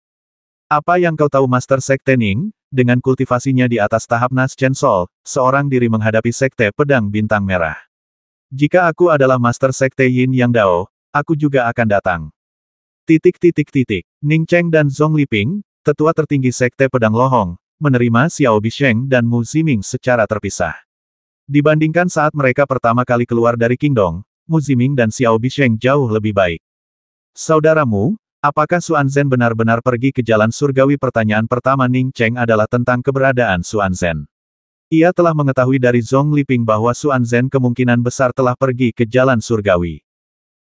Apa yang kau tahu Master Sekte Ning? Dengan kultivasinya di atas tahap Nas Chen Sol, seorang diri menghadapi Sekte Pedang Bintang Merah. Jika aku adalah Master Sekte Yin Yang Dao, aku juga akan datang. Ning Cheng dan Zhong Liping, tetua tertinggi Sekte Pedang Lohong, menerima Xiao Bisheng dan Mu Ziming secara terpisah. Dibandingkan saat mereka pertama kali keluar dari Kingdong, Mu Ziming dan Xiao Bisheng jauh lebih baik. Saudaramu, apakah Xuan Zhen benar-benar pergi ke jalan surgawi? Pertanyaan pertama Ning Cheng adalah tentang keberadaan Xuan Zhen. Ia telah mengetahui dari Zhong Liping bahwa Xuan Zhen kemungkinan besar telah pergi ke jalan surgawi.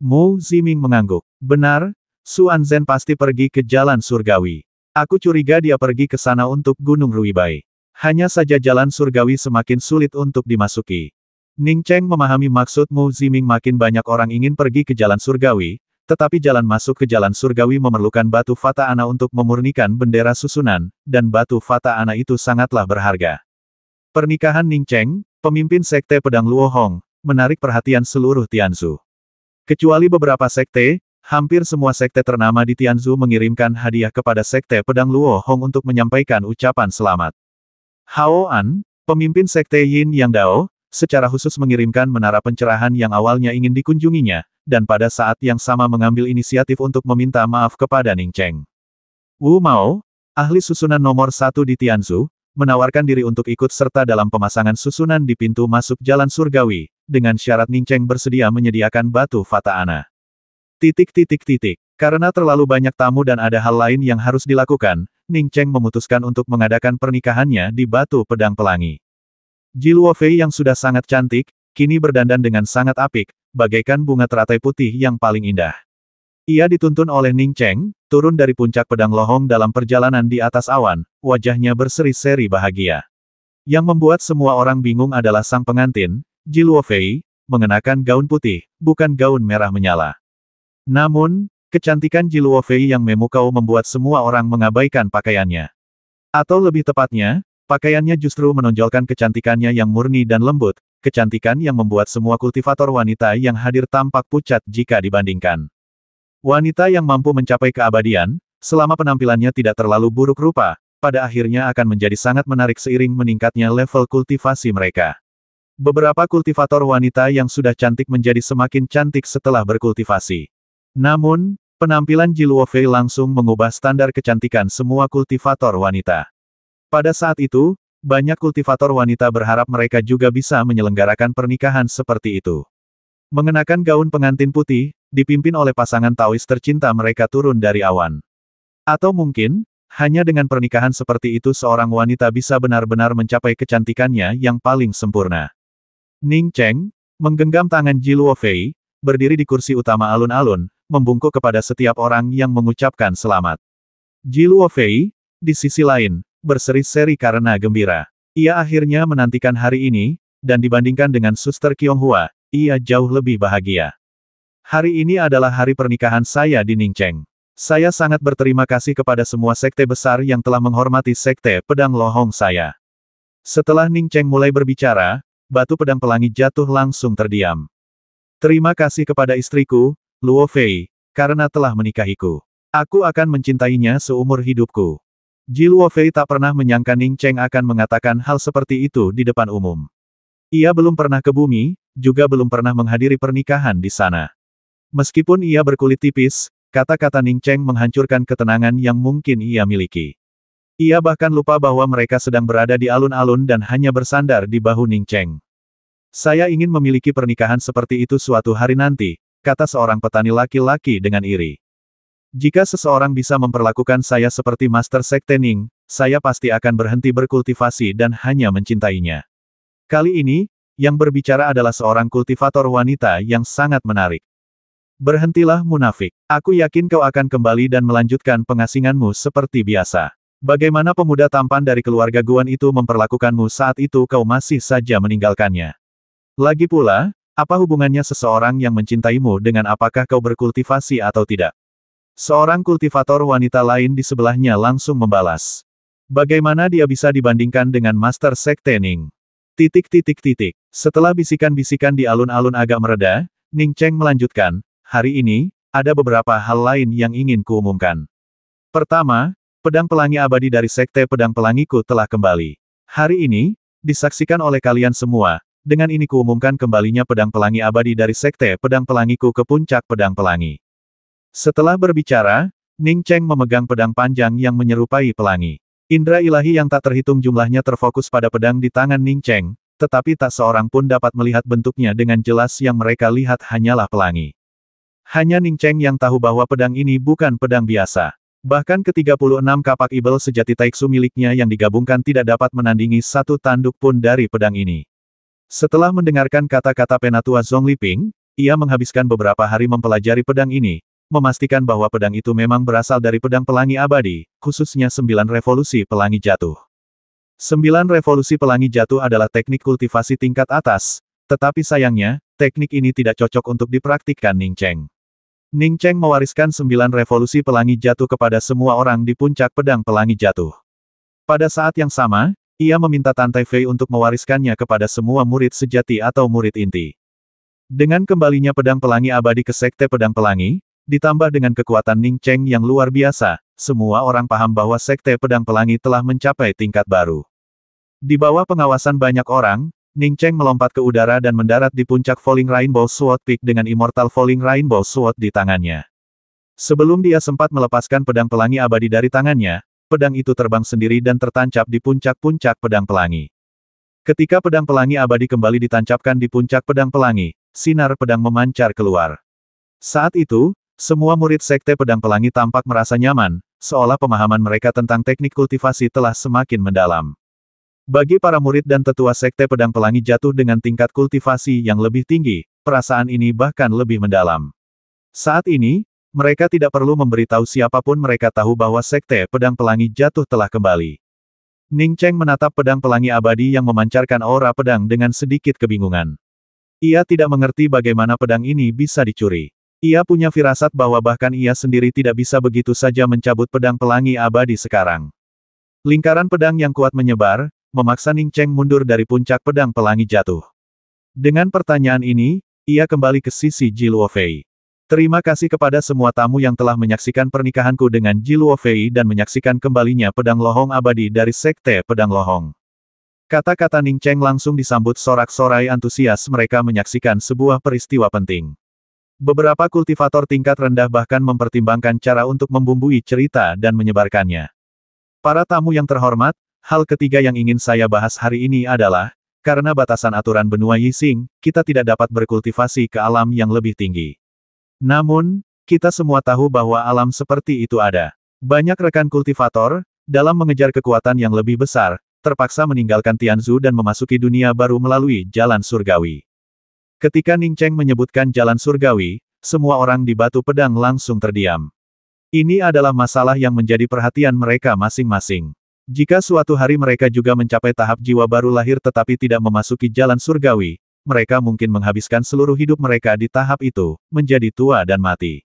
Mu Ziming mengangguk. Benar, Xuan Zhen pasti pergi ke jalan surgawi. Aku curiga dia pergi ke sana untuk Gunung Ruibai. Hanya saja jalan surgawi semakin sulit untuk dimasuki. Ning Cheng memahami maksud Mu Ziming. Makin banyak orang ingin pergi ke jalan surgawi, tetapi jalan masuk ke jalan surgawi memerlukan batu fata ana untuk memurnikan bendera susunan, dan batu fata ana itu sangatlah berharga. Pernikahan Ning Cheng, pemimpin Sekte Pedang Luo Hong, menarik perhatian seluruh Tianzu. Kecuali beberapa sekte, hampir semua sekte ternama di Tianzu mengirimkan hadiah kepada Sekte Pedang Luo Hong untuk menyampaikan ucapan selamat. Hao An, pemimpin Sekte Yin Yang Dao, secara khusus mengirimkan menara pencerahan yang awalnya ingin dikunjunginya, dan pada saat yang sama mengambil inisiatif untuk meminta maaf kepada Ning Cheng. Wu Mao, ahli susunan nomor 1 di Tianzu, menawarkan diri untuk ikut serta dalam pemasangan susunan di pintu masuk jalan surgawi, dengan syarat Ning Cheng bersedia menyediakan batu fata ana. Karena terlalu banyak tamu dan ada hal lain yang harus dilakukan, Ning Cheng memutuskan untuk mengadakan pernikahannya di Batu Pedang Pelangi. Ji Luofei yang sudah sangat cantik, kini berdandan dengan sangat apik, bagaikan bunga teratai putih yang paling indah. Ia dituntun oleh Ning Cheng, turun dari puncak pedang lohong dalam perjalanan di atas awan, wajahnya berseri-seri bahagia. Yang membuat semua orang bingung adalah sang pengantin, Ji Luofei, mengenakan gaun putih, bukan gaun merah menyala. Namun, kecantikan Ji Luofei yang memukau membuat semua orang mengabaikan pakaiannya. Atau lebih tepatnya, pakaiannya justru menonjolkan kecantikannya yang murni dan lembut, kecantikan yang membuat semua kultivator wanita yang hadir tampak pucat jika dibandingkan. Wanita yang mampu mencapai keabadian, selama penampilannya tidak terlalu buruk rupa, pada akhirnya akan menjadi sangat menarik seiring meningkatnya level kultivasi mereka. Beberapa kultivator wanita yang sudah cantik menjadi semakin cantik setelah berkultivasi. Namun, penampilan Ji Luofei langsung mengubah standar kecantikan semua kultivator wanita. Pada saat itu, banyak kultivator wanita berharap mereka juga bisa menyelenggarakan pernikahan seperti itu. Mengenakan gaun pengantin putih, dipimpin oleh pasangan Taois tercinta mereka turun dari awan. Atau mungkin, hanya dengan pernikahan seperti itu seorang wanita bisa benar-benar mencapai kecantikannya yang paling sempurna. Ning Cheng, menggenggam tangan Ji Luofei, berdiri di kursi utama alun-alun, membungkuk kepada setiap orang yang mengucapkan selamat. Ji Luofei, di sisi lain, berseri-seri karena gembira. Ia akhirnya menantikan hari ini, dan dibandingkan dengan Suster Qianghua, ia jauh lebih bahagia. Hari ini adalah hari pernikahan saya di Ningcheng. Saya sangat berterima kasih kepada semua sekte besar yang telah menghormati Sekte Pedang Lohong saya. Setelah Ning Cheng mulai berbicara, batu pedang pelangi jatuh langsung terdiam. Terima kasih kepada istriku, Luo Fei, karena telah menikahiku. Aku akan mencintainya seumur hidupku. Ji Luo Fei tak pernah menyangka Ning Cheng akan mengatakan hal seperti itu di depan umum. Ia belum pernah ke bumi, juga belum pernah menghadiri pernikahan di sana. Meskipun ia berkulit tipis, kata-kata Ning Cheng menghancurkan ketenangan yang mungkin ia miliki. Ia bahkan lupa bahwa mereka sedang berada di alun-alun dan hanya bersandar di bahu Ning Cheng. Saya ingin memiliki pernikahan seperti itu suatu hari nanti, kata seorang petani laki-laki dengan iri. Jika seseorang bisa memperlakukan saya seperti Master Sekte Ning, saya pasti akan berhenti berkultivasi dan hanya mencintainya. Kali ini, yang berbicara adalah seorang kultivator wanita yang sangat menarik. Berhentilah munafik. Aku yakin kau akan kembali dan melanjutkan pengasinganmu seperti biasa. Bagaimana pemuda tampan dari keluarga Guan itu memperlakukanmu saat itu kau masih saja meninggalkannya? Lagi pula, apa hubungannya seseorang yang mencintaimu dengan apakah kau berkultivasi atau tidak? Seorang kultivator wanita lain di sebelahnya langsung membalas. Bagaimana dia bisa dibandingkan dengan Master Sekte Ning? Setelah bisikan-bisikan di alun-alun agak mereda, Ning Cheng melanjutkan, hari ini, ada beberapa hal lain yang ingin kuumumkan. Pertama, pedang pelangi abadi dari Sekte Pedang Pelangiku telah kembali. Hari ini, disaksikan oleh kalian semua, dengan ini kuumumkan kembalinya pedang pelangi abadi dari Sekte Pedang Pelangiku ke puncak pedang pelangi. Setelah berbicara, Ning Cheng memegang pedang panjang yang menyerupai pelangi. Indra ilahi yang tak terhitung jumlahnya terfokus pada pedang di tangan Ning Cheng, tetapi tak seorang pun dapat melihat bentuknya dengan jelas, yang mereka lihat hanyalah pelangi. Hanya Ning Cheng yang tahu bahwa pedang ini bukan pedang biasa. Bahkan ke-36 kapak ibel sejati Taiksu miliknya yang digabungkan tidak dapat menandingi satu tanduk pun dari pedang ini. Setelah mendengarkan kata-kata penatua Zhong Liping, ia menghabiskan beberapa hari mempelajari pedang ini, memastikan bahwa pedang itu memang berasal dari pedang pelangi abadi, khususnya 9 revolusi pelangi jatuh. 9 revolusi pelangi jatuh adalah teknik kultivasi tingkat atas, tetapi sayangnya, teknik ini tidak cocok untuk dipraktikkan Ning Cheng. Ning Cheng mewariskan 9 revolusi pelangi jatuh kepada semua orang di puncak pedang pelangi jatuh. Pada saat yang sama, ia meminta Tan Tai Fei untuk mewariskannya kepada semua murid sejati atau murid inti. Dengan kembalinya pedang pelangi abadi ke Sekte Pedang Pelangi, ditambah dengan kekuatan Ning Cheng yang luar biasa, semua orang paham bahwa Sekte Pedang Pelangi telah mencapai tingkat baru. Di bawah pengawasan banyak orang, Ning Cheng melompat ke udara dan mendarat di puncak Falling Rainbow Sword Peak dengan Immortal Falling Rainbow Sword di tangannya. Sebelum dia sempat melepaskan pedang pelangi abadi dari tangannya, pedang itu terbang sendiri dan tertancap di puncak-puncak pedang pelangi. Ketika pedang pelangi abadi kembali ditancapkan di puncak pedang pelangi, sinar pedang memancar keluar. Saat itu, semua murid Sekte Pedang Pelangi tampak merasa nyaman, seolah pemahaman mereka tentang teknik kultivasi telah semakin mendalam. Bagi para murid dan tetua Sekte Pedang Pelangi jatuh dengan tingkat kultivasi yang lebih tinggi, perasaan ini bahkan lebih mendalam. Saat ini, mereka tidak perlu memberitahu siapapun, mereka tahu bahwa Sekte Pedang Pelangi jatuh telah kembali. Ning Cheng menatap pedang pelangi abadi yang memancarkan aura pedang dengan sedikit kebingungan. Ia tidak mengerti bagaimana pedang ini bisa dicuri. Ia punya firasat bahwa bahkan ia sendiri tidak bisa begitu saja mencabut pedang pelangi abadi sekarang. Lingkaran pedang yang kuat menyebar, memaksa Ning Cheng mundur dari puncak pedang pelangi jatuh. Dengan pertanyaan ini, ia kembali ke sisi Ji Luofei. Terima kasih kepada semua tamu yang telah menyaksikan pernikahanku dengan Ji Luofei dan menyaksikan kembalinya pedang lohong abadi dari Sekte Pedang Lohong. Kata-kata Ning Cheng langsung disambut sorak-sorai antusias, mereka menyaksikan sebuah peristiwa penting. Beberapa kultivator tingkat rendah bahkan mempertimbangkan cara untuk membumbui cerita dan menyebarkannya. Para tamu yang terhormat, hal ketiga yang ingin saya bahas hari ini adalah, karena batasan aturan benua Yixing, kita tidak dapat berkultivasi ke alam yang lebih tinggi. Namun, kita semua tahu bahwa alam seperti itu ada. Banyak rekan kultivator, dalam mengejar kekuatan yang lebih besar, terpaksa meninggalkan Tianzu dan memasuki dunia baru melalui jalan surgawi. Ketika Ning Cheng menyebutkan jalan surgawi, semua orang di batu pedang langsung terdiam. Ini adalah masalah yang menjadi perhatian mereka masing-masing. Jika suatu hari mereka juga mencapai tahap jiwa baru lahir tetapi tidak memasuki jalan surgawi, mereka mungkin menghabiskan seluruh hidup mereka di tahap itu, menjadi tua dan mati.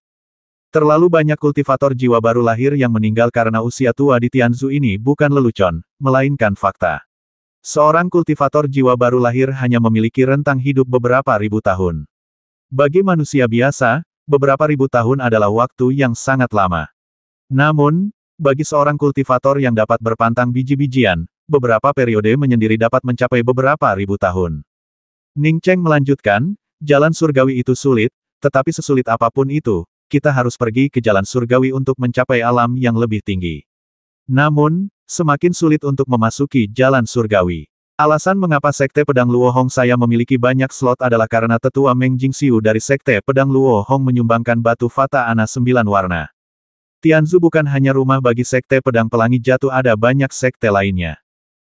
Terlalu banyak kultivator jiwa baru lahir yang meninggal karena usia tua di Tianzu ini bukan lelucon, melainkan fakta. Seorang kultivator jiwa baru lahir hanya memiliki rentang hidup beberapa ribu tahun. Bagi manusia biasa, beberapa ribu tahun adalah waktu yang sangat lama. Namun, bagi seorang kultivator yang dapat berpantang biji-bijian, beberapa periode menyendiri dapat mencapai beberapa ribu tahun. Ning Cheng melanjutkan, jalan surgawi itu sulit, tetapi sesulit apapun itu, kita harus pergi ke jalan surgawi untuk mencapai alam yang lebih tinggi. Namun, semakin sulit untuk memasuki jalan surgawi. Alasan mengapa Sekte Pedang Luohong saya memiliki banyak slot adalah karena tetua Meng Jingxiu dari Sekte Pedang Luohong menyumbangkan batu fata ana 9 warna. Tianzu bukan hanya rumah bagi Sekte Pedang Pelangi Jatuh, ada banyak sekte lainnya.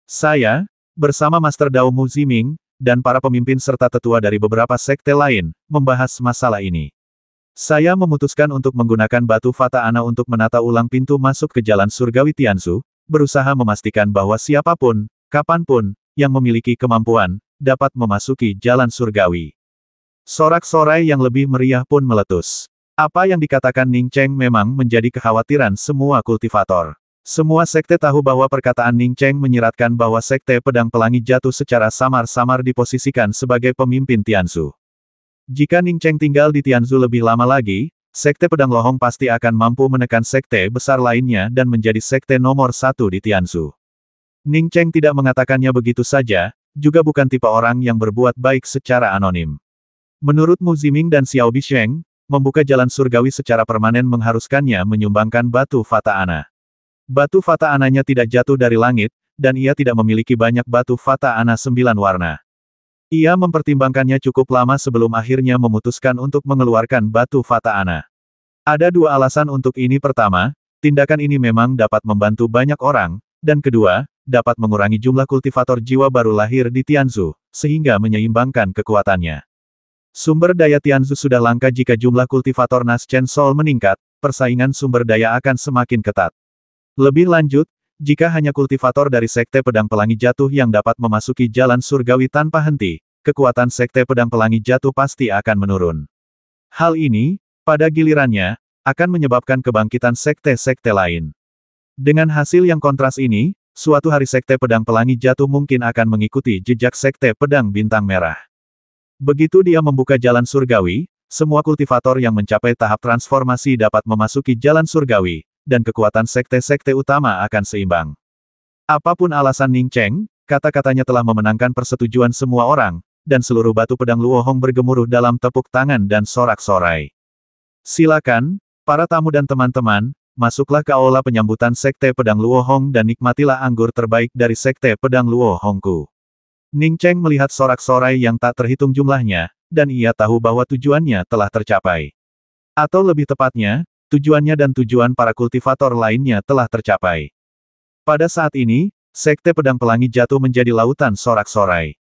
Saya, bersama Master Dao Mu Ziming, dan para pemimpin serta tetua dari beberapa sekte lain, membahas masalah ini. Saya memutuskan untuk menggunakan batu Fata Ana untuk menata ulang pintu masuk ke jalan surgawi Tianzu, berusaha memastikan bahwa siapapun, kapanpun, yang memiliki kemampuan, dapat memasuki jalan surgawi. Sorak-sorai yang lebih meriah pun meletus. Apa yang dikatakan Ning Cheng memang menjadi kekhawatiran semua kultivator. Semua sekte tahu bahwa perkataan Ning Cheng menyiratkan bahwa sekte pedang pelangi jatuh secara samar-samar diposisikan sebagai pemimpin Tianzu. Jika Ning Cheng tinggal di Tianzu lebih lama lagi, sekte pedang lohong pasti akan mampu menekan sekte besar lainnya dan menjadi sekte nomor 1 di Tianzu. Ning Cheng tidak mengatakannya begitu saja, juga bukan tipe orang yang berbuat baik secara anonim. Menurut Mu Ziming dan Xiao Bisheng, membuka jalan surgawi secara permanen mengharuskannya menyumbangkan batu Fata Ana. Batu Fata Ananya tidak jatuh dari langit, dan ia tidak memiliki banyak batu Fata Ana 9 warna. Ia mempertimbangkannya cukup lama sebelum akhirnya memutuskan untuk mengeluarkan batu Fata Ana. Ada dua alasan untuk ini. Pertama, tindakan ini memang dapat membantu banyak orang, dan kedua, dapat mengurangi jumlah kultivator jiwa baru lahir di Tianzu, sehingga menyeimbangkan kekuatannya. Sumber daya Tianzu sudah langka. Jika jumlah kultivator Naschen Sol meningkat, persaingan sumber daya akan semakin ketat. Lebih lanjut, jika hanya kultivator dari Sekte Pedang Pelangi Jatuh yang dapat memasuki jalan surgawi tanpa henti, kekuatan Sekte Pedang Pelangi Jatuh pasti akan menurun. Hal ini, pada gilirannya, akan menyebabkan kebangkitan sekte-sekte lain. Dengan hasil yang kontras ini, suatu hari Sekte Pedang Pelangi Jatuh mungkin akan mengikuti jejak Sekte Pedang Bintang Merah. Begitu dia membuka jalan surgawi, semua kultivator yang mencapai tahap transformasi dapat memasuki jalan surgawi, dan kekuatan sekte-sekte utama akan seimbang. Apapun alasan Ning Cheng, kata-katanya telah memenangkan persetujuan semua orang, dan seluruh batu pedang Luohong bergemuruh dalam tepuk tangan dan sorak-sorai. Silakan, para tamu dan teman-teman, masuklah ke aula penyambutan Sekte Pedang Luohong dan nikmatilah anggur terbaik dari Sekte Pedang Luohongku. Ning Cheng melihat sorak-sorai yang tak terhitung jumlahnya, dan ia tahu bahwa tujuannya telah tercapai. Atau lebih tepatnya, tujuannya dan tujuan para kultivator lainnya telah tercapai. Pada saat ini, Sekte Pedang Pelangi Jatuh menjadi lautan sorak-sorai.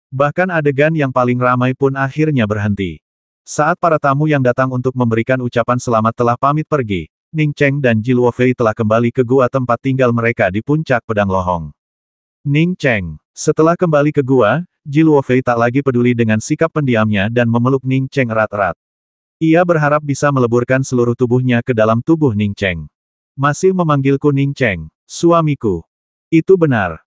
Bahkan adegan yang paling ramai pun akhirnya berhenti. Saat para tamu yang datang untuk memberikan ucapan selamat telah pamit pergi, Ning Cheng dan Ji Luofei telah kembali ke gua tempat tinggal mereka di puncak Pedang Lohong. Ning Cheng, setelah kembali ke gua, Ji Luofei tak lagi peduli dengan sikap pendiamnya dan memeluk Ning Cheng erat-erat. Ia berharap bisa meleburkan seluruh tubuhnya ke dalam tubuh Ning Cheng. Masih memanggilku Ning Cheng, suamiku. Itu benar,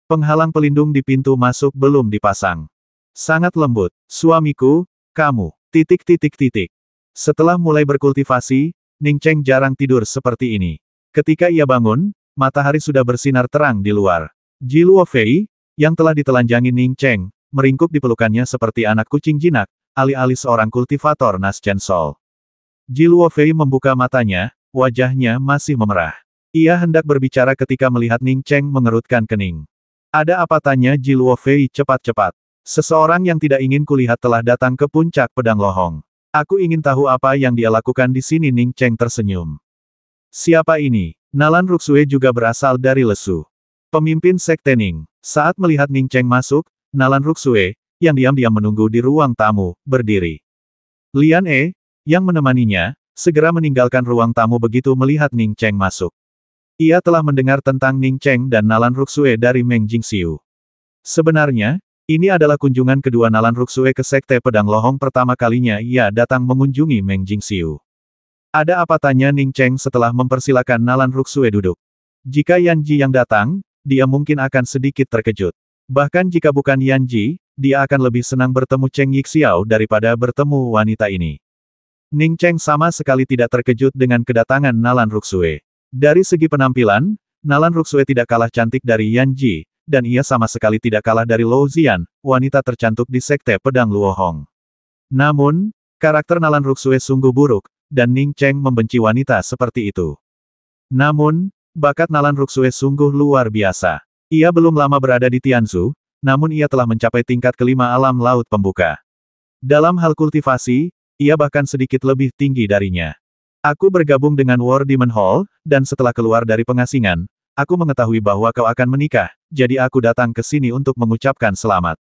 penghalang pelindung di pintu masuk belum dipasang. Sangat lembut, suamiku, kamu, Setelah mulai berkultivasi, Ning Cheng jarang tidur seperti ini. Ketika ia bangun, matahari sudah bersinar terang di luar. Ji Luofei, yang telah ditelanjangi Ning Cheng, meringkuk di pelukannya seperti anak kucing jinak, alih-alih seorang kultivator Naschen Sol. Ji Luofei membuka matanya, wajahnya masih memerah. Ia hendak berbicara ketika melihat Ning Cheng mengerutkan kening. Ada apa, tanya Ji Luofei cepat-cepat. Seseorang yang tidak ingin kulihat telah datang ke puncak Pedang Lohong. Aku ingin tahu apa yang dia lakukan di sini. Ning Cheng tersenyum. Siapa ini? Nalan Ruxue juga berasal dari Lesu. Pemimpin Sekte Ning. Saat melihat Ning Cheng masuk, Nalan Ruxue, yang diam-diam menunggu di ruang tamu, berdiri. Lian E, yang menemaninya, segera meninggalkan ruang tamu begitu melihat Ning Cheng masuk. Ia telah mendengar tentang Ning Cheng dan Nalan Ruxue dari Meng Jingxiu. Sebenarnya, ini adalah kunjungan kedua Nalan Ruxue ke Sekte Pedang Lohong. Pertama kalinya ia datang mengunjungi Meng Jingxiu. Ada apa, tanya Ning Cheng setelah mempersilakan Nalan Ruxue duduk. Jika Yan Ji yang datang, dia mungkin akan sedikit terkejut. Bahkan jika bukan Yan Ji, dia akan lebih senang bertemu Cheng Yixiao daripada bertemu wanita ini. Ning Cheng sama sekali tidak terkejut dengan kedatangan Nalan Ruxue. Dari segi penampilan, Nalan Ruxue tidak kalah cantik dari Yan Ji, dan ia sama sekali tidak kalah dari Luo Zian, wanita tercantik di Sekte Pedang Luohong. Namun, karakter Nalan Ruxue sungguh buruk, dan Ning Cheng membenci wanita seperti itu. Namun, bakat Nalan Ruxue sungguh luar biasa. Ia belum lama berada di Tianzu, namun ia telah mencapai tingkat kelima alam laut pembuka. Dalam hal kultivasi, ia bahkan sedikit lebih tinggi darinya. Aku bergabung dengan War Demon Hall, dan setelah keluar dari pengasingan, aku mengetahui bahwa kau akan menikah, jadi aku datang ke sini untuk mengucapkan selamat.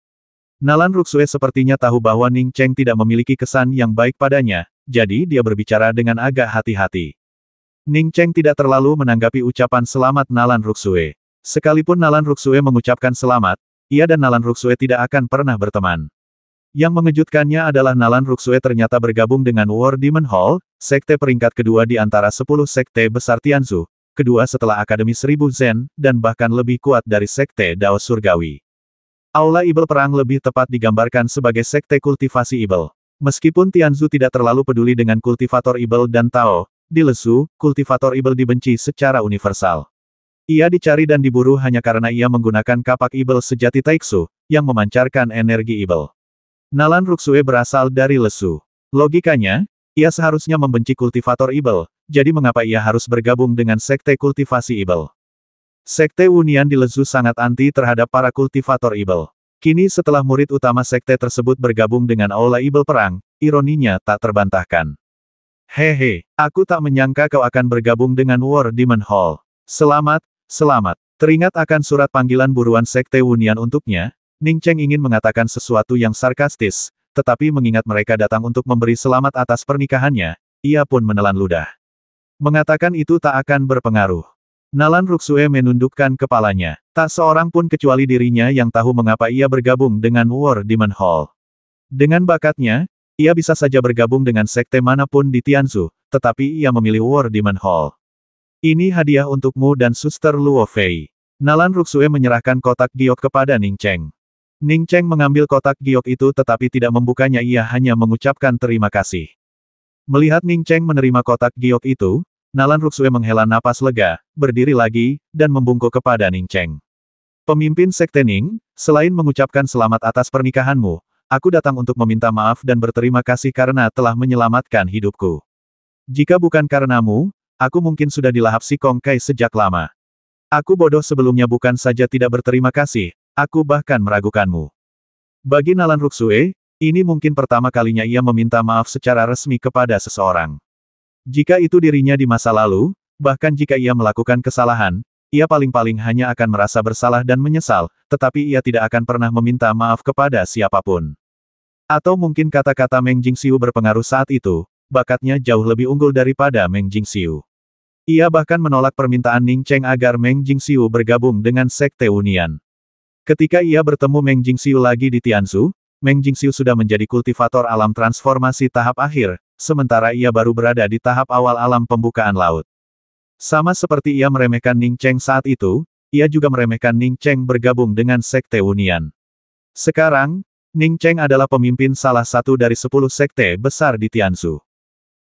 Nalan Ruxue sepertinya tahu bahwa Ning Cheng tidak memiliki kesan yang baik padanya, jadi dia berbicara dengan agak hati-hati. Ning Cheng tidak terlalu menanggapi ucapan selamat Nalan Ruxue. Sekalipun Nalan Ruxue mengucapkan selamat, ia dan Nalan Ruxue tidak akan pernah berteman. Yang mengejutkannya adalah Nalan Ruxue ternyata bergabung dengan War Demon Hall, sekte peringkat kedua di antara 10 sekte besar Tianzu, kedua setelah Akademi 1000 Zen, dan bahkan lebih kuat dari sekte Dao Surgawi. Aula Ibel Perang lebih tepat digambarkan sebagai sekte kultivasi Ibel. Meskipun Tianzu tidak terlalu peduli dengan kultivator Ibel dan Tao, di Lesu, kultivator Ibel dibenci secara universal. Ia dicari dan diburu hanya karena ia menggunakan kapak Ibel sejati Taiksu, yang memancarkan energi Ibel. Nalan Ruxue berasal dari Lesu. Logikanya, ia seharusnya membenci kultivator Ibel, jadi mengapa ia harus bergabung dengan sekte kultivasi Ibel? Sekte Wunian di Lesu sangat anti terhadap para kultivator Ibel. Kini setelah murid utama sekte tersebut bergabung dengan Aula Ibel Perang, ironinya tak terbantahkan. Hehe, aku tak menyangka kau akan bergabung dengan War Demon Hall. Selamat, selamat. Teringat akan surat panggilan buruan sekte Wunian untuknya, Ning Cheng ingin mengatakan sesuatu yang sarkastis, tetapi mengingat mereka datang untuk memberi selamat atas pernikahannya, ia pun menelan ludah. Mengatakan itu tak akan berpengaruh. Nalan Ruxue menundukkan kepalanya. Tak seorang pun kecuali dirinya yang tahu mengapa ia bergabung dengan War Demon Hall. Dengan bakatnya, ia bisa saja bergabung dengan sekte manapun di Tianzu, tetapi ia memilih War Demon Hall. Ini hadiah untukmu dan Suster Luo Fei. Nalan Ruxue menyerahkan kotak giok kepada Ning Cheng. Ning Cheng mengambil kotak giok itu tetapi tidak membukanya, ia hanya mengucapkan terima kasih. Melihat Ning Cheng menerima kotak giok itu, Nalan Ruxue menghela napas lega, berdiri lagi, dan membungkuk kepada Ning Cheng. Pemimpin Sekte Ning, selain mengucapkan selamat atas pernikahanmu, aku datang untuk meminta maaf dan berterima kasih karena telah menyelamatkan hidupku. Jika bukan karenamu, aku mungkin sudah dilahap si Kong Kai sejak lama. Aku bodoh sebelumnya, bukan saja tidak berterima kasih, aku bahkan meragukanmu. Bagi Nalan Ruxue, ini mungkin pertama kalinya ia meminta maaf secara resmi kepada seseorang. Jika itu dirinya di masa lalu, bahkan jika ia melakukan kesalahan, ia paling-paling hanya akan merasa bersalah dan menyesal, tetapi ia tidak akan pernah meminta maaf kepada siapapun. Atau mungkin kata-kata Meng Jingxiu berpengaruh saat itu, bakatnya jauh lebih unggul daripada Meng Jingxiu. Ia bahkan menolak permintaan Ning Cheng agar Meng Jingxiu bergabung dengan Sekte Wunian. Ketika ia bertemu Meng Jingxiu lagi di Tianzu, Meng Jingxiu sudah menjadi kultivator alam transformasi tahap akhir, sementara ia baru berada di tahap awal alam pembukaan laut. Sama seperti ia meremehkan Ning Cheng saat itu, ia juga meremehkan Ning Cheng bergabung dengan Sekte Wunian. Sekarang, Ning Cheng adalah pemimpin salah satu dari 10 sekte besar di Tianzu.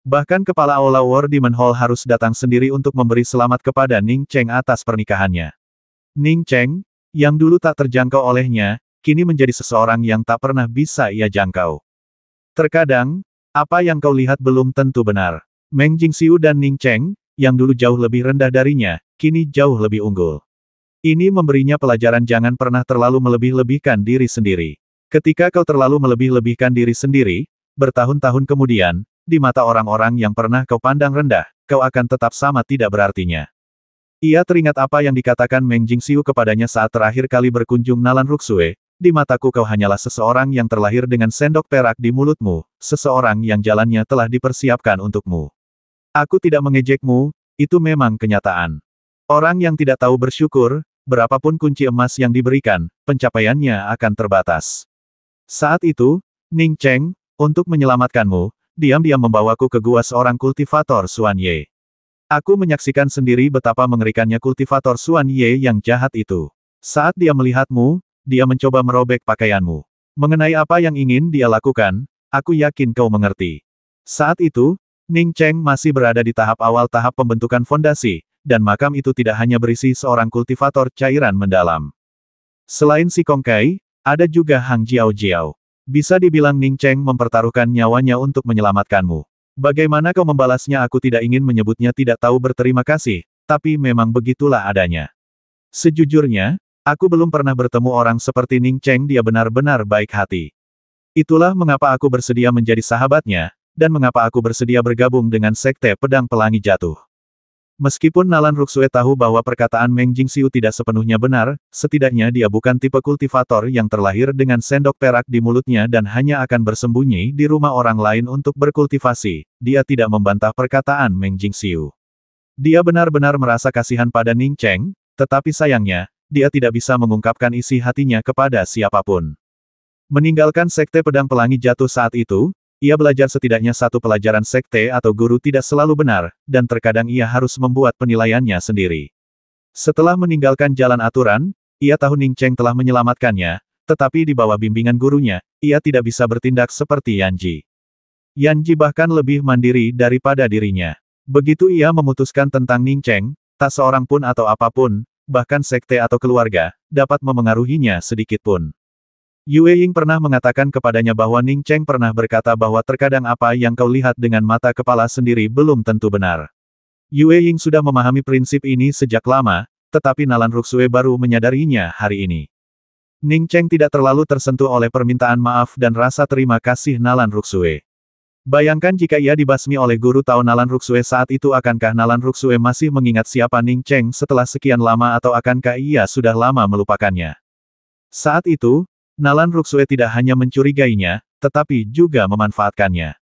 Bahkan kepala Aula War Demon Hall harus datang sendiri untuk memberi selamat kepada Ning Cheng atas pernikahannya. Ning Cheng, yang dulu tak terjangkau olehnya, kini menjadi seseorang yang tak pernah bisa ia jangkau. Terkadang, apa yang kau lihat belum tentu benar. Meng Jingxiu dan Ning Cheng, yang dulu jauh lebih rendah darinya, kini jauh lebih unggul. Ini memberinya pelajaran jangan pernah terlalu melebih-lebihkan diri sendiri. Ketika kau terlalu melebih-lebihkan diri sendiri, bertahun-tahun kemudian, di mata orang-orang yang pernah kau pandang rendah, kau akan tetap sama tidak berartinya. Ia teringat apa yang dikatakan Meng Jingxiu kepadanya saat terakhir kali berkunjung Nalan Ruxue, di mataku kau hanyalah seseorang yang terlahir dengan sendok perak di mulutmu, seseorang yang jalannya telah dipersiapkan untukmu. Aku tidak mengejekmu, itu memang kenyataan. Orang yang tidak tahu bersyukur, berapapun kunci emas yang diberikan, pencapaiannya akan terbatas. Saat itu, Ning Cheng, untuk menyelamatkanmu, diam-diam membawaku ke gua seorang kultivator Xuan Ye. Aku menyaksikan sendiri betapa mengerikannya kultivator Xuan Ye yang jahat itu. Saat dia melihatmu, dia mencoba merobek pakaianmu. Mengenai apa yang ingin dia lakukan, aku yakin kau mengerti. Saat itu, Ning Cheng masih berada di tahap awal tahap pembentukan fondasi, dan makam itu tidak hanya berisi seorang kultivator cairan mendalam. Selain si Kong Kai, ada juga Hang Jiao Jiao. Bisa dibilang Ning Cheng mempertaruhkan nyawanya untuk menyelamatkanmu. Bagaimana kau membalasnya? Aku tidak ingin menyebutnya tidak tahu berterima kasih, tapi memang begitulah adanya. Sejujurnya, aku belum pernah bertemu orang seperti Ning Cheng, dia benar-benar baik hati. Itulah mengapa aku bersedia menjadi sahabatnya, dan mengapa aku bersedia bergabung dengan Sekte Pedang Pelangi Jatuh. Meskipun Nalan Ruxue tahu bahwa perkataan Meng Jingxiu tidak sepenuhnya benar, setidaknya dia bukan tipe kultivator yang terlahir dengan sendok perak di mulutnya dan hanya akan bersembunyi di rumah orang lain untuk berkultivasi. Dia tidak membantah perkataan Meng Jingxiu. Dia benar-benar merasa kasihan pada Ning Cheng, tetapi sayangnya, dia tidak bisa mengungkapkan isi hatinya kepada siapapun. Meninggalkan Sekte Pedang Pelangi Jatuh saat itu, ia belajar setidaknya satu pelajaran sekte atau guru tidak selalu benar, dan terkadang ia harus membuat penilaiannya sendiri. Setelah meninggalkan jalan aturan, ia tahu Ning Cheng telah menyelamatkannya, tetapi di bawah bimbingan gurunya, ia tidak bisa bertindak seperti Yanji. Yanji bahkan lebih mandiri daripada dirinya. Begitu ia memutuskan tentang Ning Cheng, tak seorang pun atau apapun, bahkan sekte atau keluarga, dapat memengaruhinya sedikitpun. Yue Ying pernah mengatakan kepadanya bahwa Ning Cheng pernah berkata bahwa terkadang apa yang kau lihat dengan mata kepala sendiri belum tentu benar. Yue Ying sudah memahami prinsip ini sejak lama, tetapi Nalan Ruxue baru menyadarinya hari ini. Ning Cheng tidak terlalu tersentuh oleh permintaan maaf dan rasa terima kasih Nalan Ruxue. Bayangkan jika ia dibasmi oleh guru Tao Nalan Ruxue saat itu, akankah Nalan Ruxue masih mengingat siapa Ning Cheng setelah sekian lama atau akankah ia sudah lama melupakannya? Saat itu, Nalan Ruxue tidak hanya mencurigainya, tetapi juga memanfaatkannya.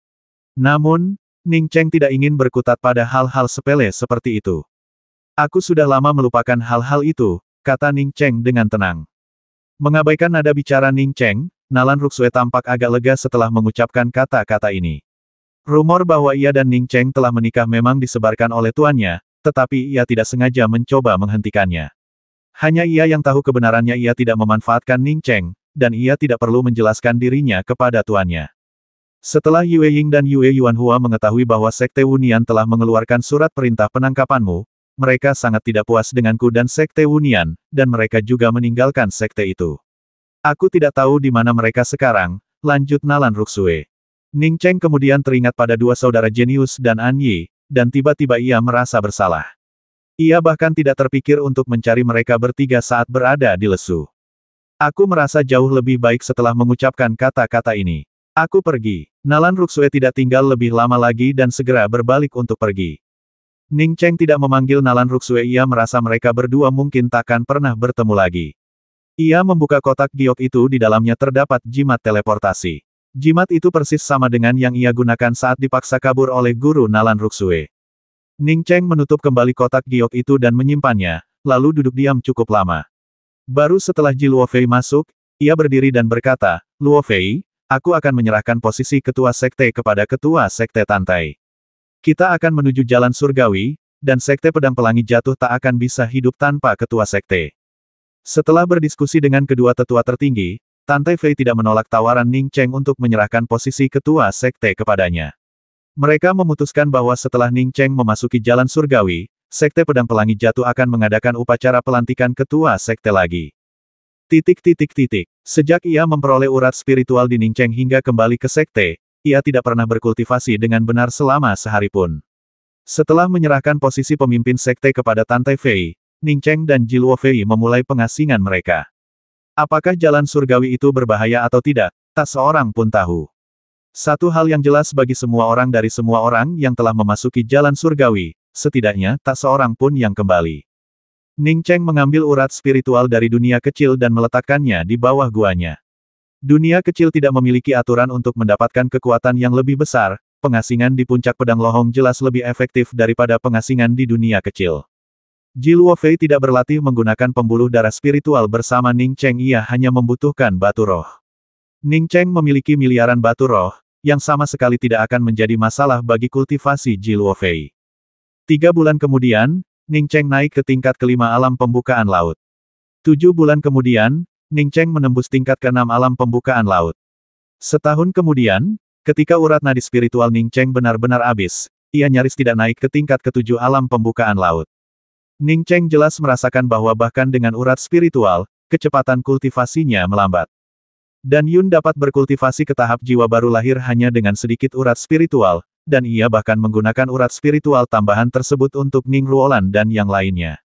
Namun, Ning Cheng tidak ingin berkutat pada hal-hal sepele seperti itu. Aku sudah lama melupakan hal-hal itu, kata Ning Cheng dengan tenang. Mengabaikan nada bicara Ning Cheng, Nalan Ruxue tampak agak lega setelah mengucapkan kata-kata ini. Rumor bahwa ia dan Ning Cheng telah menikah memang disebarkan oleh tuannya, tetapi ia tidak sengaja mencoba menghentikannya. Hanya ia yang tahu kebenarannya, ia tidak memanfaatkan Ning Cheng, dan ia tidak perlu menjelaskan dirinya kepada tuannya. Setelah Yue Ying dan Yue Yuanhua mengetahui bahwa Sekte Wunian telah mengeluarkan surat perintah penangkapanmu, mereka sangat tidak puas denganku dan Sekte Wunian, dan mereka juga meninggalkan sekte itu. Aku tidak tahu di mana mereka sekarang, lanjut Nalan Ruxue. Ning Cheng kemudian teringat pada dua saudara jenius dan An Yi, dan tiba-tiba ia merasa bersalah. Ia bahkan tidak terpikir untuk mencari mereka bertiga saat berada di lesu. Aku merasa jauh lebih baik setelah mengucapkan kata-kata ini. Aku pergi. Nalan Ruxue tidak tinggal lebih lama lagi dan segera berbalik untuk pergi. Ning Cheng tidak memanggil Nalan Ruxue, ia merasa mereka berdua mungkin takkan pernah bertemu lagi. Ia membuka kotak giok itu, di dalamnya terdapat jimat teleportasi. Jimat itu persis sama dengan yang ia gunakan saat dipaksa kabur oleh guru Nalan Ruxue. Ning Cheng menutup kembali kotak giok itu dan menyimpannya, lalu duduk diam cukup lama. Baru setelah Ji Luofei masuk, ia berdiri dan berkata, Luofei, aku akan menyerahkan posisi ketua sekte kepada ketua sekte Tantai. Kita akan menuju jalan surgawi, dan Sekte Pedang Pelangi Jatuh tak akan bisa hidup tanpa ketua sekte. Setelah berdiskusi dengan kedua tetua tertinggi, Tantai Fei tidak menolak tawaran Ning Cheng untuk menyerahkan posisi ketua sekte kepadanya. Mereka memutuskan bahwa setelah Ning Cheng memasuki jalan surgawi, Sekte Pedang Pelangi Jatuh akan mengadakan upacara pelantikan ketua sekte lagi. Sejak ia memperoleh urat spiritual di Ning Cheng hingga kembali ke sekte, ia tidak pernah berkultivasi dengan benar selama sehari pun. Setelah menyerahkan posisi pemimpin sekte kepada Tantai Fei, Ning Cheng dan Ji Luofei memulai pengasingan mereka. Apakah jalan surgawi itu berbahaya atau tidak, tak seorang pun tahu. Satu hal yang jelas bagi semua orang dari semua orang yang telah memasuki jalan surgawi, setidaknya tak seorang pun yang kembali. Ning Cheng mengambil urat spiritual dari dunia kecil dan meletakkannya di bawah guanya. Dunia kecil tidak memiliki aturan untuk mendapatkan kekuatan yang lebih besar, pengasingan di puncak pedang lohong jelas lebih efektif daripada pengasingan di dunia kecil. Ji Luofei tidak berlatih menggunakan pembuluh darah spiritual bersama Ning Cheng, ia hanya membutuhkan batu roh. Ning Cheng memiliki miliaran batu roh, yang sama sekali tidak akan menjadi masalah bagi kultivasi Ji Luofei. 3 bulan kemudian, Ning Cheng naik ke tingkat kelima alam pembukaan laut. 7 bulan kemudian, Ning Cheng menembus tingkat ke-6 alam pembukaan laut. Setahun kemudian, ketika urat nadi spiritual Ning Cheng benar-benar habis, ia nyaris tidak naik ke tingkat ke-7 alam pembukaan laut. Ning Cheng jelas merasakan bahwa bahkan dengan urat spiritual, kecepatan kultivasinya melambat. Dan Yun dapat berkultivasi ke tahap jiwa baru lahir hanya dengan sedikit urat spiritual, dan ia bahkan menggunakan urat spiritual tambahan tersebut untuk Ning Ruolan dan yang lainnya.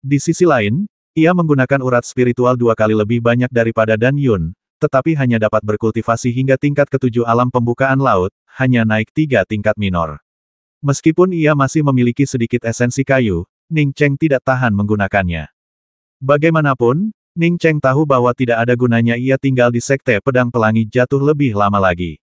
Di sisi lain, ia menggunakan urat spiritual 2 kali lebih banyak daripada Dan Yun, tetapi hanya dapat berkultivasi hingga tingkat ke-7 alam pembukaan laut, hanya naik 3 tingkat minor. Meskipun ia masih memiliki sedikit esensi kayu, Ning Cheng tidak tahan menggunakannya. Bagaimanapun, Ning Cheng tahu bahwa tidak ada gunanya ia tinggal di Sekte Pedang Pelangi Jatuh lebih lama lagi.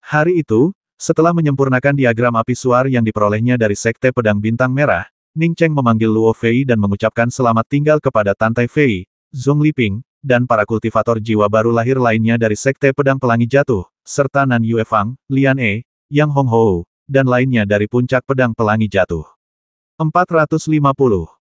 Hari itu, setelah menyempurnakan diagram api suar yang diperolehnya dari Sekte Pedang Bintang Merah, Ning Cheng memanggil Luo Fei dan mengucapkan selamat tinggal kepada Tantai Fei, Zhong Liping, dan para kultivator jiwa baru lahir lainnya dari Sekte Pedang Pelangi Jatuh, serta Nan Yue Fang, Lian E, Yang Hong Hou, dan lainnya dari Puncak Pedang Pelangi Jatuh. 450.